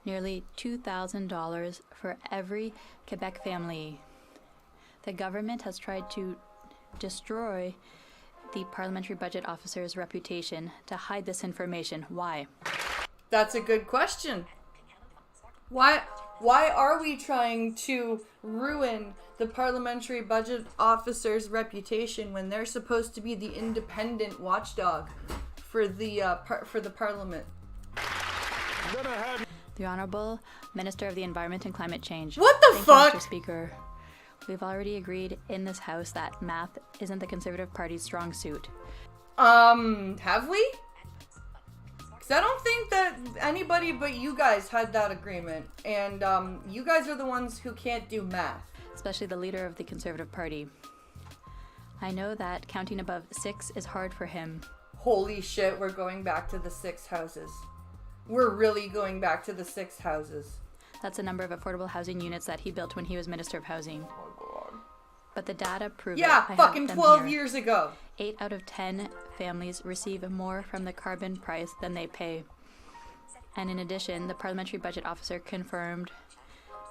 Nearly $2,000 for every Quebec family. The government has tried to destroy the parliamentary budget officer's reputation to hide this information. Why? That's a good question. Why are we trying to ruin the parliamentary budget officer's reputation when they're supposed to be the independent watchdog for the parliament? The Honorable Minister of the Environment and Climate Change. What the fuck? Mr. Speaker, we've already agreed in this House that math isn't the Conservative Party's strong suit. Have we? Because I don't think that anybody but you guys had that agreement. And, you guys are the ones who can't do math. Especially the leader of the Conservative Party. I know that counting above 6 is hard for him. Holy shit, we're going back to the 6 houses. We're really going back to the 6 houses. That's the number of affordable housing units that he built when he was Minister of Housing. Oh my god. But the data prove yeah, it. fucking 12 years ago. 8 out of 10 families receive more from the carbon price than they pay. And in addition, the Parliamentary Budget Officer confirmed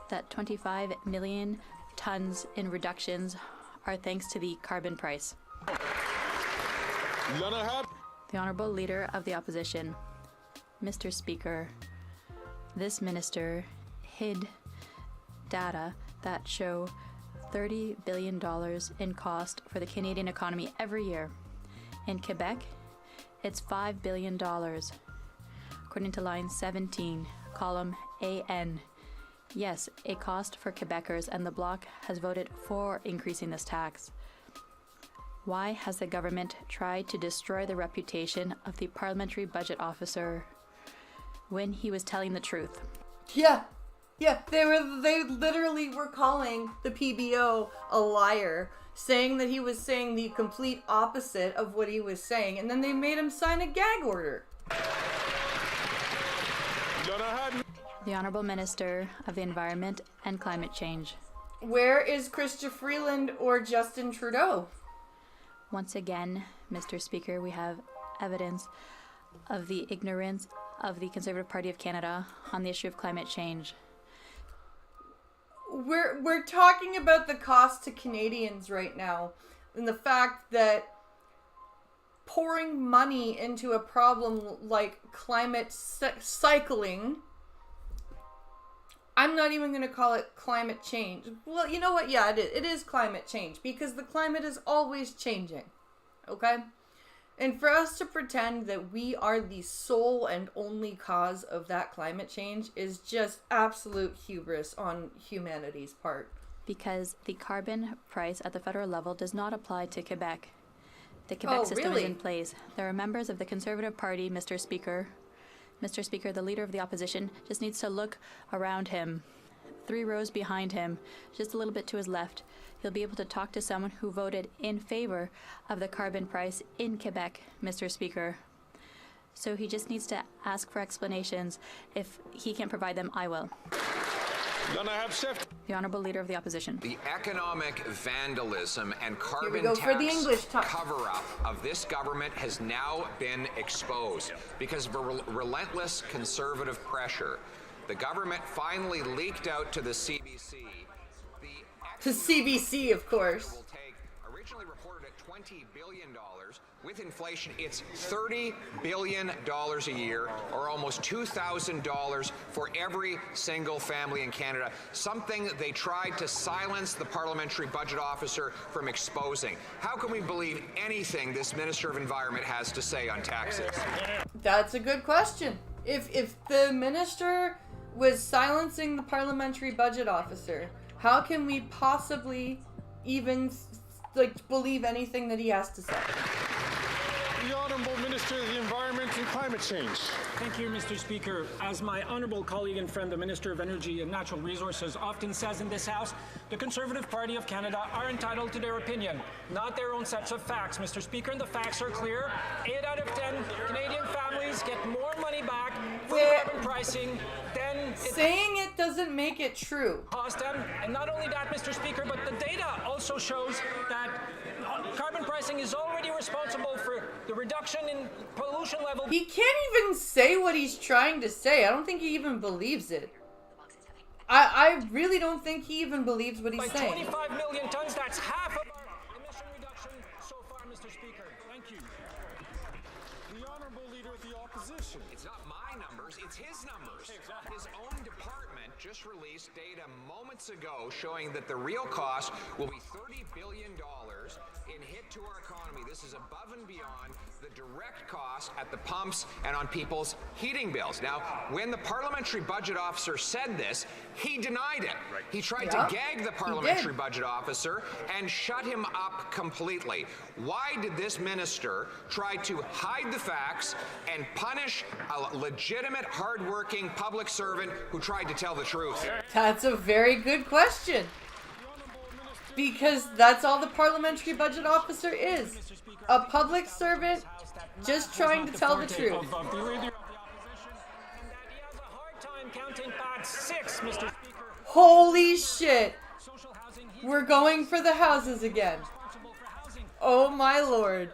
that 25 million tons in reductions are thanks to the carbon price. The Honourable Leader of the Opposition. Mr. Speaker, this minister hid data that show $30 billion in cost for the Canadian economy every year. In Quebec, it's $5 billion. According to line 17, column AN. Yes, a cost for Quebecers, and the Bloc has voted for increasing this tax. Why has the government tried to destroy the reputation of the Parliamentary Budget Officer when he was telling the truth? Yeah, they literally were calling the PBO a liar, saying that he was saying the complete opposite of what he was saying, and then they made him sign a gag order. The Honourable Minister of the Environment and Climate Change. Where is Chrystia Freeland or Justin Trudeau? Once again, Mr. Speaker, we have evidence of the ignorance of the Conservative Party of Canada on the issue of climate change. We're talking about the cost to Canadians right now, and the fact that pouring money into a problem like climate cycling, I'm not even going to call it climate change. Well, you know what? Yeah, it is climate change, because the climate is always changing, okay? And for us to pretend that we are the sole and only cause of that climate change is just absolute hubris on humanity's part. Because the carbon price at the federal level does not apply to Quebec. The Quebec system is in place. There are members of the Conservative Party, Mr. Speaker. Mr. Speaker, the leader of the opposition just needs to look around him. 3 rows behind him, just a little bit to his left. He'll be able to talk to someone who voted in favor of the carbon price in Quebec, Mr. Speaker. So he just needs to ask for explanations. If he can't provide them, I will. The Honourable Leader of the Opposition. The economic vandalism and carbon tax cover-up of this government has now been exposed because of relentless conservative pressure. The government finally leaked out to the CBC. To CBC, of course. Originally reported at $20 billion. With inflation, it's $30 billion a year, or almost $2,000 for every single family in Canada, something they tried to silence the Parliamentary Budget Officer from exposing. How can we believe anything this Minister of Environment has to say on taxes? That's a good question. If the minister was silencing the Parliamentary Budget Officer, how can we possibly even believe anything that he has to say? The Honourable Minister of the Environment and Climate Change. Thank you, Mr. Speaker. As my honourable colleague and friend, the Minister of Energy and Natural Resources, often says in this House, the Conservative Party of Canada are entitled to their opinion, not their own sets of facts, Mr. Speaker, and the facts are clear. 8 out of 10 Canadian families get more money back for carbon pricing than... Saying it doesn't make it true. Cost them. And not only that, Mr. Speaker, but the data also shows that carbon pricing is already responsible for the reduction in pollution level. He can't even say what he's trying to say. I don't think he even believes it. I really don't think he even believes what he's saying. 25 million tons, that's half of our emission reduction you. The Honorable Leader of the Opposition. It's not my numbers, it's his numbers. Exactly. His own department just released data moments ago showing that the real cost will be $30 billion in hit to our economy. This is above and beyond the direct cost at the pumps and on people's heating bills. Now, when the parliamentary budget officer said this, he denied it. He tried to gag the parliamentary budget officer and shut him up completely. Why did this minister try to hide the facts and punish a legitimate, hardworking public servant who tried to tell the truth? That's a very good question. Because that's all the parliamentary budget officer is. A public servant just trying to tell the truth. Holy shit. We're going for the houses again. Oh my lord.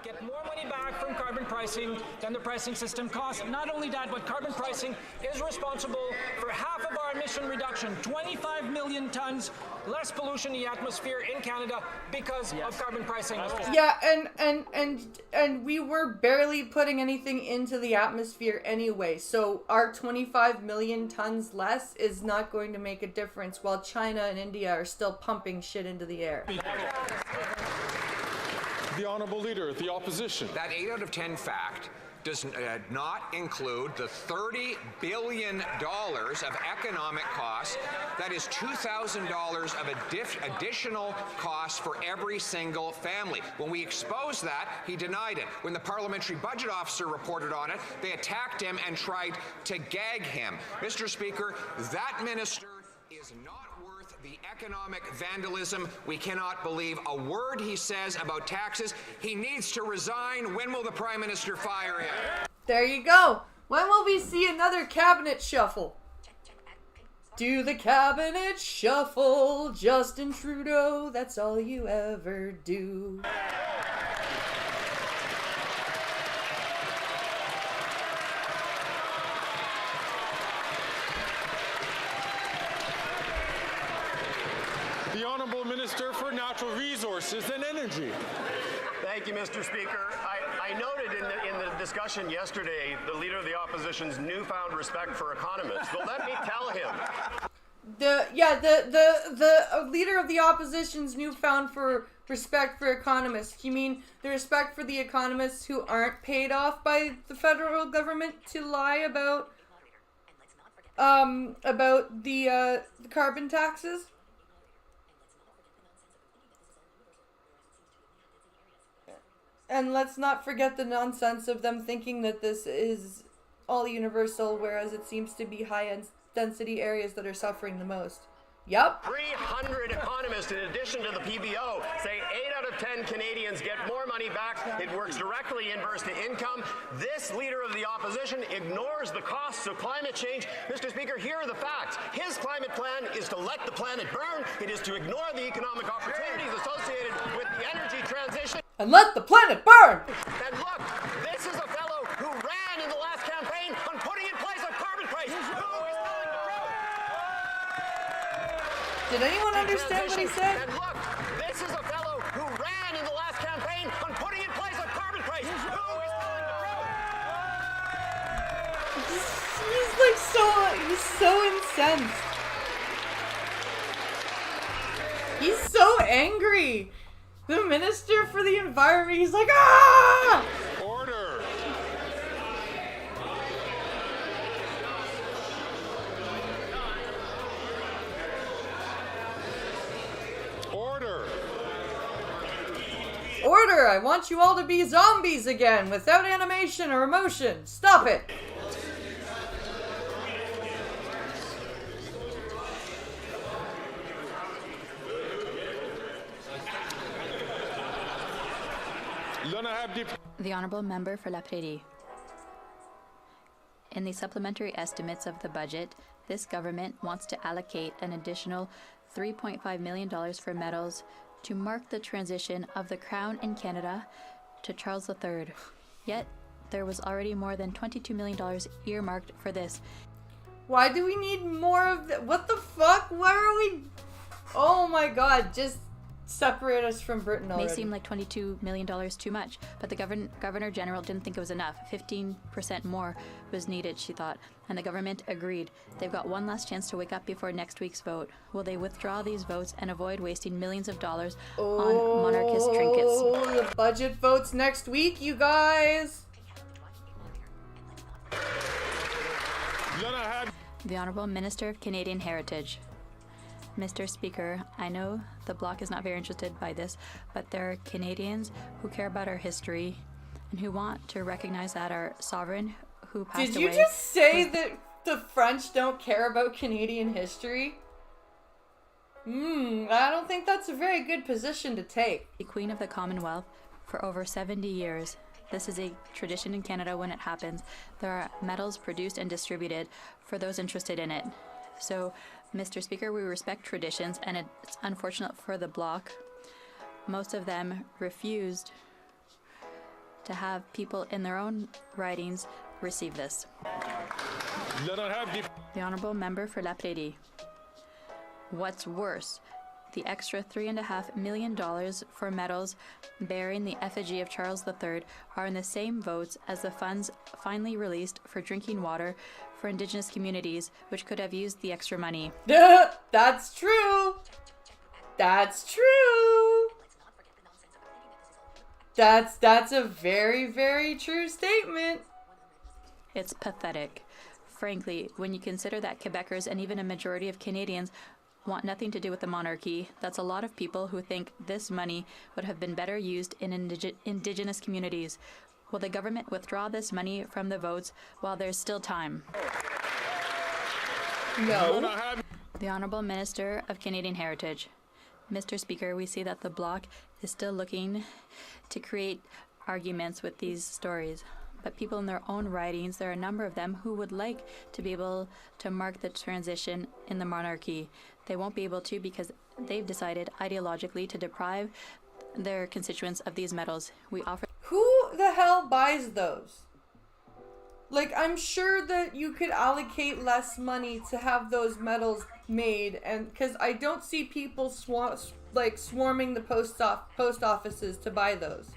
Get more money back from carbon pricing than the pricing system costs. Not only that, but carbon pricing is responsible for half of our emission reduction, 25 million tons less pollution in the atmosphere in Canada because of carbon pricing. Yeah, and we were barely putting anything into the atmosphere anyway, so our 25 million tons less is not going to make a difference while China and India are still pumping shit into the air. The Honorable Leader of the Opposition. That 8 out of 10 fact does not include the $30 billion of economic costs. That is $2,000 of additional costs for every single family. When we exposed that, he denied it. When the parliamentary budget officer reported on it, they attacked him and tried to gag him. Mr. Speaker, that minister is not worth the economic vandalism. We cannot believe a word he says about taxes. He needs to resign. When will the Prime Minister fire him? There you go. When will we see another cabinet shuffle? Do the cabinet shuffle, Justin Trudeau. That's all you ever do. The Honorable Minister for Natural Resources and Energy. Thank you, Mr. Speaker. I noted in the discussion yesterday the Leader of the Opposition's newfound respect for economists. Well, let me tell him. The Leader of the Opposition's newfound respect for economists. You mean the respect for the economists who aren't paid off by the federal government to lie about the carbon taxes? And let's not forget the nonsense of them thinking that this is all universal, whereas it seems to be high-density areas that are suffering the most. Yep. 300 economists, in addition to the PBO, say 8 out of 10 Canadians get more money back. It works directly inverse to income. This Leader of the Opposition ignores the costs of climate change. Mr. Speaker, here are the facts. His climate plan is to let the planet burn. It is to ignore the economic opportunities associated with the energy transition. And let the planet burn! And look, this is a fellow who ran in the last campaign on putting in place a carbon price. Who is telling the truth? Did anyone understand what he said? And look, this is a fellow who ran in the last campaign on putting in place a carbon price. Who is telling the truth? He's so incensed. He's so angry. The Minister for the Environment, he's like, ah! Order. Order. Order! I want you all to be zombies again, without animation or emotion. Stop it! The Honourable Member for La Prairie. In the supplementary estimates of the budget, this government wants to allocate an additional $3.5 million for medals to mark the transition of the Crown in Canada to Charles III. Yet, there was already more than $22 million earmarked for this. Why do we need more of that? What the fuck? Why are we... Oh my god, just separate us from Britain already. May seem like $22 million too much, but the Governor General didn't think it was enough. 15% more was needed, she thought, and the government agreed. They've got one last chance to wake up before next week's vote. Will they withdraw these votes and avoid wasting millions of dollars on monarchist trinkets? Oh, the budget votes next week, you guys! The Honourable Minister of Canadian Heritage. Mr. Speaker, I know the Bloc is not very interested by this, but there are Canadians who care about our history and who want to recognize that our sovereign who passed away... Did you just say that the French don't care about Canadian history? I don't think that's a very good position to take. The Queen of the Commonwealth for over 70 years. This is a tradition in Canada when it happens. There are medals produced and distributed for those interested in it. So, Mr. Speaker, we respect traditions, and it's unfortunate for the Bloc. Most of them refused to have people in their own ridings receive this. The Honourable Member for La Prairie. What's worse, the extra $3.5 million for medals bearing the effigy of Charles III are in the same votes as the funds finally released for drinking water for Indigenous communities, which could have used the extra money. That's true. That's true. That's a very, very true statement. It's pathetic. Frankly, when you consider that Quebecers and even a majority of Canadians want nothing to do with the monarchy, that's a lot of people who think this money would have been better used in Indigenous communities. Will the government withdraw this money from the votes while there's still time? No. The Honourable Minister of Canadian Heritage. Mr. Speaker, we see that the Bloc is still looking to create arguments with these stories. But people in their own ridings, there are a number of them who would like to be able to mark the transition in the monarchy. They won't be able to because they've decided ideologically to deprive their constituents of these medals. We offer... Who the hell buys those? Like, I'm sure that you could allocate less money to have those medals made, and because I don't see people swarming the post offices to buy those.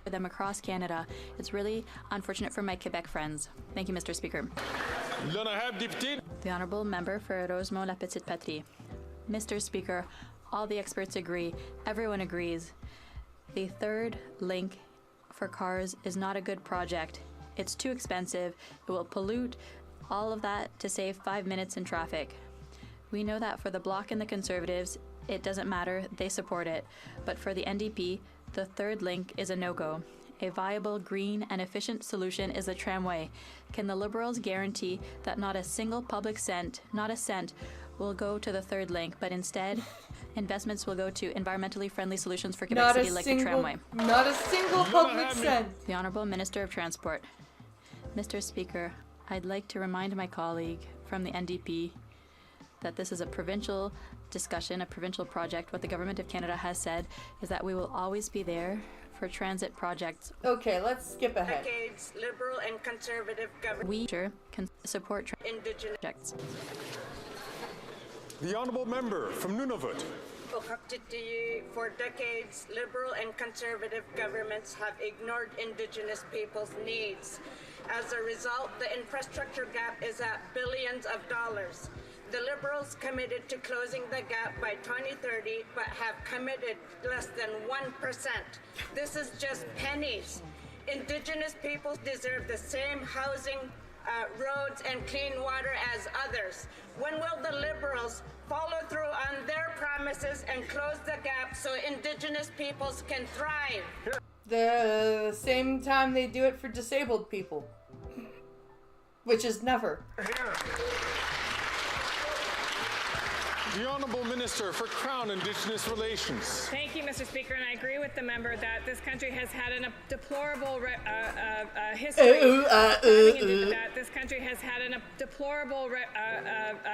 For them across Canada. It's really unfortunate for my Quebec friends. Thank you, Mr. Speaker. The Honourable Member for Rosemont-La Petite Patrie. Mr. Speaker, all the experts agree, everyone agrees. The third link for cars is not a good project. It's too expensive, it will pollute, all of that to save 5 minutes in traffic. We know that for the Bloc and the Conservatives, it doesn't matter, they support it. But for the NDP, the third link is a no-go. A viable, green, and efficient solution is the tramway. Can the Liberals guarantee that not a single public cent, not a cent, will go to the third link, but instead, investments will go to environmentally friendly solutions for Quebec City like the tramway? Not a single public cent. The Honourable Minister of Transport. Mr. Speaker, I'd like to remind my colleague from the NDP that this is a provincial discussion, a provincial project. What the Government of Canada has said is that we will always be there for transit projects. Okay, let's skip ahead. Decades, Liberal and Conservative government. We can support Indigenous projects. The Honourable Member from Nunavut. For decades, Liberal and Conservative governments have ignored Indigenous people's needs. As a result, the infrastructure gap is at billions of dollars. The Liberals committed to closing the gap by 2030, but have committed less than 1%. This is just pennies. Indigenous peoples deserve the same housing, roads, and clean water as others. When will the Liberals follow through on their promises and close the gap so Indigenous peoples can thrive? The same time they do it for disabled people. Which is never. The Honourable Minister for Crown Indigenous Relations. Thank you, Mr. Speaker, and I agree with the member that this country has had a deplorable history. This country has had a deplorable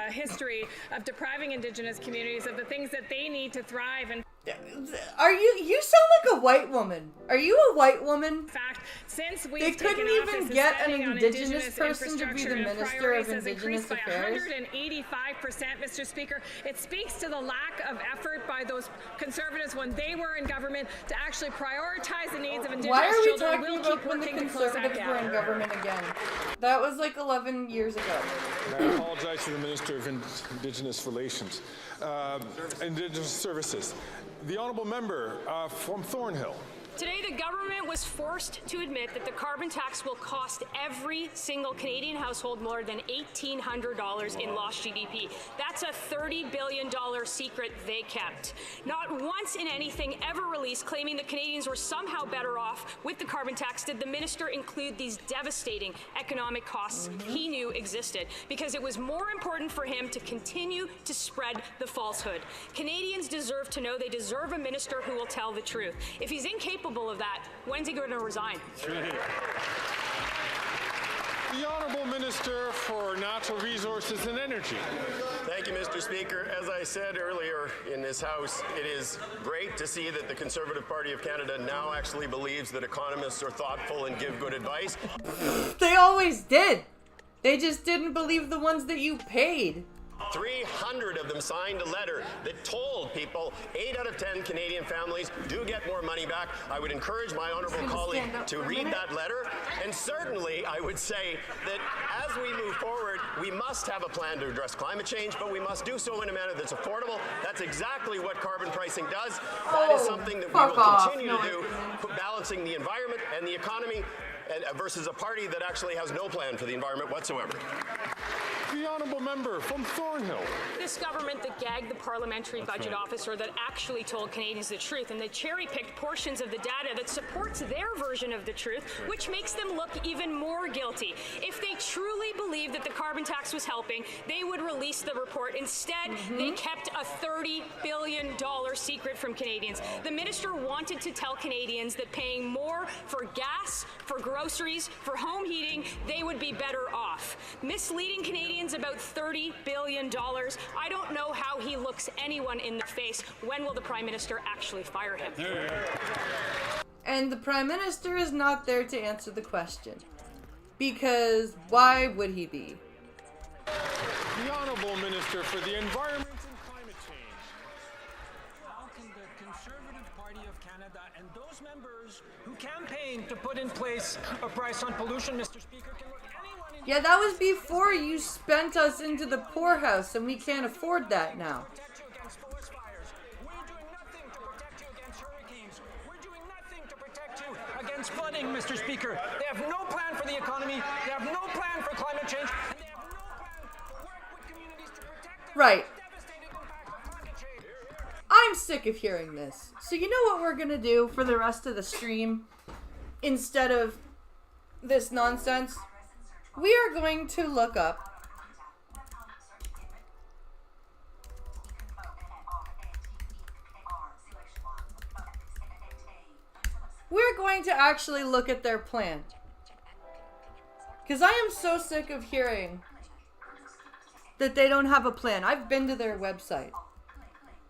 history of depriving Indigenous communities of the things that they need to thrive and. You sound like a white woman. Are you a white woman? In fact, since we've They couldn't taken even office, get the an spending on indigenous person to be infrastructure the and Minister of priorities has Indigenous increased by Affairs. 185%, Mr. Speaker. It speaks to the lack of effort by those Conservatives when they were in government to actually prioritize the needs of Indigenous Why are we children. talking We'll about keep when the working to close that Conservatives were in gap. government again? That was like 11 years ago. I apologize to the Minister of Indigenous Relations, Indigenous Services. The honourable member from Thornhill. Today, the government was forced to admit that the carbon tax will cost every single Canadian household more than $1,800 in lost GDP. That's a $30 billion secret they kept. Not once in anything ever released claiming that Canadians were somehow better off with the carbon tax did the minister include these devastating economic costs he knew existed, because it was more important for him to continue to spread the falsehood. Canadians deserve to know they deserve a minister who will tell the truth. If he's incapable of that, when's he going to resign? The Honourable Minister for Natural Resources and Energy. Thank you, Mr. Speaker. As I said earlier in this House, it is great to see that the Conservative Party of Canada now actually believes that economists are thoughtful and give good advice. They always did. They just didn't believe the ones that you paid. 300 of them signed a letter that told people 8 out of 10 Canadian families do get more money back. I would encourage my honourable colleague to read that letter. And certainly, I would say that as we move forward, we must have a plan to address climate change, but we must do so in a manner that's affordable. That's exactly what carbon pricing does. That is something that we will continue to do, balancing the environment and the economy versus a party that actually has no plan for the environment whatsoever. The honourable member from Thornhill. This government that gagged the parliamentary budget officer that actually told Canadians the truth, and they cherry-picked portions of the data that supports their version of the truth, which makes them look even more guilty. If they truly believed that the carbon tax was helping, they would release the report. Instead, they kept a $30 billion secret from Canadians. The minister wanted to tell Canadians that paying more for gas, for groceries, for home heating, they would be better off. Misleading Canadians about $30 billion. I don't know how he looks anyone in the face. When will the Prime Minister actually fire him? And the Prime Minister is not there to answer the question. Because why would he be? The Honourable Minister for the Environment and Climate Change. How can the Conservative Party of Canada and those members who campaigned to put in place a price on pollution, Mr. Speaker, can look anyone in Yeah, that was before you spent us into the poorhouse, and we can't afford that now. protect you against forest fires? We're doing nothing to protect you against hurricanes. We're doing nothing to protect you against flooding, Mr. Speaker. They have no plan for the economy. They have no plan for climate change. And they have no plan to work with communities to protect them Right. from the devastating impact of climate change. I'm sick of hearing this. So you know what we're gonna do for the rest of the stream? Instead of this nonsense? We are going to look up we're going to actually look at their plan. Because I am so sick of hearing that they don't have a plan. I've been to their website.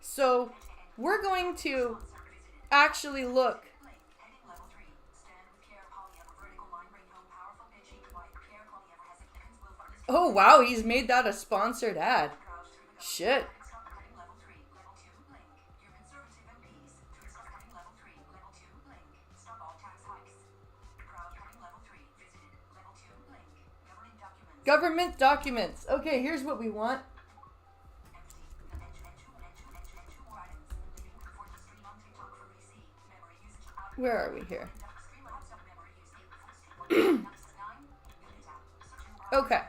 So we're going to actually look. Oh wow, he's made that a sponsored ad. Shit. Government documents. Okay, here's what we want. Where are we here? Okay.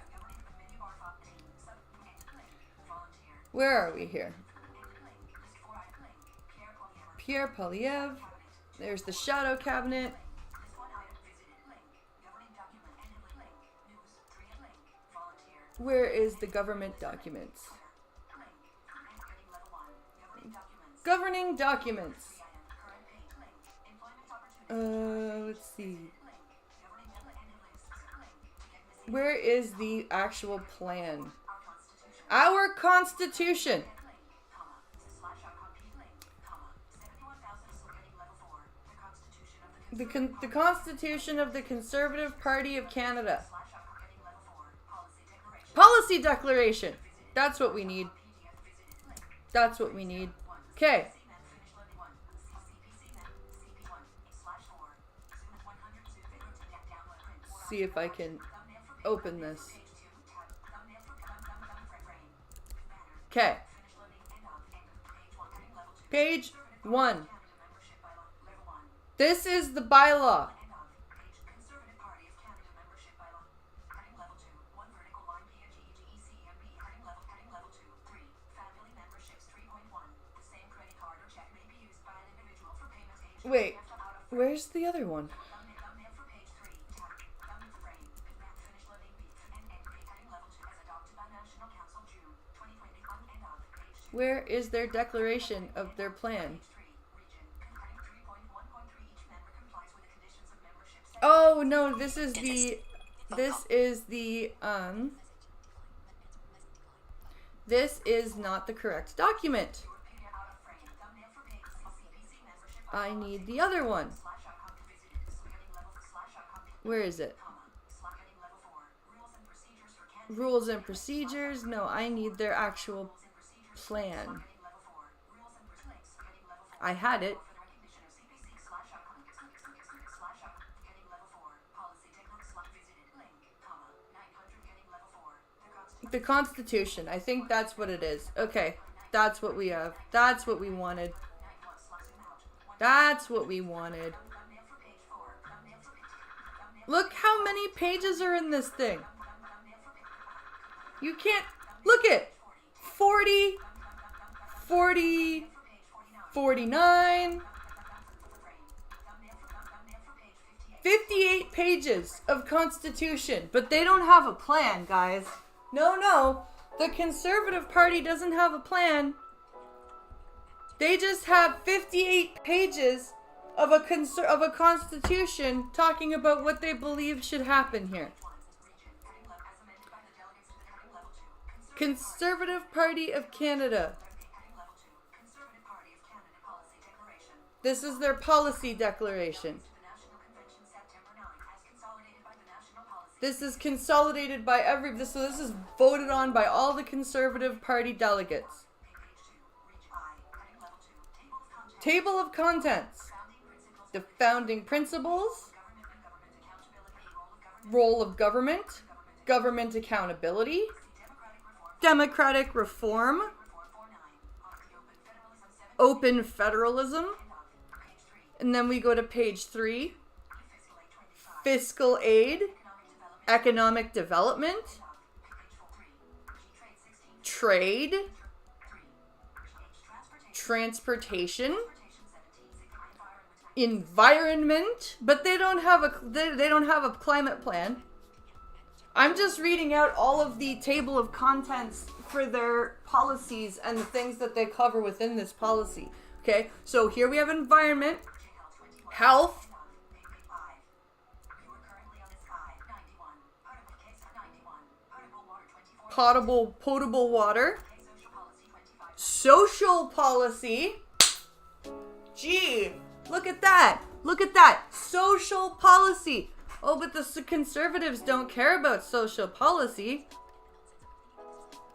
Where are we here? Pierre Polyev. There's the shadow cabinet. Where is the government documents? Governing documents. Let's see. Where is the actual plan? Our Constitution. The Constitution of the Conservative Party of Canada. Policy declaration. That's what we need. That's what we need. Okay. See if I can open this. Okay. Page 1. This is the bylaw. Wait, where's the other one? Where is their declaration of their plan? Oh no, this is the this is not the correct document. I need the other one. Where is it? Rules and procedures. No, I need their actual plan. I had it. The Constitution. I think that's what it is. Okay. That's what we have. That's what we wanted. That's what we wanted. Look how many pages are in this thing. You can't... Look it. 40, 40, 49, 58 pages of Constitution. But they don't have a plan, guys. No. The Conservative Party doesn't have a plan. They just have 58 pages of a constitution talking about what they believe should happen here. Conservative Party of Canada. This is their policy declaration. This is consolidated by so this is voted on by all the Conservative Party delegates. Table of contents. The founding principles. Role of government. Government accountability. Democratic reform. Open federalism. And then we go to page 3. Fiscal aid. Economic development. Trade. Transportation. Environment, but they don't have a climate plan. I'm just reading out all of the table of contents for their policies and the things that they cover within this policy. Okay, so here we have environment, health, potable water, social policy. Gee, look at that. Look at that. Social policy. Oh, but the conservatives don't care about social policy.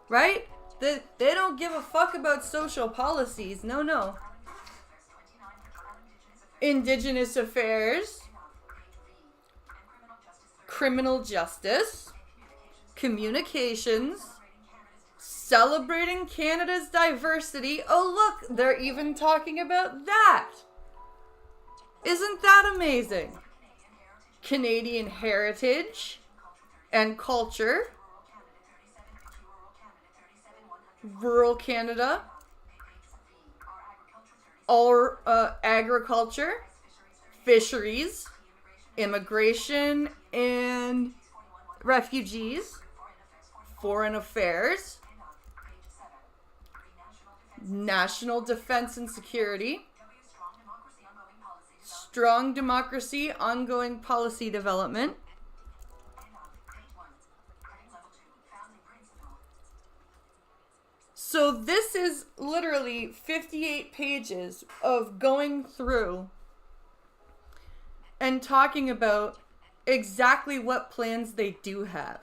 Right? They don't give a fuck about social policies. No. Indigenous affairs. Criminal justice. Communications. Celebrating Canada's diversity. Oh, look, they're even talking about that. Isn't that amazing? Canadian heritage and culture. Rural Canada. Agriculture. Fisheries. Immigration and refugees. Foreign affairs. National defense and security. Strong democracy, ongoing policy development. So this is literally 58 pages of going through and talking about exactly what plans they do have.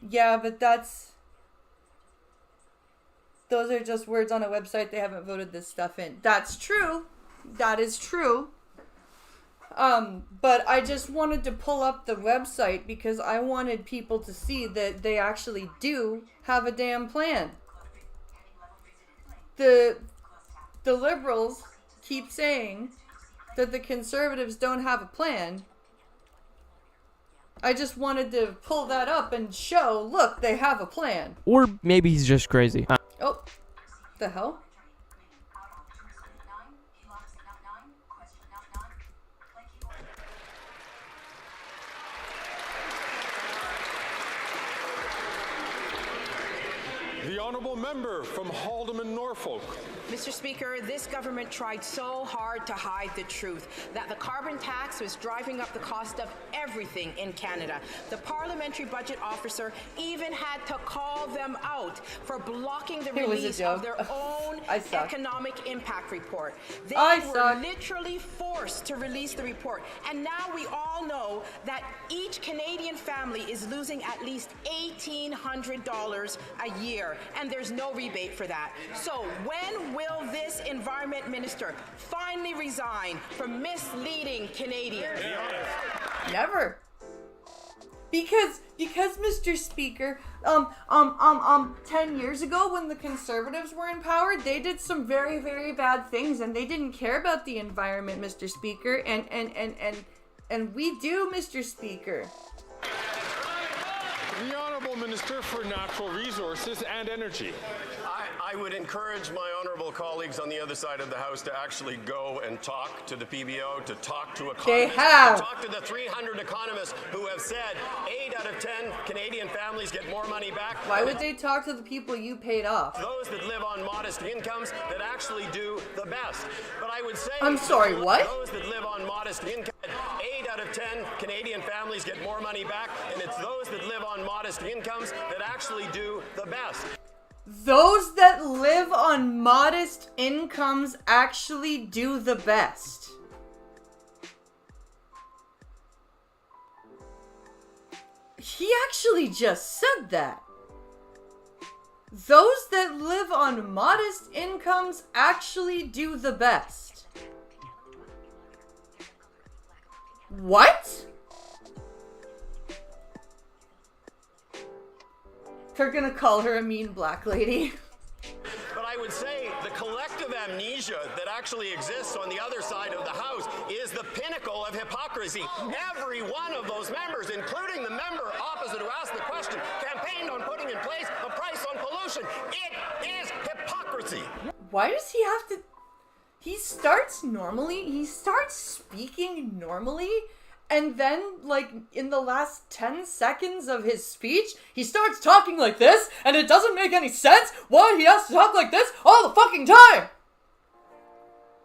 Yeah, but those are just words on a website. They haven't voted this stuff in. That's true. That is true. But I just wanted to pull up the website because I wanted people to see that they actually do have a damn plan. The liberals keep saying that the conservatives don't have a plan. I just wanted to pull that up and show, look, they have a plan. Or maybe he's just crazy. Oh, the hell? The honourable member from Haldeman, Norfolk. Mr. Speaker, this government tried so hard to hide the truth that the carbon tax was driving up the cost of everything in Canada. The parliamentary budget officer even had to call them out for blocking the release of their own economic impact report. They were literally forced to release the report. And now we all know that each Canadian family is losing at least $1,800 a year, and there's no rebate for that. So when will this environment minister finally resign for misleading Canadians? Never. Because Mr. Speaker, 10 years ago when the Conservatives were in power, they did some very, very bad things and they didn't care about the environment, Mr. Speaker, and we do, Mr. Speaker. The Honourable Minister for Natural Resources and Energy. I would encourage my honourable colleagues on the other side of the House to actually go and talk to the PBO, to talk to economists. They have. To talk to the 300 economists who have said 8 out of 10 Canadian families get more money back. Why would they talk to the people you paid off? Those that live on modest incomes that actually do the best. But I would say... I'm sorry, what? Those that live on modest income, 8 out of 10 Canadian families get more money back, and it's those that live on modest incomes that actually do the best. Those that live on modest incomes actually do the best. He actually just said that. Those that live on modest incomes actually do the best. What? They're gonna call her a mean black lady. But I would say the collective amnesia that actually exists on the other side of the House is the pinnacle of hypocrisy. Every one of those members, including the member opposite who asked the question, campaigned on putting in place a price on pollution. It is hypocrisy. Why does he have to... He starts normally, he starts speaking normally, and then, like, in the last 10 seconds of his speech, he starts talking like this, and it doesn't make any sense why he has to talk like this all the fucking time!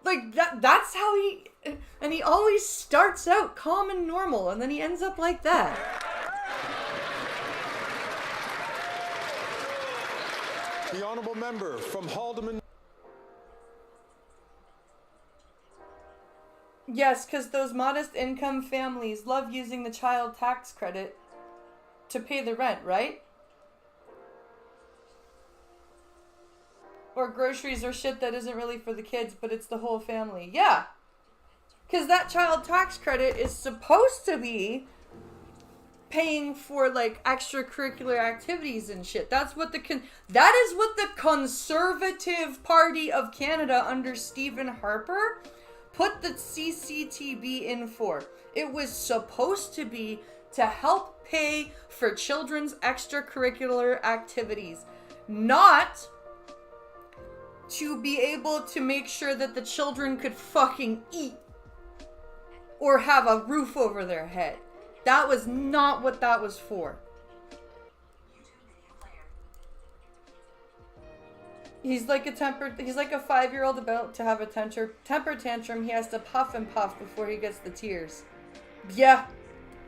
Like, that's how he... And he always starts out calm and normal, and then he ends up like that. The honourable member from Haldeman. Yes, because those modest income families love using the child tax credit to pay the rent, right? Or groceries or shit that isn't really for the kids, but it's the whole family. Yeah. Because that child tax credit is supposed to be paying for, like, extracurricular activities and shit. That's what that is what the Conservative Party of Canada under Stephen Harper put the CCTB in for. It was supposed to be to help pay for children's extracurricular activities, not to be able to make sure that the children could fucking eat or have a roof over their head. That was not what that was for. He's like a 5-year-old about to have a temper tantrum. He has to puff and puff before he gets the tears. Yeah.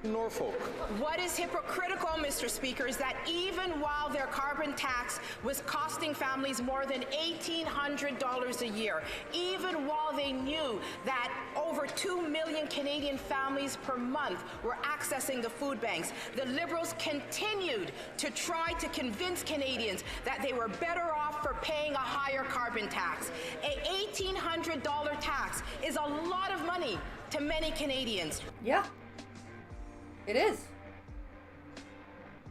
Norfolk. What is hypocritical, Mr. Speaker, is that even while their carbon tax was costing families more than $1,800 a year, even while they knew that over 2 million Canadian families per month were accessing the food banks, the Liberals continued to try to convince Canadians that they were better off for paying a higher carbon tax. A $1,800 tax is a lot of money to many Canadians. Yeah. It is.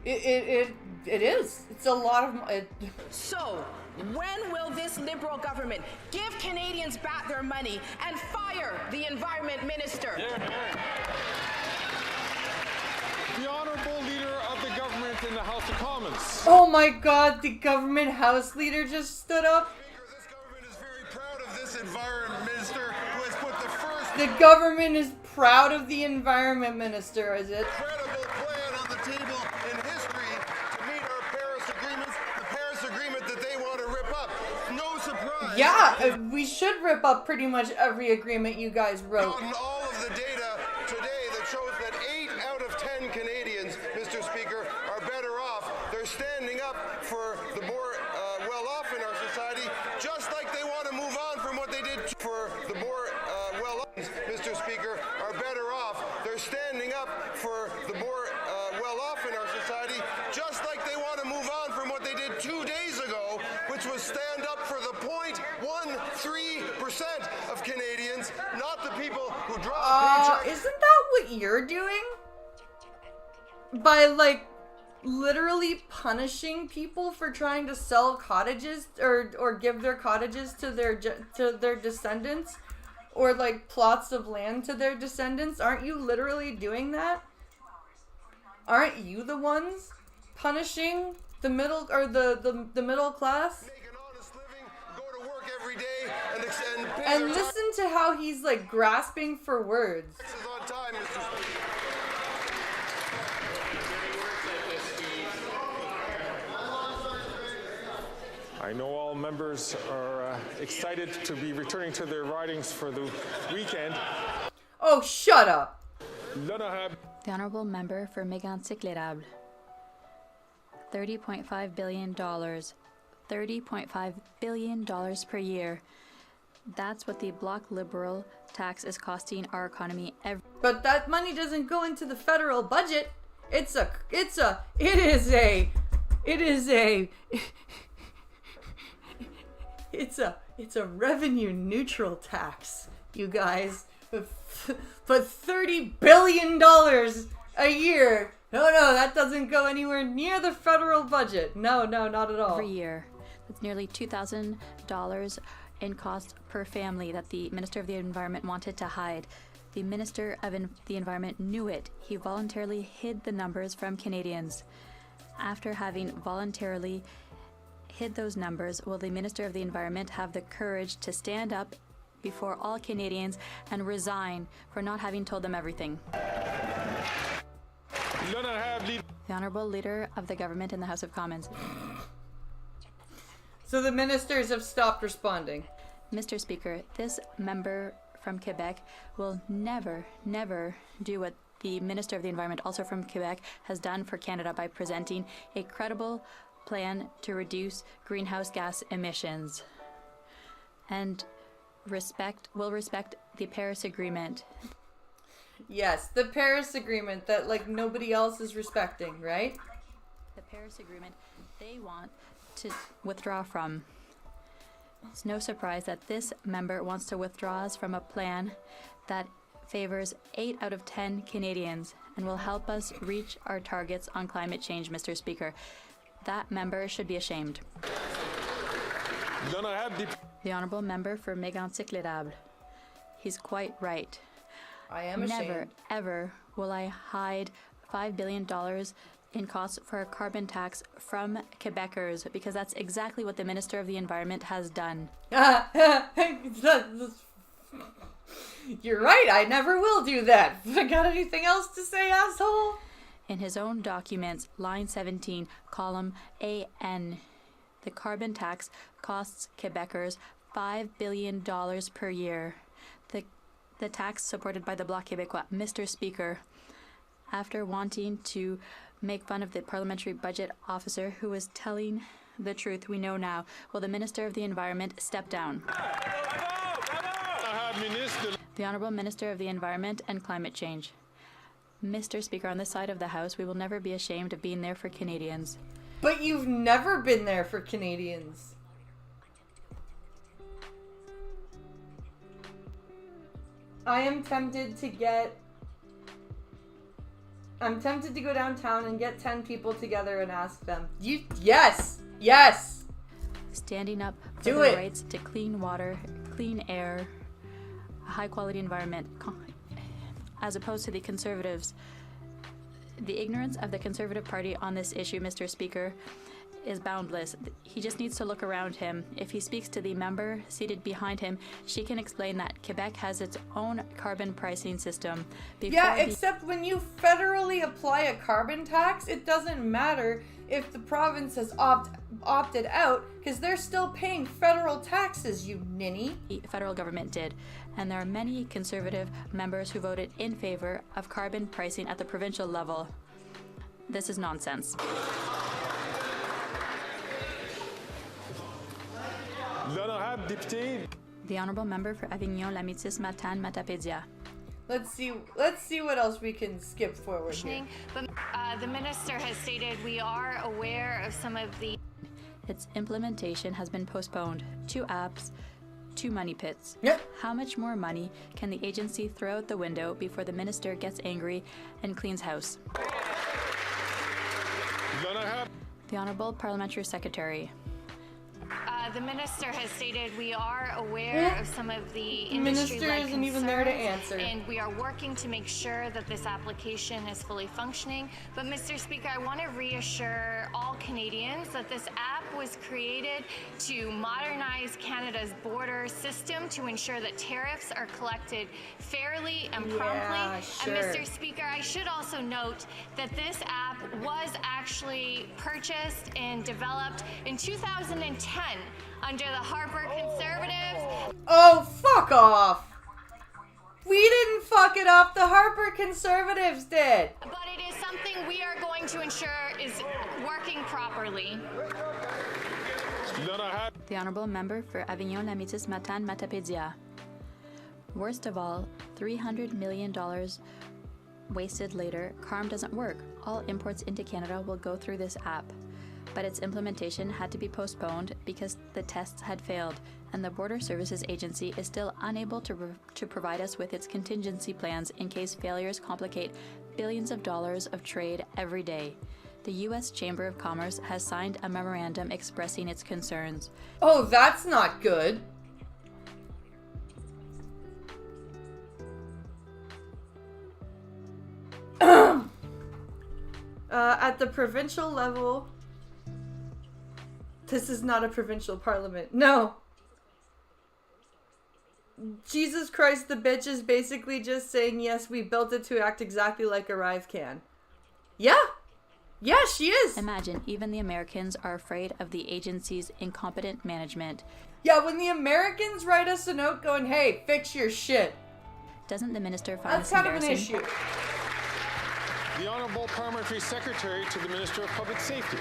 It is. It's a lot of money. So, when will this Liberal government give Canadians back their money and fire the Environment Minister? The Honourable Leader of the Government in the House of Commons. Oh my God, the government House Leader just stood up. This Environment Minister who has put the first The government is proud of the Environment Minister, is it? incredible plan on the table in history to meet our Paris agreements, the Paris agreement that they want to rip up. No surprise. Yeah, we should rip up pretty much every agreement you guys wrote. Gotten all of the data today that shows that 8 out of 10 Canadians, Mr. Speaker, are better off. They're standing up for the more well-off in our society, just like they want to move on from what they did for the more well-off, Mr. Speaker, are better off. They're standing up for the more well-off in our society, just like they want to move on from what they did 2 days ago, which was stand up for the 0.13% of Canadians, not the people who draw paychecks. Isn't that what you're doing? By, like, literally punishing people for trying to sell cottages or give their cottages to their descendants, or like plots of land to their descendants? Aren't you literally doing that? Aren't you the ones punishing the middle or the middle class? Make an honest living, go to work every day, and pay And their listen to how he's like grasping for words. taxes on time, Mr. Speaker. I know all members are excited to be returning to their ridings for the weekend. Oh, shut up. The Honourable Member for Mégantic-l'Érable. $30.5 billion. $30.5 billion per year. That's what the Bloc Liberal tax is costing our economy every. But that money doesn't go into the federal budget. It is a revenue neutral tax, you guys. But $30 billion a year. No, that doesn't go anywhere near the federal budget. No, not at all. Every year. That's nearly $2,000 in cost per family that the Minister of the Environment wanted to hide. The Minister of the Environment knew it. He voluntarily hid the numbers from Canadians. After having voluntarily hid those numbers, will the Minister of the Environment have the courage to stand up before all Canadians and resign for not having told them everything? The Honourable Leader of the Government in the House of Commons. So the ministers have stopped responding. Mr. Speaker, this member from Quebec will never do what the Minister of the Environment, also from Quebec, has done for Canada by presenting a credible plan to reduce greenhouse gas emissions and will respect the Paris Agreement. Yes, the Paris Agreement that like nobody else is respecting, right? The Paris Agreement they want to withdraw from. It's no surprise that this member wants to withdraw us from a plan that favors 8 out of 10 Canadians and will help us reach our targets on climate change, Mr. Speaker. That member should be ashamed. The Honourable Member for Mégantic-l'Érable. He's quite right. I am ashamed. Never, ever will I hide $5 billion in costs for a carbon tax from Quebecers, because that's exactly what the Minister of the Environment has done. You're right, I never will do that. Got anything else to say, asshole? In his own documents, line 17, column AN, the carbon tax costs Quebecers $5 billion per year. The tax supported by the Bloc Québécois. Mr. Speaker, after wanting to make fun of the parliamentary budget officer who was telling the truth we know now. Will the Minister of the Environment step down? The Honourable Minister of the Environment and Climate Change. Mr. Speaker, on this side of the House, we will never be ashamed of being there for Canadians. But you've never been there for Canadians. I am tempted to go downtown and get 10 people together and ask them. Yes! Standing up for Do the it. rights to clean water, clean air, a high quality environment, as opposed to the Conservatives. The ignorance of the Conservative Party on this issue, Mr. Speaker, is boundless. He just needs to look around him. If he speaks to the member seated behind him, she can explain that Quebec has its own carbon pricing system. Except when you federally apply a carbon tax, it doesn't matter if the province has opted out, because they're still paying federal taxes, you ninny. The federal government did, and there are many Conservative members who voted in favor of carbon pricing at the provincial level. This is nonsense. The Honourable Member for Avignon, Lamitis, Matane, Matapédia. Let's see what else we can skip forward here. But the minister has stated we are aware of some of the... Its implementation has been postponed. 2 apps, 2 money pits. Yep. How much more money can the agency throw out the window before the minister gets angry and cleans house? The Honourable Parliamentary Secretary. The minister has stated we are aware of some of the industry-led Minister isn't even there to concerns, answer. and we are working to make sure that this application is fully functioning. But Mr. Speaker, I want to reassure all Canadians that this app was created to modernize Canada's border system to ensure that tariffs are collected fairly and promptly. sure. And Mr. Speaker, I should also note that this app was actually purchased and developed in 2010 under the Harper Conservatives. Oh, fuck off! We didn't fuck it up, the Harper Conservatives did! But it is something we are going to ensure is working properly. The Honourable Member for Avignon, Lamitis, Matane, Matapédia. Worst of all, $300 million wasted later, CARM doesn't work. All imports into Canada will go through this app. But its implementation had to be postponed because the tests had failed, and the Border Services Agency is still unable to provide us with its contingency plans in case failures complicate billions of dollars of trade every day. The U.S. Chamber of Commerce has signed a memorandum expressing its concerns. Oh, that's not good. At the provincial level... This is not a provincial parliament. No. Jesus Christ, the bitch is basically just saying, yes, we built it to act exactly like Arrive can. Yeah. Yeah, she is. Imagine, even the Americans are afraid of the agency's incompetent management. Yeah, when the Americans write us a note going, hey, fix your shit. Doesn't the minister find That's this kind of an embarrassing? issue. The Honourable Parliamentary Secretary to the Minister of Public Safety.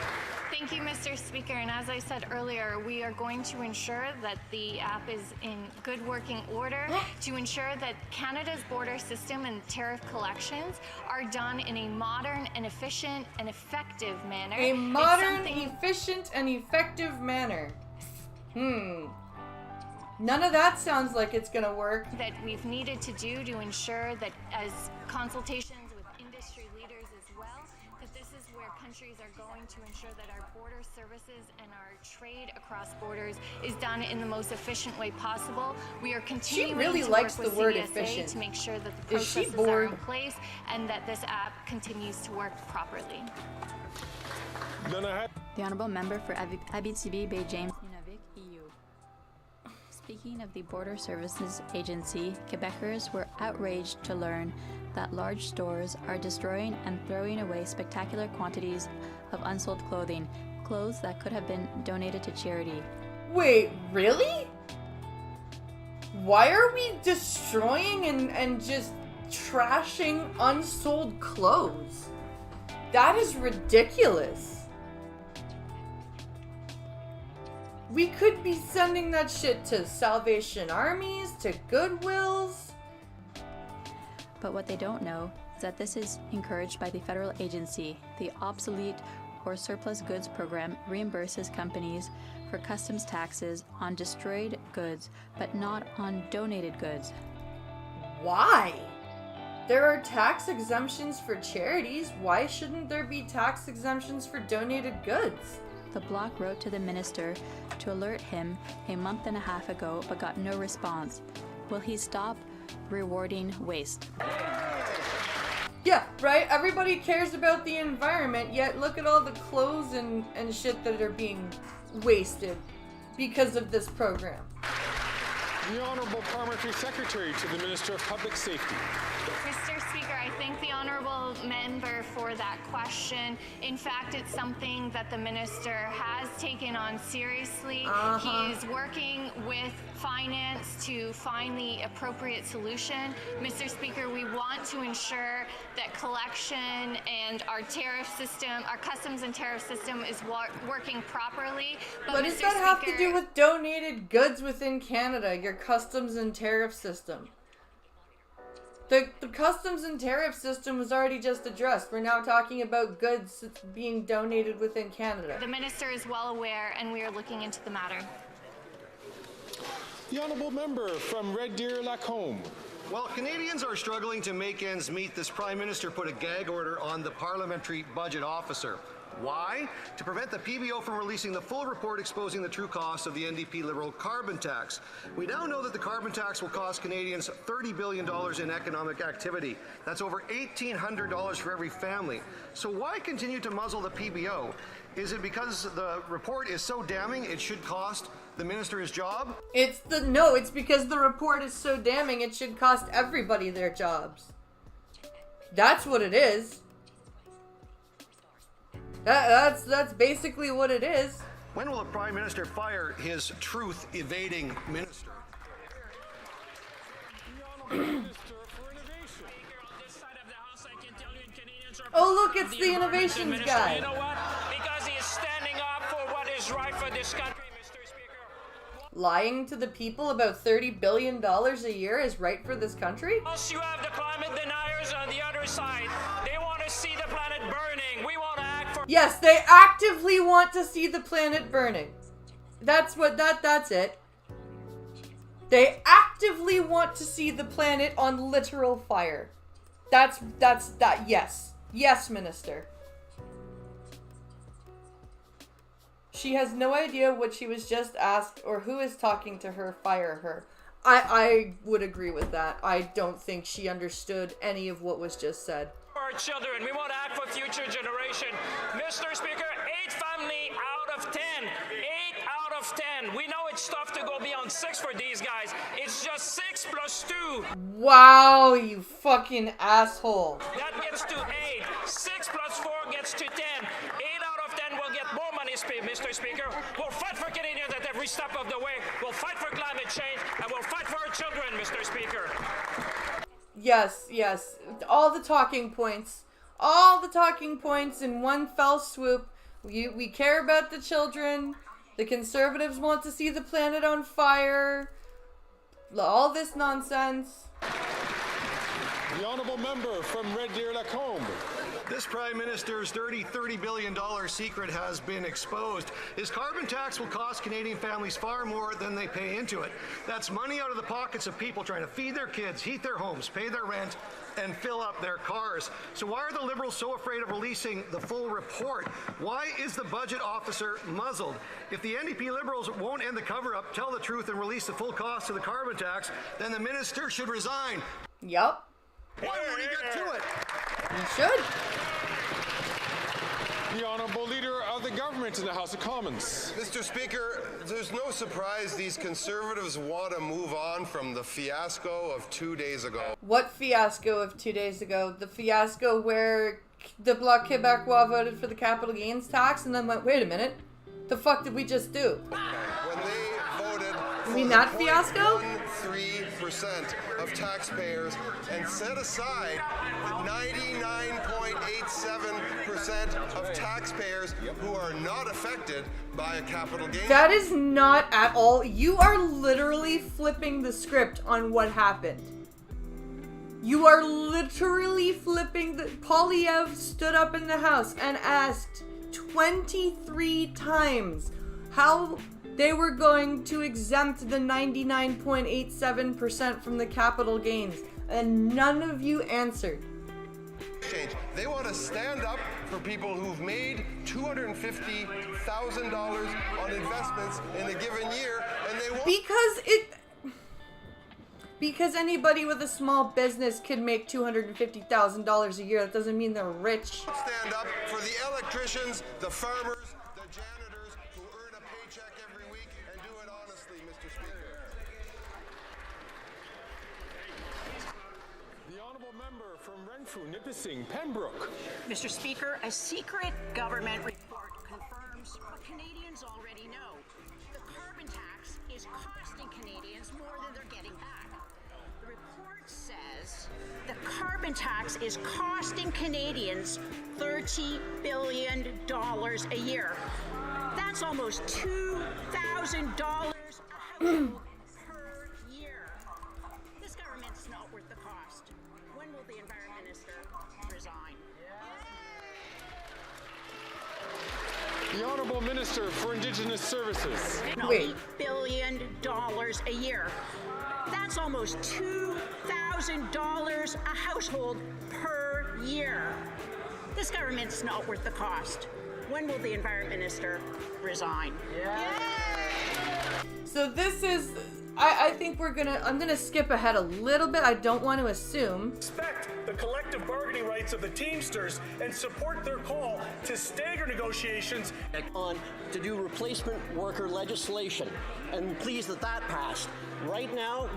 Thank you, Mr. Speaker. And as I said earlier, we are going to ensure that the app is in good working order to ensure that Canada's border system and tariff collections are done in a modern and efficient and effective manner. A modern, efficient, and effective manner. None of that sounds like it's gonna work. That we've needed to do to ensure that as consultations with industry leaders as well, that this is where countries are going to ensure that our border services and our trade across borders is done in the most efficient way possible. We are continuing really to likes work the with word CBSA efficient. to make sure that the Is she processes are bored? in place and that this app continues to work properly. The Honourable Member for Abitibi, Bay James, Nunavik, EU. Speaking of the Border Services Agency, Quebecers were outraged to learn that large stores are destroying and throwing away spectacular quantities of unsold clothing, clothes that could have been donated to charity. Wait, really? Why are we destroying and just trashing unsold clothes. That is ridiculous. We could be sending that shit to Salvation Armies, to Goodwills. But what they don't know is that this is encouraged by the federal agency. The Obsolete or Surplus Goods Program reimburses companies for customs taxes on destroyed goods, but not on donated goods. Why? There are tax exemptions for charities. Why shouldn't there be tax exemptions for donated goods? The bloc wrote to the minister to alert him a month and a half ago, but got no response. Will he stop rewarding waste? Yeah, right? Everybody cares about the environment, yet look at all the clothes and shit that are being wasted because of this program. The Honourable Parliamentary Secretary to the Minister of Public Safety. Mr. Speaker, I thank the honourable member for that question. In fact, it's something that the minister has taken on seriously. He is working with finance to find the appropriate solution. Mr. Speaker, we want to ensure that collection and our tariff system, our customs and tariff system is working properly. But what does that have to do with donated goods within Canada, your customs and tariff system? The customs and tariff system was already just addressed. We're now talking about goods being donated within Canada. The minister is well aware, and we are looking into the matter. The Honourable Member from Red Deer Lacombe. While Canadians are struggling to make ends meet, this Prime Minister put a gag order on the Parliamentary Budget Officer. Why? To prevent the PBO from releasing the full report exposing the true cost of the NDP Liberal carbon tax. We now know that the carbon tax will cost Canadians $30 billion in economic activity. That's over $1,800 for every family. So why continue to muzzle the PBO? Is it because the report is so damning it should cost the minister his job? It's because the report is so damning it should cost everybody their jobs. That's what it is. That's basically what it is. When will the Prime Minister fire his truth-evading minister? Oh look, it's the innovations guy. You know what? Because he is standing up for what is right for this country, Mr. Speaker. Lying to the people about $30 billion a year is right for this country? Plus, you have the climate deniers on the other side. They want to see the planet burning. We want to act for... Yes, they actively want to see the planet burning. That's it. They actively want to see the planet on literal fire. That's that, yes. Yes, Minister. She has no idea what she was just asked or who is talking to her. Fire her. I would agree with that. I don't think she understood any of what was just said. For our children, we want to act for future generation. Mr. Speaker, 8 family out of 10. 8 out of 10. We know it's tough to go beyond 6 for these guys. It's just 6 plus 2. Wow, you fucking asshole. That gets to 8. 6 plus 4 gets to 10. 8 out of 10 will get more money, Mr. Speaker. We'll fight for Canadians at every step of the way. We'll fight for climate change, and we'll fight for our children, Mr. Speaker. Yes. All the talking points. All the talking points in one fell swoop. We care about the children. The Conservatives want to see the planet on fire. All this nonsense. The Honourable Member from Red Deer Lacombe. This Prime Minister's dirty $30 billion secret has been exposed. His carbon tax will cost Canadian families far more than they pay into it. That's money out of the pockets of people trying to feed their kids, heat their homes, pay their rent, and fill up their cars. So why are the Liberals so afraid of releasing the full report? Why is the budget officer muzzled? If the NDP Liberals won't end the cover-up, tell the truth, and release the full cost of the carbon tax, then the minister should resign. Yup. Why won't he get to it? He should. The Honourable Leader of the Government in the House of Commons. Mr. Speaker, there's no surprise these Conservatives want to move on from the fiasco of 2 days ago. What fiasco of 2 days ago? The fiasco where the Bloc Québécois voted for the capital gains tax and then went, wait a minute, the fuck did we just do? When they voted You mean that fiasco? 0.13% of taxpayers and set aside the 99.87% of taxpayers who are not affected by a capital gain. That is not at all. You are literally flipping the script on what happened. You are literally flipping the... Polyev stood up in the House and asked 23 times how they were going to exempt the 99.87% from the capital gains, and none of you answered. They want to stand up for people who've made $250,000 on investments in a given year, and they want... Because anybody with a small business could make $250,000 a year. That doesn't mean they're rich. Stand up for the electricians, the farmers, the janitors who earn a paycheck every week and do it honestly, Mr. Speaker. The honourable member from Renfrew, Nipissing, Pembroke. Mr. Speaker, a secret government report confirms what Canadians already know. The carbon tax is costing Canadians more than they're getting back. The report says the carbon tax is costing Canadians $30 billion a year. That's almost $2,000 a household per year. This government's not worth the cost. When will the Environment Minister resign? The Honourable Minister for Indigenous Services. $8 billion a year. That's almost $2,000 a household per year. This government's not worth the cost. When will the Environment Minister resign? So this is... I think I'm gonna skip ahead a little bit. I don't want to assume. Respect the collective bargaining rights of the Teamsters and support their call to stagger negotiations. On to do replacement worker legislation, and pleased that that passed. Right now,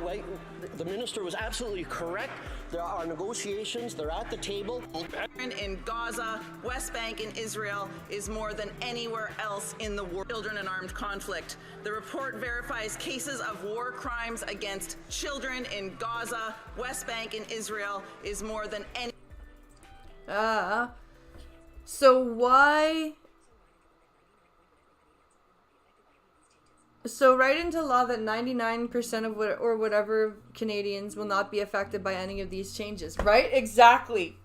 the minister was absolutely correct. There are negotiations, they're at the table. In Gaza, West Bank, and Israel is more than anywhere else in the world. Children in armed conflict. The report verifies cases of war crimes against children in Gaza, West Bank, and Israel is more than any. So why? So write into law that 99% of whatever Canadians will not be affected by any of these changes. Right? Exactly.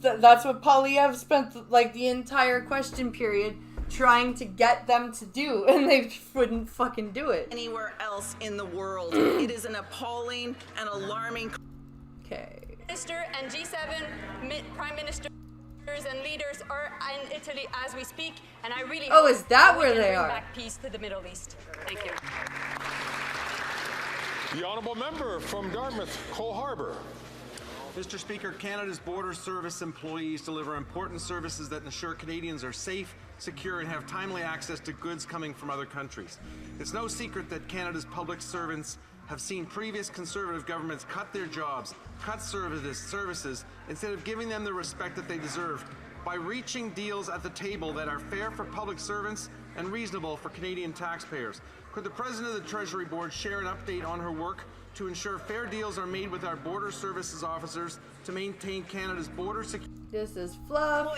That's what Polyev spent like the entire question period trying to get them to do, and they wouldn't fucking do it. Anywhere else in the world. It is an appalling and alarming. Okay. Minister and G7 Prime Ministers and leaders are in Italy as we speak, and I really hope is that where we can they bring are? back peace to the Middle East. Thank you. The honourable member from Dartmouth, Cole Harbour. Mr. Speaker, Canada's border service employees deliver important services that ensure Canadians are safe, secure, and have timely access to goods coming from other countries. It's no secret that Canada's public servants have seen previous Conservative governments cut their jobs, cut services, instead of giving them the respect that they deserve by reaching deals at the table that are fair for public servants and reasonable for Canadian taxpayers. Could the President of the Treasury Board share an update on her work to ensure fair deals are made with our border services officers to maintain Canada's border security? This is fluff.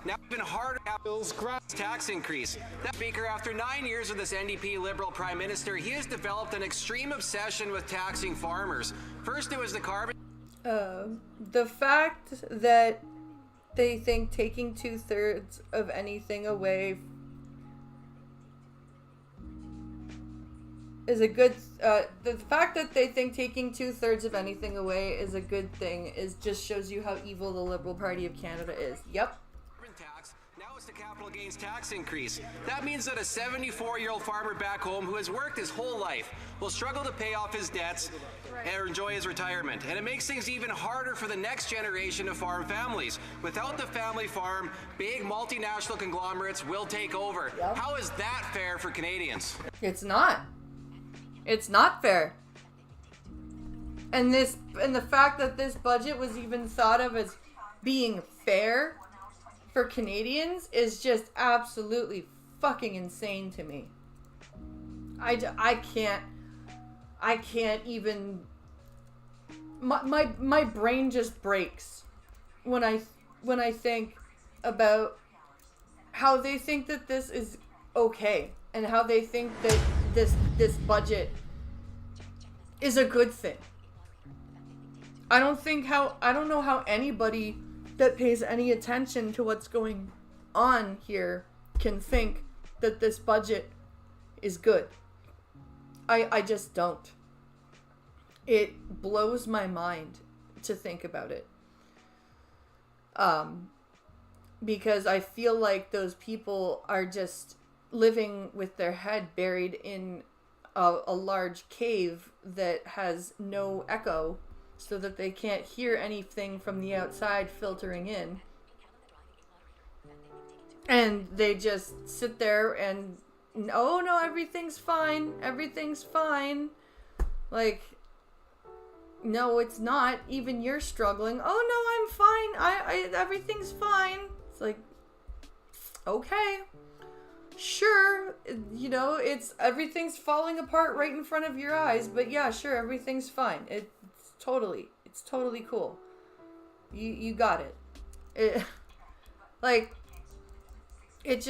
Now even harder Apple's tax increase. That Speaker, after 9 years of this NDP Liberal Prime Minister, he has developed an extreme obsession with taxing farmers. First it was the carbon. The fact that they think taking 2/3 of anything away is a good the fact that they think taking 2/3 of anything away is a good thing just shows you how evil the Liberal Party of Canada is. Yep. Now it's the capital gains tax increase. That means that a 74-year-old farmer back home who has worked his whole life will struggle to pay off his debts and enjoy his retirement. And it makes things even harder for the next generation of farm families. Without the family farm, big multinational conglomerates will take over. Yep. How is that fair for Canadians? It's not. It's not fair. And the fact that this budget was even thought of as being fair for Canadians is just absolutely fucking insane to me. I can't even, my brain just breaks when I think about how they think that this is okay and how they think that this budget is a good thing. I don't know how anybody that pays any attention to what's going on here can think that this budget is good. I just don't. It blows my mind to think about it. Because I feel like those people are just living with their head buried in a large cave that has no echo, so that they can't hear anything from the outside filtering in. And they just sit there and, oh no, everything's fine. Everything's fine. Like, no, it's not. Even you're struggling. Oh no, I'm fine. Everything's fine. It's like, okay. Sure, you know, everything's falling apart right in front of your eyes, but yeah, sure, everything's fine. It's totally cool. You got it. It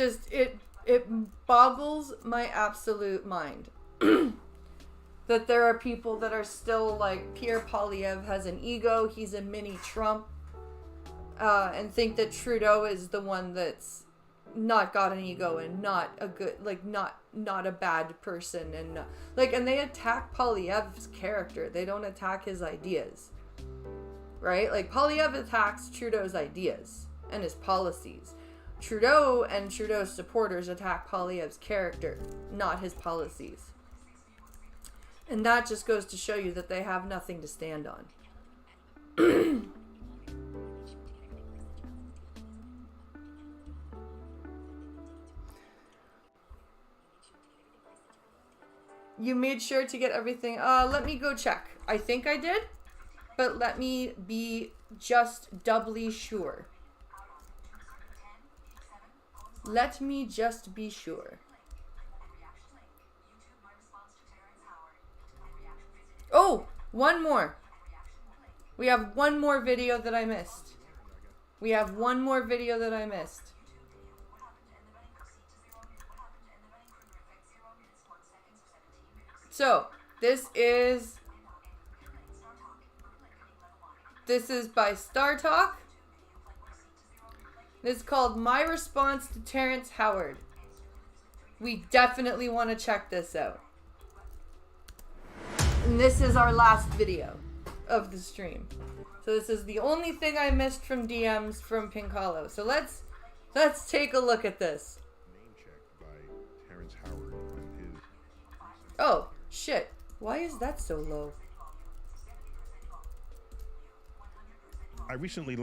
boggles my absolute mind that there are people that are still like, Pierre Poilievre has an ego, he's a mini Trump, and think that Trudeau is the one that's not got an ego and not a good, like, not a bad person, and and they attack Poilievre's character. They don't attack his ideas, right? Like, Poilievre attacks Trudeau's ideas and his policies. Trudeau and Trudeau's supporters attack Poilievre's character, not his policies. And that just goes to show you that they have nothing to stand on. You made sure to get everything. Let me go check. I think I did, but let me be just doubly sure. Let me just be sure. Oh, one more. We have one more video that I missed. So, this is by Star Talk. This is called My Response to Terrence Howard. We definitely want to check this out. And this is our last video of the stream. So this is the only thing I missed from DMs from Pink Hollow. So let's take a look at this. Oh, shit. Why is that so low? I recently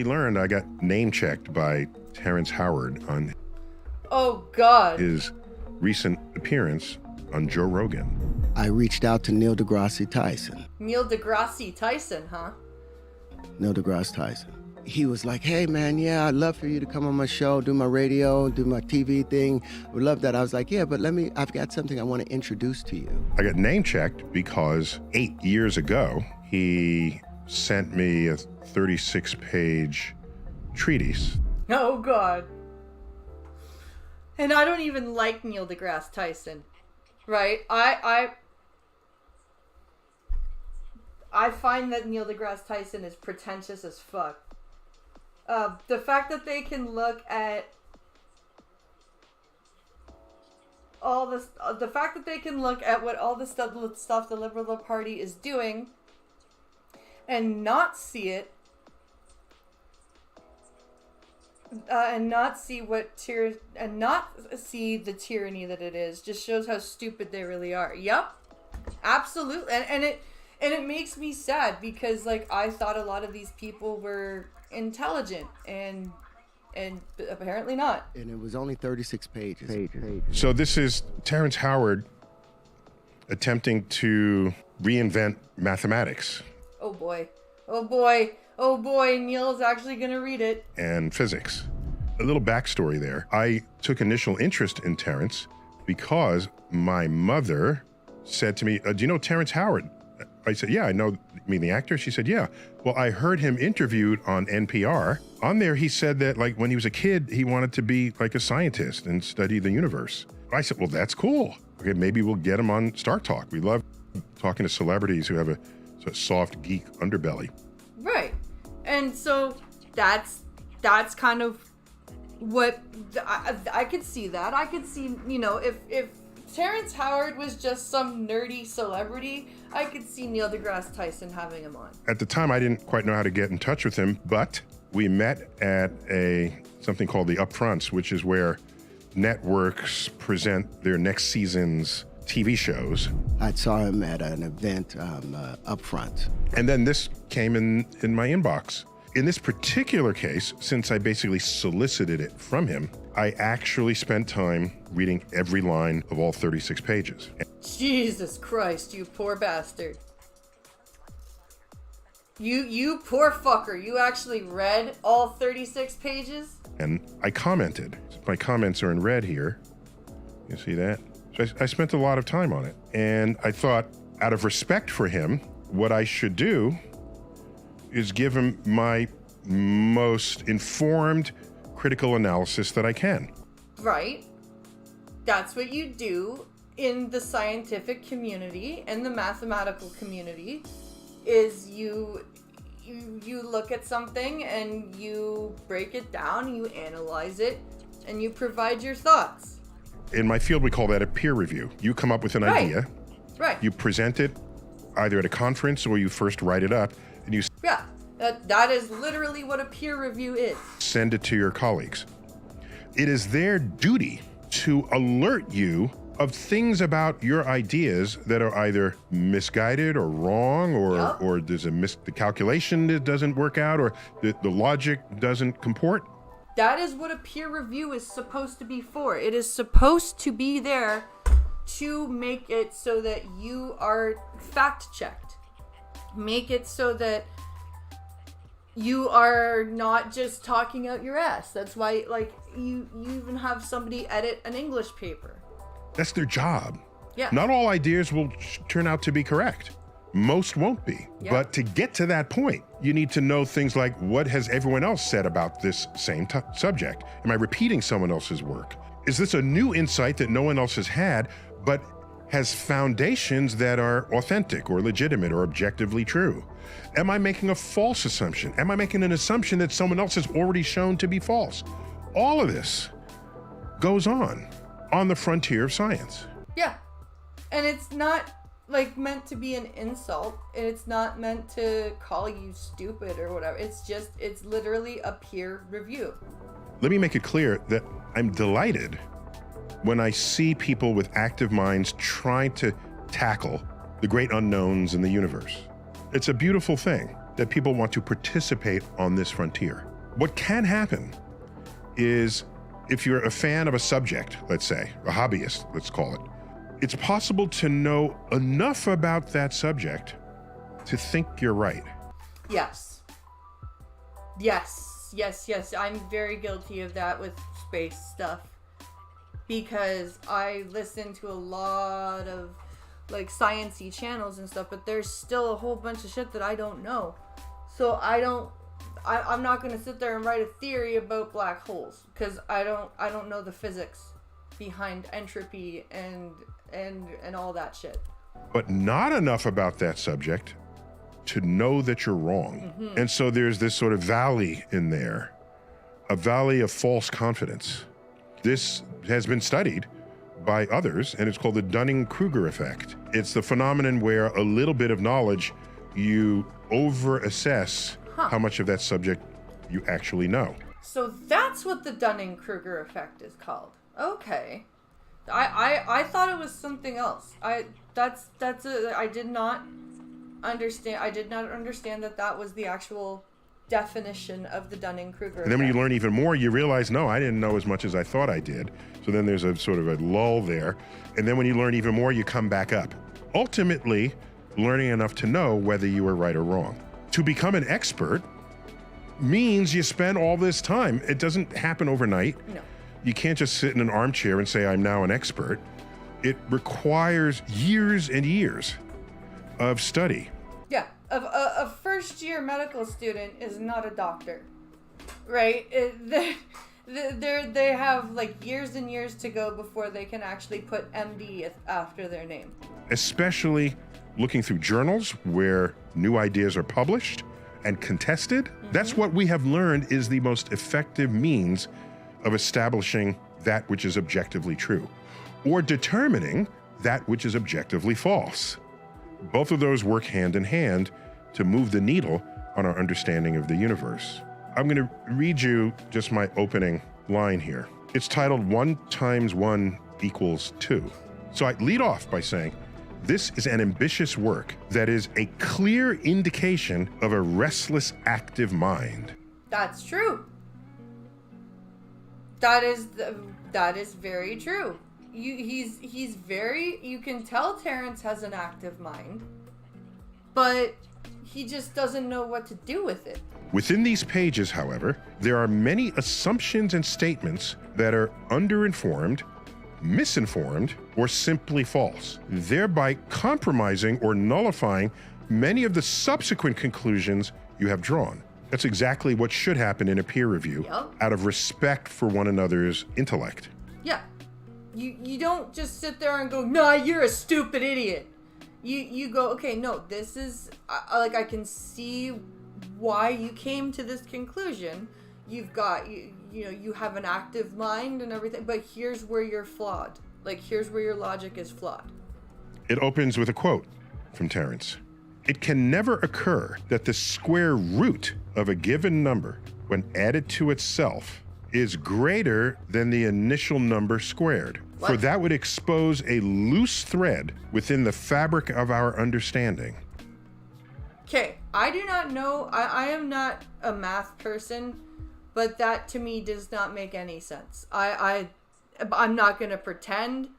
learned I got name checked by Terrence Howard on his recent appearance on Joe Rogan. I reached out to Neil deGrasse Tyson. Neil deGrasse Tyson, huh? Neil deGrasse Tyson. He was like, hey man, yeah, I'd love for you to come on my show, do my radio, do my TV thing. I would love that. I was like, yeah, but I've got something I want to introduce to you. I got name checked because 8 years ago, he sent me a 36-page treatise. Oh, God. And I don't even like Neil deGrasse Tyson, right? I find that Neil deGrasse Tyson is pretentious as fuck. The fact that they can look at all this, the fact that they can look at what all the stuff the Liberal Party is doing and not see it, and not see the tyranny that it is, just shows how stupid they really are. Yep, absolutely, and it makes me sad because, like, I thought a lot of these people were intelligent, and apparently not. And it was only 36 pages. So this is Terrence Howard attempting to reinvent mathematics. Oh boy. Oh boy. Oh boy, Neil's actually gonna read it. And physics. A little backstory there. I took initial interest in Terrence because my mother said to me, do you know Terrence Howard? I said, yeah, I know. You mean the actor? She said, yeah. Well, I heard him interviewed on NPR. On there, he said that like when he was a kid, he wanted to be like a scientist and study the universe. I said, well, that's cool. Okay, maybe we'll get him on Star Talk. We love talking to celebrities who have a sort of soft geek underbelly. Right. And so that's kind of what I could see that. I could see, you know, if Terrence Howard was just some nerdy celebrity, I could see Neil deGrasse Tyson having him on. At the time, I didn't quite know how to get in touch with him, but we met at something called the Upfronts, which is where networks present their next season's TV shows. I saw him at an event Upfront. And then this came in my inbox. In this particular case, since I basically solicited it from him, I actually spent time reading every line of all 36 pages. Jesus Christ, you poor bastard. You poor fucker. You actually read all 36 pages? And I commented. My comments are in red here. You see that? So I spent a lot of time on it. And I thought, out of respect for him, what I should do is give him my most informed critical analysis that I can. Right. That's what you do in the scientific community and the mathematical community, is you look at something and you break it down, you analyze it, and you provide your thoughts. In my field, we call that a peer review. You come up with an idea. Right. You present it either at a conference or you first write it up and you Yeah. That is literally what a peer review is. send it to your colleagues. It is their duty to alert you of things about your ideas that are either misguided or wrong, or there's the calculation that doesn't work out, or the logic doesn't comport. That is what a peer review is supposed to be for. It is supposed to be there to make it so that you are fact-checked. Make it so that you are not just talking out your ass. That's why, like, you even have somebody edit an English paper. That's their job. Yeah. Not all ideas will turn out to be correct. Most won't be. Yeah. But to get to that point, you need to know things like, what has everyone else said about this same subject? Am I repeating someone else's work? Is this a new insight that no one else has had, but has foundations that are authentic or legitimate or objectively true? Am I making a false assumption? Am I making an assumption that someone else has already shown to be false? All of this goes on the frontier of science. Yeah. And it's not like meant to be an insult. It's not meant to call you stupid or whatever. It's literally a peer review. Let me make it clear that I'm delighted when I see people with active minds trying to tackle the great unknowns in the universe. It's a beautiful thing that people want to participate on this frontier. What can happen is, if you're a fan of a subject, let's say, a hobbyist, let's call it, it's possible to know enough about that subject to think you're right. Yes. I'm very guilty of that with space stuff, because I listen to a lot of like science-y channels and stuff, but there's still a whole bunch of shit that I don't know. So I'm not going to sit there and write a theory about black holes, because I don't know the physics behind entropy and all that shit. But not enough about that subject to know that you're wrong. Mm-hmm. And so there's this sort of valley in there, a valley of false confidence. This has been studied by others, and it's called the Dunning-Kruger effect. It's the phenomenon where a little bit of knowledge, you over-assess how much of that subject you actually know. So that's what the Dunning-Kruger effect is called. Okay. I thought it was something else. I did not understand that was the actual definition of the Dunning-Kruger effect. And then when you learn even more, you realize, no, I didn't know as much as I thought I did. So then there's a sort of a lull there. And then when you learn even more, you come back up. Ultimately, learning enough to know whether you were right or wrong. To become an expert means you spend all this time. It doesn't happen overnight. No. You can't just sit in an armchair and say, I'm now an expert. It requires years and years of study. Yeah, a first-year medical student is not a doctor, right? They have like years and years to go before they can actually put MD after their name. Especially looking through journals where new ideas are published and contested. That's what we have learned is the most effective means of establishing that which is objectively true, or determining that which is objectively false. Both of those work hand in hand to move the needle on our understanding of the universe. I'm going to read you just my opening line here. It's titled 1 × 1 = 2. So I lead off by saying, this is an ambitious work that is a clear indication of a restless, active mind. That's true. That is very true. He's very, you can tell Terrence has an active mind, but he just doesn't know what to do with it. Within these pages, however, there are many assumptions and statements that are underinformed, misinformed, or simply false, thereby compromising or nullifying many of the subsequent conclusions you have drawn. That's exactly what should happen in a peer review, out of respect for one another's intellect. Yeah. You don't just sit there and go, nah, you're a stupid idiot. You go, okay, no, this is, I can see why you came to this conclusion. You've got, you have an active mind and everything, but here's where you're flawed. Like, here's where your logic is flawed. It opens with a quote from Terrence. It can never occur that the square root of a given number, when added to itself, is greater than the initial number squared. For that would expose a loose thread within the fabric of our understanding. Okay, I do not know, I am not a math person, but that to me does not make any sense. I'm not gonna pretend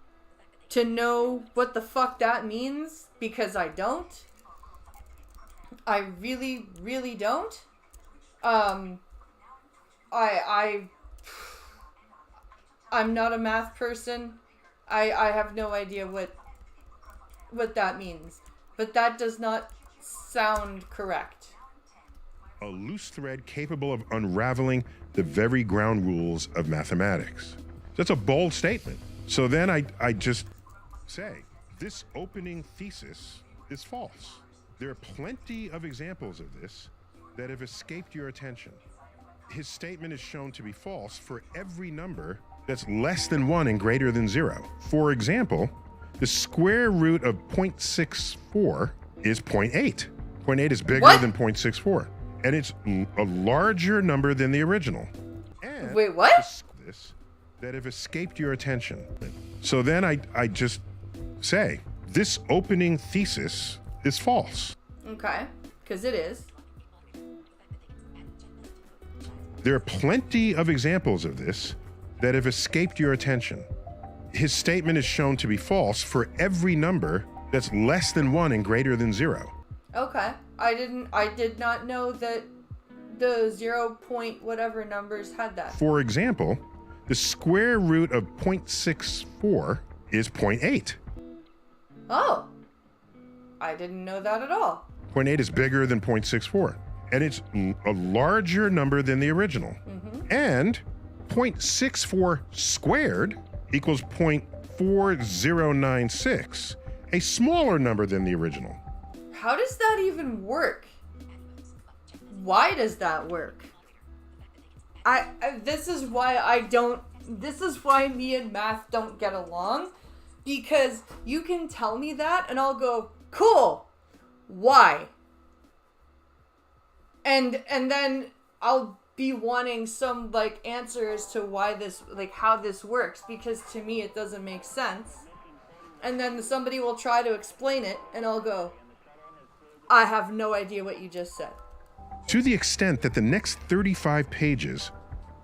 to know what the fuck that means, because I don't. I really, really don't. I'm not a math person. I have no idea what that means. But that does not sound correct. A loose thread capable of unraveling the very ground rules of mathematics. That's a bold statement. So then I just say, this opening thesis is false. There are plenty of examples of this that have escaped your attention. His statement is shown to be false for every number that's less than 1 and greater than 0. For example, the square root of 0.64 is 0.8. 0.8 is bigger than 0.64. And it's a larger number than the original. And wait, what? This that have escaped your attention. So then I just say, this opening thesis is false. Okay, because it is. There are plenty of examples of this that have escaped your attention. His statement is shown to be false for every number that's less than 1 and greater than 0. Okay, I did not know that the 0 point whatever numbers had that. For example, the square root of 0.64 is 0.8. Oh, I didn't know that at all. 0.8 is bigger than 0.64, and it's a larger number than the original. And 0.64 squared equals 0.4096, a smaller number than the original. How does that even work? Why does that work? This is why me and math don't get along, because you can tell me that and I'll go, cool, why? And then I'll be wanting some like answer as to why this, like how this works, because to me it doesn't make sense. And then somebody will try to explain it and I'll go, I have no idea what you just said. To the extent that the next 35 pages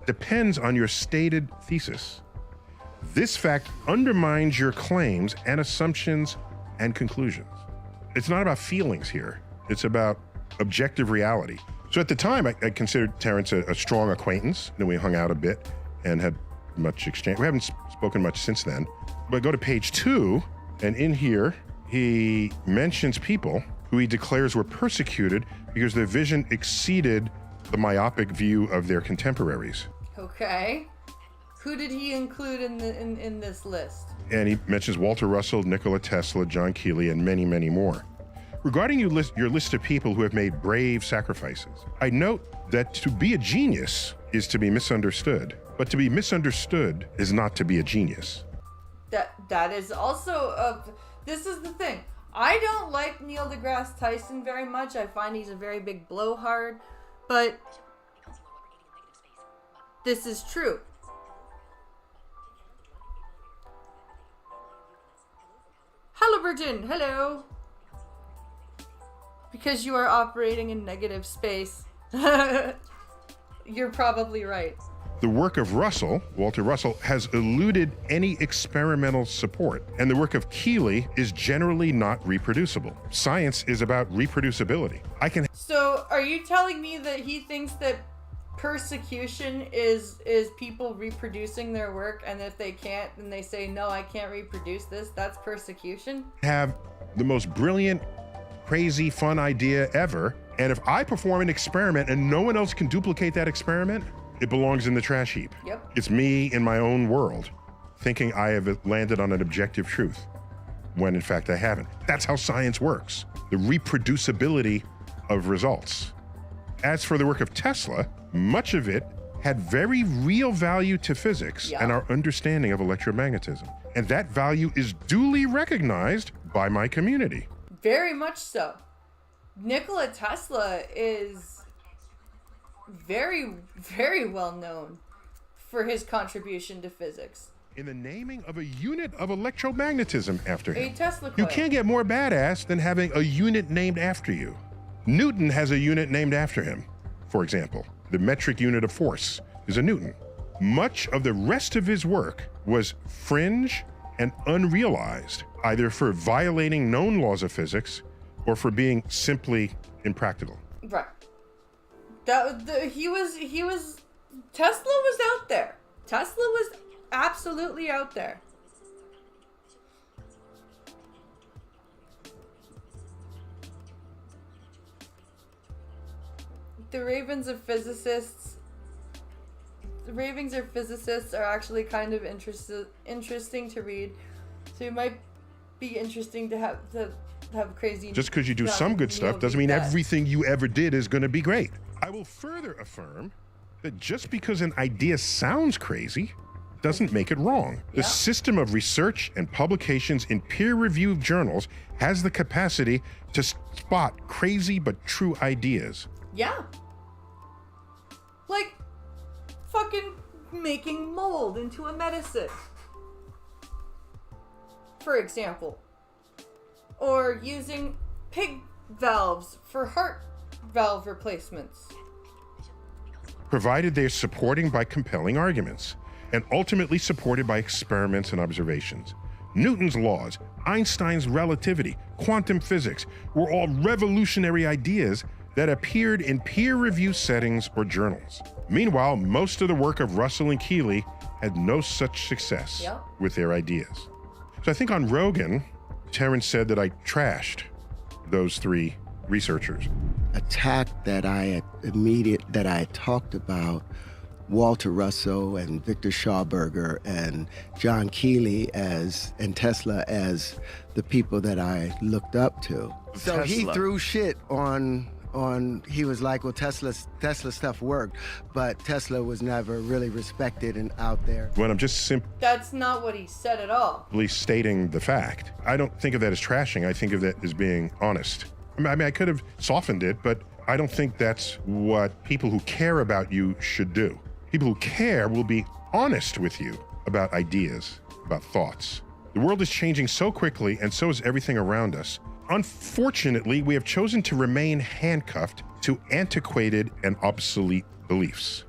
depends on your stated thesis, this fact undermines your claims and assumptions and conclusions. It's not about feelings here. It's about objective reality. So at the time, I considered Terrence a strong acquaintance. Then we hung out a bit and had much exchange. We haven't spoken much since then. But go to page 2, and in here, he mentions people who he declares were persecuted because their vision exceeded the myopic view of their contemporaries. Okay. Who did he include in this list? And he mentions Walter Russell, Nikola Tesla, John Keeley, and many, many more. Regarding your list of people who have made brave sacrifices, I note that to be a genius is to be misunderstood, but to be misunderstood is not to be a genius. That is also this is the thing. I don't like Neil deGrasse Tyson very much. I find he's a very big blowhard, but this is true. Halliburton, hello. Because you are operating in negative space. You're probably right. The work of Russell, Walter Russell, has eluded any experimental support, and the work of Keeley is generally not reproducible. Science is about reproducibility. So, are you telling me that he thinks that persecution is people reproducing their work, and if they can't, then they say, no, I can't reproduce this, that's persecution? Have the most brilliant, crazy, fun idea ever, and if I perform an experiment and no one else can duplicate that experiment, it belongs in the trash heap. Yep. It's me in my own world, thinking I have landed on an objective truth, when in fact I haven't. That's how science works, the reproducibility of results. As for the work of Tesla, much of it had very real value to physics and our understanding of electromagnetism. And that value is duly recognized by my community. Very much so. Nikola Tesla is very, very well known for his contribution to physics. In the naming of a unit of electromagnetism after him. A Tesla coil. You can't get more badass than having a unit named after you. Newton has a unit named after him, for example. The metric unit of force is a Newton. Much of the rest of his work was fringe and unrealized, either for violating known laws of physics or for being simply impractical. Right. Tesla was out there. Tesla was absolutely out there. The ravings of physicists are actually kind of interesting to read. So it might be interesting to have crazy. Just because you do some good stuff doesn't mean everything you ever did is going to be great. I will further affirm that just because an idea sounds crazy doesn't make it wrong. The system of research and publications in peer-reviewed journals has the capacity to spot crazy but true ideas. Yeah. Like fucking making mold into a medicine, for example. Or using pig valves for heart valve replacements. Provided they're supporting by compelling arguments, and ultimately supported by experiments and observations. Newton's laws, Einstein's relativity, quantum physics were all revolutionary ideas that appeared in peer-review settings or journals. Meanwhile, most of the work of Russell and Keeley had no such success with their ideas. So I think on Rogan, Terrence said that I trashed those three researchers. Attack that I had talked about Walter Russell and Victor Schauberger and John Keeley and Tesla as the people that I looked up to. So he threw shit on he was like, well, Tesla stuff worked, but Tesla was never really respected and out there. When I'm just That's not what he said at all. simply stating the fact, I don't think of that as trashing. I think of that as being honest. I mean, I could have softened it, but I don't think that's what people who care about you should do. People who care will be honest with you about ideas, about thoughts. The world is changing so quickly, and so is everything around us. Unfortunately, we have chosen to remain handcuffed to antiquated and obsolete beliefs.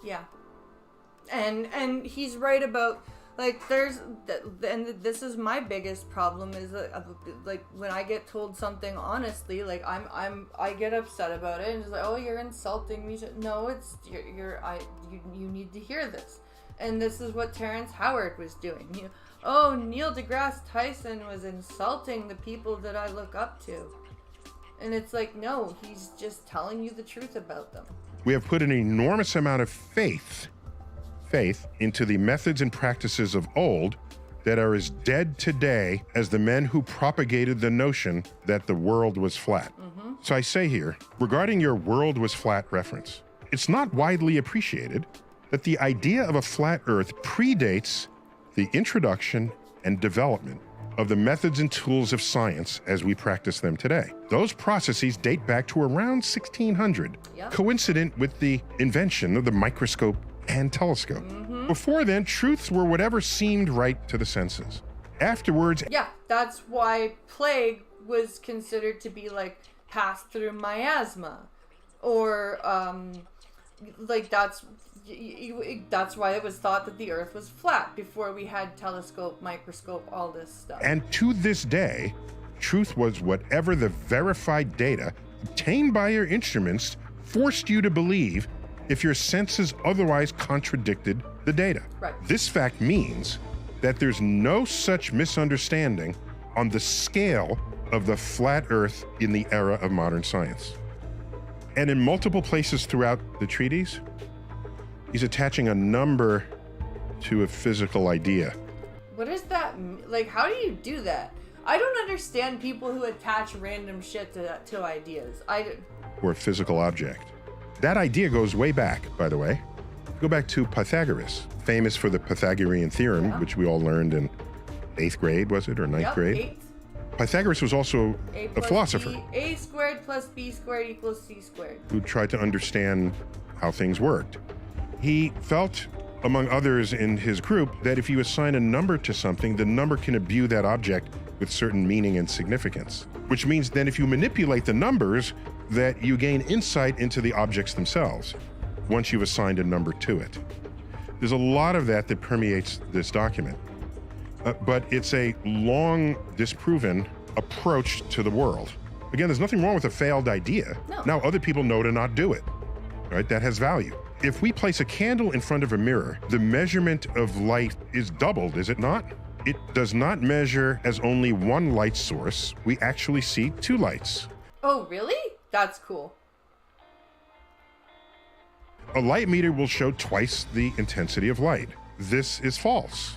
Yeah. And he's right about, like, and this is my biggest problem is like when I get told something honestly, like I get upset about it and it's like, oh, you're insulting me. No, it's you need to hear this. And this is what Terrence Howard was doing. Oh, Neil deGrasse Tyson was insulting the people that I look up to. And it's like, no, he's just telling you the truth about them. We have put an enormous amount of faith into the methods and practices of old that are as dead today as the men who propagated the notion that the world was flat. So I say here, regarding your world was flat reference, it's not widely appreciated that the idea of a flat Earth predates the introduction and development of the methods and tools of science as we practice them today. Those processes date back to around 1600, coincident with the invention of the microscope and telescope. Before then, truths were whatever seemed right to the senses. Afterwards... Yeah, that's why plague was considered to be like passed through miasma. Or, like that's why it was thought that the Earth was flat before we had telescope, microscope, all this stuff. And to this day, truth was whatever the verified data obtained by your instruments forced you to believe if your senses otherwise contradicted the data. Right. This fact means that there's no such misunderstanding on the scale of the flat Earth in the era of modern science. And in multiple places throughout the treatise, he's attaching a number to a physical idea. What is that? Like, how do you do that? I don't understand people who attach random shit to ideas. Or a physical object. That idea goes way back, by the way. Go back to Pythagoras, famous for the Pythagorean theorem, which we all learned in 8th grade, was it, or 9th grade? 8th. Pythagoras was also a philosopher. A squared plus B squared equals C squared. Who tried to understand how things worked. He felt, among others in his group, that if you assign a number to something, the number can imbue that object with certain meaning and significance. Which means then if you manipulate the numbers, that you gain insight into the objects themselves once you've assigned a number to it. There's a lot of that permeates this document, but it's a long disproven approach to the world. Again, there's nothing wrong with a failed idea. No. Now other people know to not do it, right? That has value. If we place a candle in front of a mirror, the measurement of light is doubled, is it not? It does not measure as only one light source. We actually see two lights. Oh, really? That's cool. A light meter will show twice the intensity of light. This is false.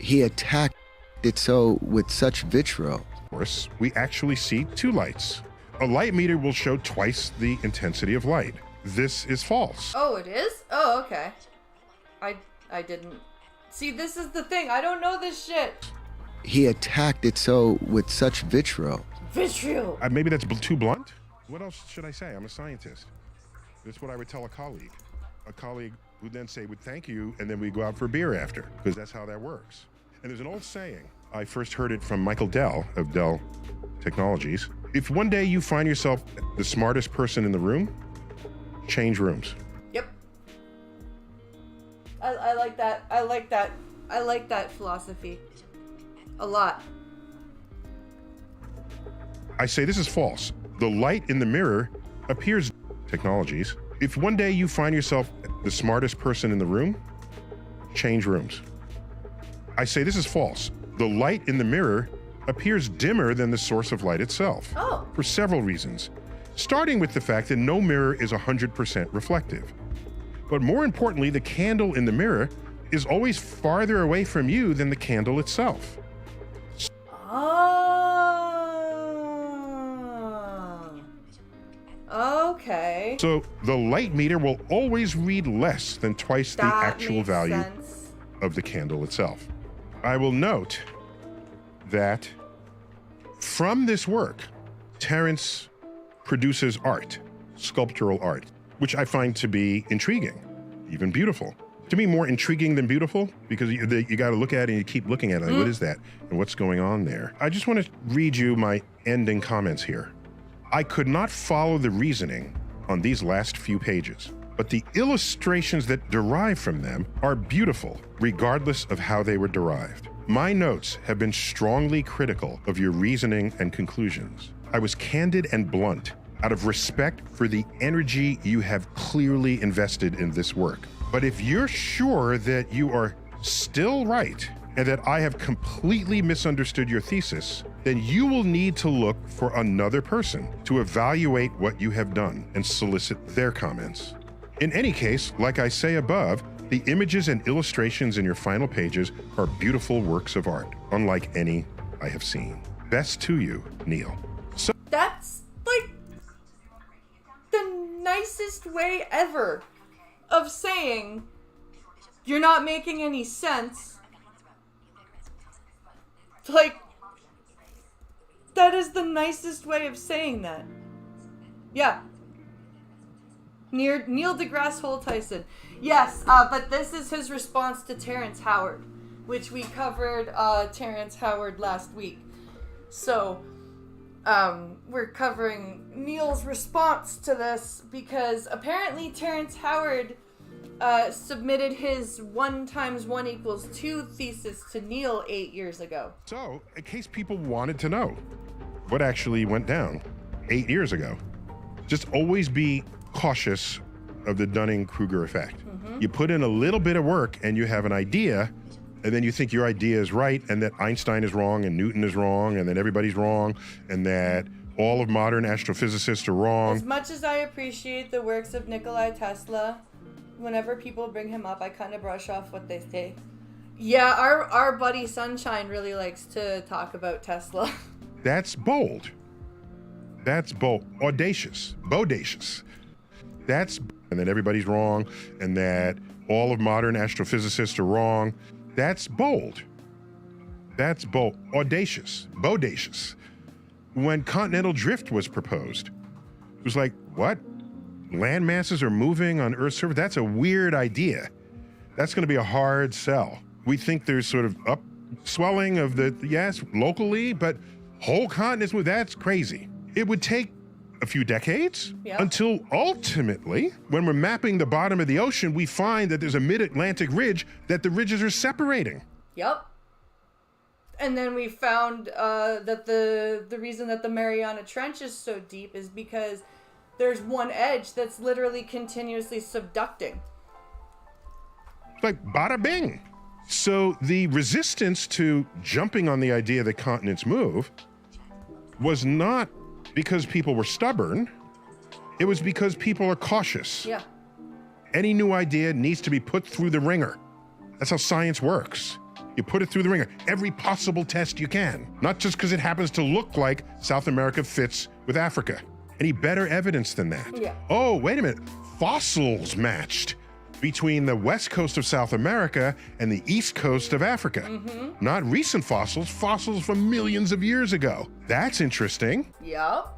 He attacked it so with such vitriol. Of course, we actually see two lights. A light meter will show twice the intensity of light. This is false. Oh, it is? Oh, okay. I didn't. See, this is the thing. I don't know this shit. He attacked it so with such vitriol. Vitriol. Maybe that's too blunt? What else should I say? I'm a scientist. That's what I would tell a colleague. A colleague would then say, "Would thank you," and then we go out for a beer after, because that's how that works. And there's an old saying. I first heard it from Michael Dell of Dell Technologies. If one day you find yourself the smartest person in the room, change rooms. Yep. I like that. I like that. I like that philosophy. A lot. I say this is false. The light in the mirror appears technologies. If one day you find yourself the smartest person in the room, change rooms. I say this is false. The light in the mirror appears dimmer than the source of light itself. Oh. For several reasons. Starting with the fact that no mirror is 100% reflective. But more importantly, the candle in the mirror is always farther away from you than the candle itself. Oh. Okay. So the light meter will always read less than twice the actual value of the candle itself. I will note that from this work, Terrence produces art, sculptural art, which I find to be intriguing, even beautiful. To me, more intriguing than beautiful, because you got to look at it and you keep looking at it. Like, what is that? And what's going on there? I just want to read you my ending comments here. I could not follow the reasoning on these last few pages, but the illustrations that derive from them are beautiful, regardless of how they were derived. My notes have been strongly critical of your reasoning and conclusions. I was candid and blunt out of respect for the energy you have clearly invested in this work. But if you're sure that you are still right and that I have completely misunderstood your thesis, then you will need to look for another person to evaluate what you have done and solicit their comments. In any case, like I say above, the images and illustrations in your final pages are beautiful works of art, unlike any I have seen. Best to you, Neil. So That's like the nicest way ever of saying you're not making any sense. Like, that is the nicest way of saying that. Yeah. Neil deGrasse Hole Tyson. Yes, but this is his response to Terrence Howard, which we covered Terrence Howard last week. So, we're covering Neil's response to this because apparently Terrence Howard submitted his 1 × 1 = 2 thesis to Neil 8 years ago. So, in case people wanted to know what actually went down 8 years ago, just always be cautious of the Dunning-Kruger effect. You put in a little bit of work and you have an idea, and then you think your idea is right and that Einstein is wrong and Newton is wrong and that everybody's wrong and that all of modern astrophysicists are wrong. As much as I appreciate the works of Nikola Tesla, whenever people bring him up, I kind of brush off what they say. Yeah, our buddy Sunshine really likes to talk about Tesla. That's bold. That's bold. Audacious. Bodacious. That's, and that everybody's wrong and that all of modern astrophysicists are wrong. That's bold. That's bold. Audacious. Bodacious. When continental drift was proposed, it was like, what? Land masses are moving on Earth's surface? That's a weird idea. That's going to be a hard sell. We think there's sort of upswelling of the, yes, locally, but whole continents, that's crazy. It would take a few decades until ultimately, when we're mapping the bottom of the ocean, we find that there's a mid-Atlantic ridge that the ridges are separating. Yep. And then we found that the reason that the Mariana Trench is so deep is because there's one edge that's literally continuously subducting. It's like bada bing. So the resistance to jumping on the idea that continents move was not because people were stubborn. It was because people are cautious. Yeah. Any new idea needs to be put through the ringer. That's how science works. You put it through the ringer. Every possible test you can. Not just because it happens to look like South America fits with Africa. Any better evidence than that? Yeah. Oh, wait a minute. Fossils matched between the west coast of South America and the east coast of Africa. Not recent fossils, fossils from millions of years ago. That's interesting. Yep.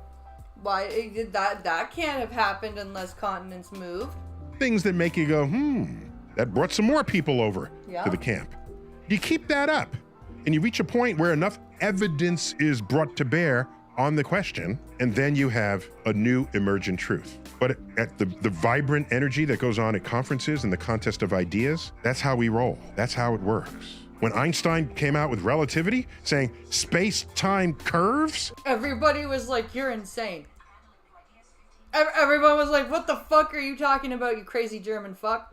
Why that can't have happened unless continents moved. Things that make you go, that brought some more people over to the camp. You keep that up and you reach a point where enough evidence is brought to bear on the question, and then you have a new emergent truth. But at the vibrant energy that goes on at conferences and the contest of ideas, that's how we roll. That's how it works. When Einstein came out with relativity, saying space-time curves, everybody was like, you're insane. Everyone was like, what the fuck are you talking about, you crazy German fuck?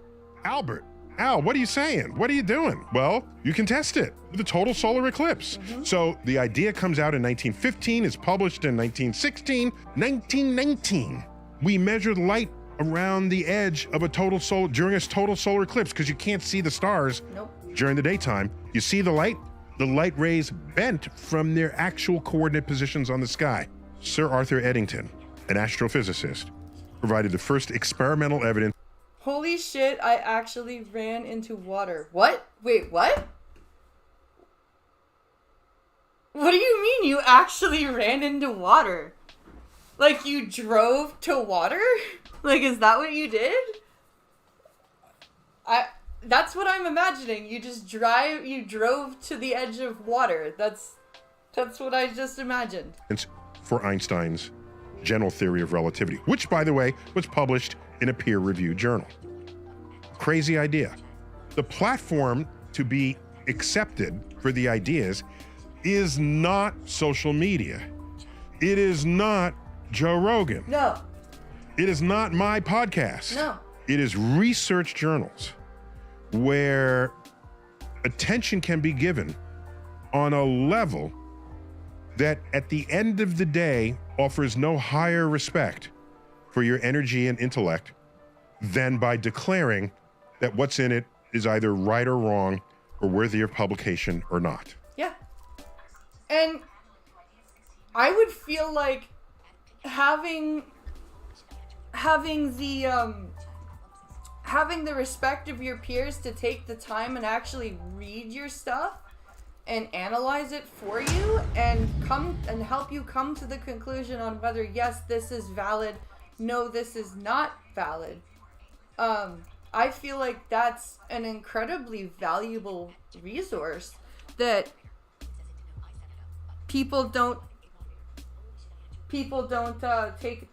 Al, what are you saying? What are you doing? Well, you can test it with a total solar eclipse. So the idea comes out in 1915, is published in 1916, 1919. We measured light around the edge of during a total solar eclipse because you can't see the stars during the daytime. You see the light rays bent from their actual coordinate positions on the sky. Sir Arthur Eddington, an astrophysicist, provided the first experimental evidence. Holy shit, I actually ran into water. What? Wait, what? What do you mean you actually ran into water? Like you drove to water? Like, is that what you did? That's what I'm imagining. You drove to the edge of water. That's what I just imagined. For Einstein's general theory of relativity, which, by the way, was published in a peer-reviewed journal. Crazy idea. The platform to be accepted for the ideas is not social media. It is not Joe Rogan. No. It is not my podcast. No. It is research journals where attention can be given on a level that at the end of the day offers no higher respect for your energy and intellect than by declaring that what's in it is either right or wrong or worthy of publication or not. Yeah. And I would feel like having the respect of your peers to take the time and actually read your stuff and analyze it for you and help you come to the conclusion on whether yes, this is valid, no, this is not valid. I feel like that's an incredibly valuable resource that people don't take.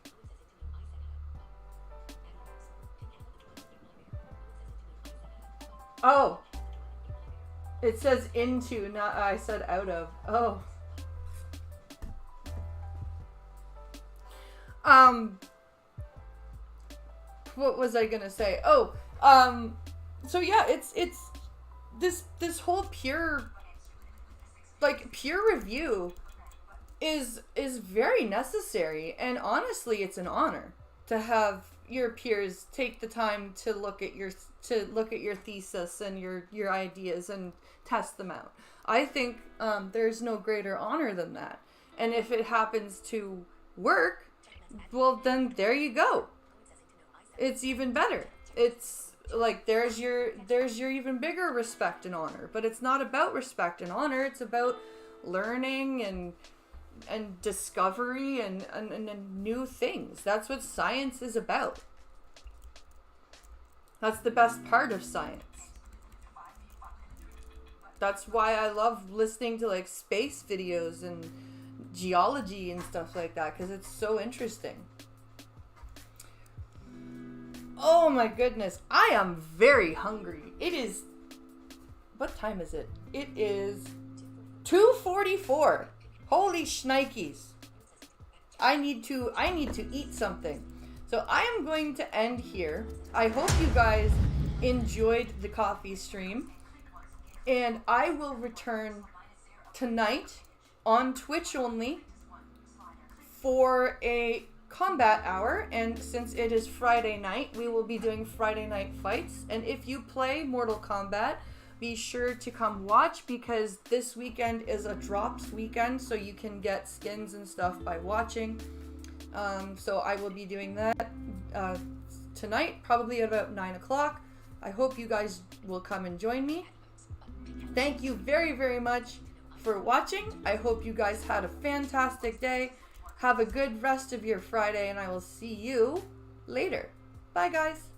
Oh, it says into, not I said out of. Oh. What was I gonna say? Oh, so yeah, it's this whole peer review is very necessary, and honestly, it's an honor to have your peers take the time to look at your thesis and your ideas and test them out. I think there's no greater honor than that. And if it happens to work, well, then there you go. It's even better. It's like there's your even bigger respect and honor. But it's not about respect and honor. It's about learning and discovery and new things. That's what science is about. That's the best part of science. That's why I love listening to like space videos and geology and stuff like that, because it's so interesting. Oh my goodness, I am very hungry. It is, what time is it? It is 2:44. Holy shnikes. I need to eat something. So I am going to end here. I hope you guys enjoyed the coffee stream. And I will return tonight on Twitch only for a combat hour. And since it is Friday night, we will be doing Friday night fights. And if you play Mortal Kombat, be sure to come watch, because this weekend is a drops weekend, so you can get skins and stuff by watching. So I will be doing that tonight, probably at about 9 o'clock. I hope you guys will come and join me. Thank you very, very much for watching. I hope you guys had a fantastic day. Have a good rest of your Friday, and I will see you later. Bye, guys.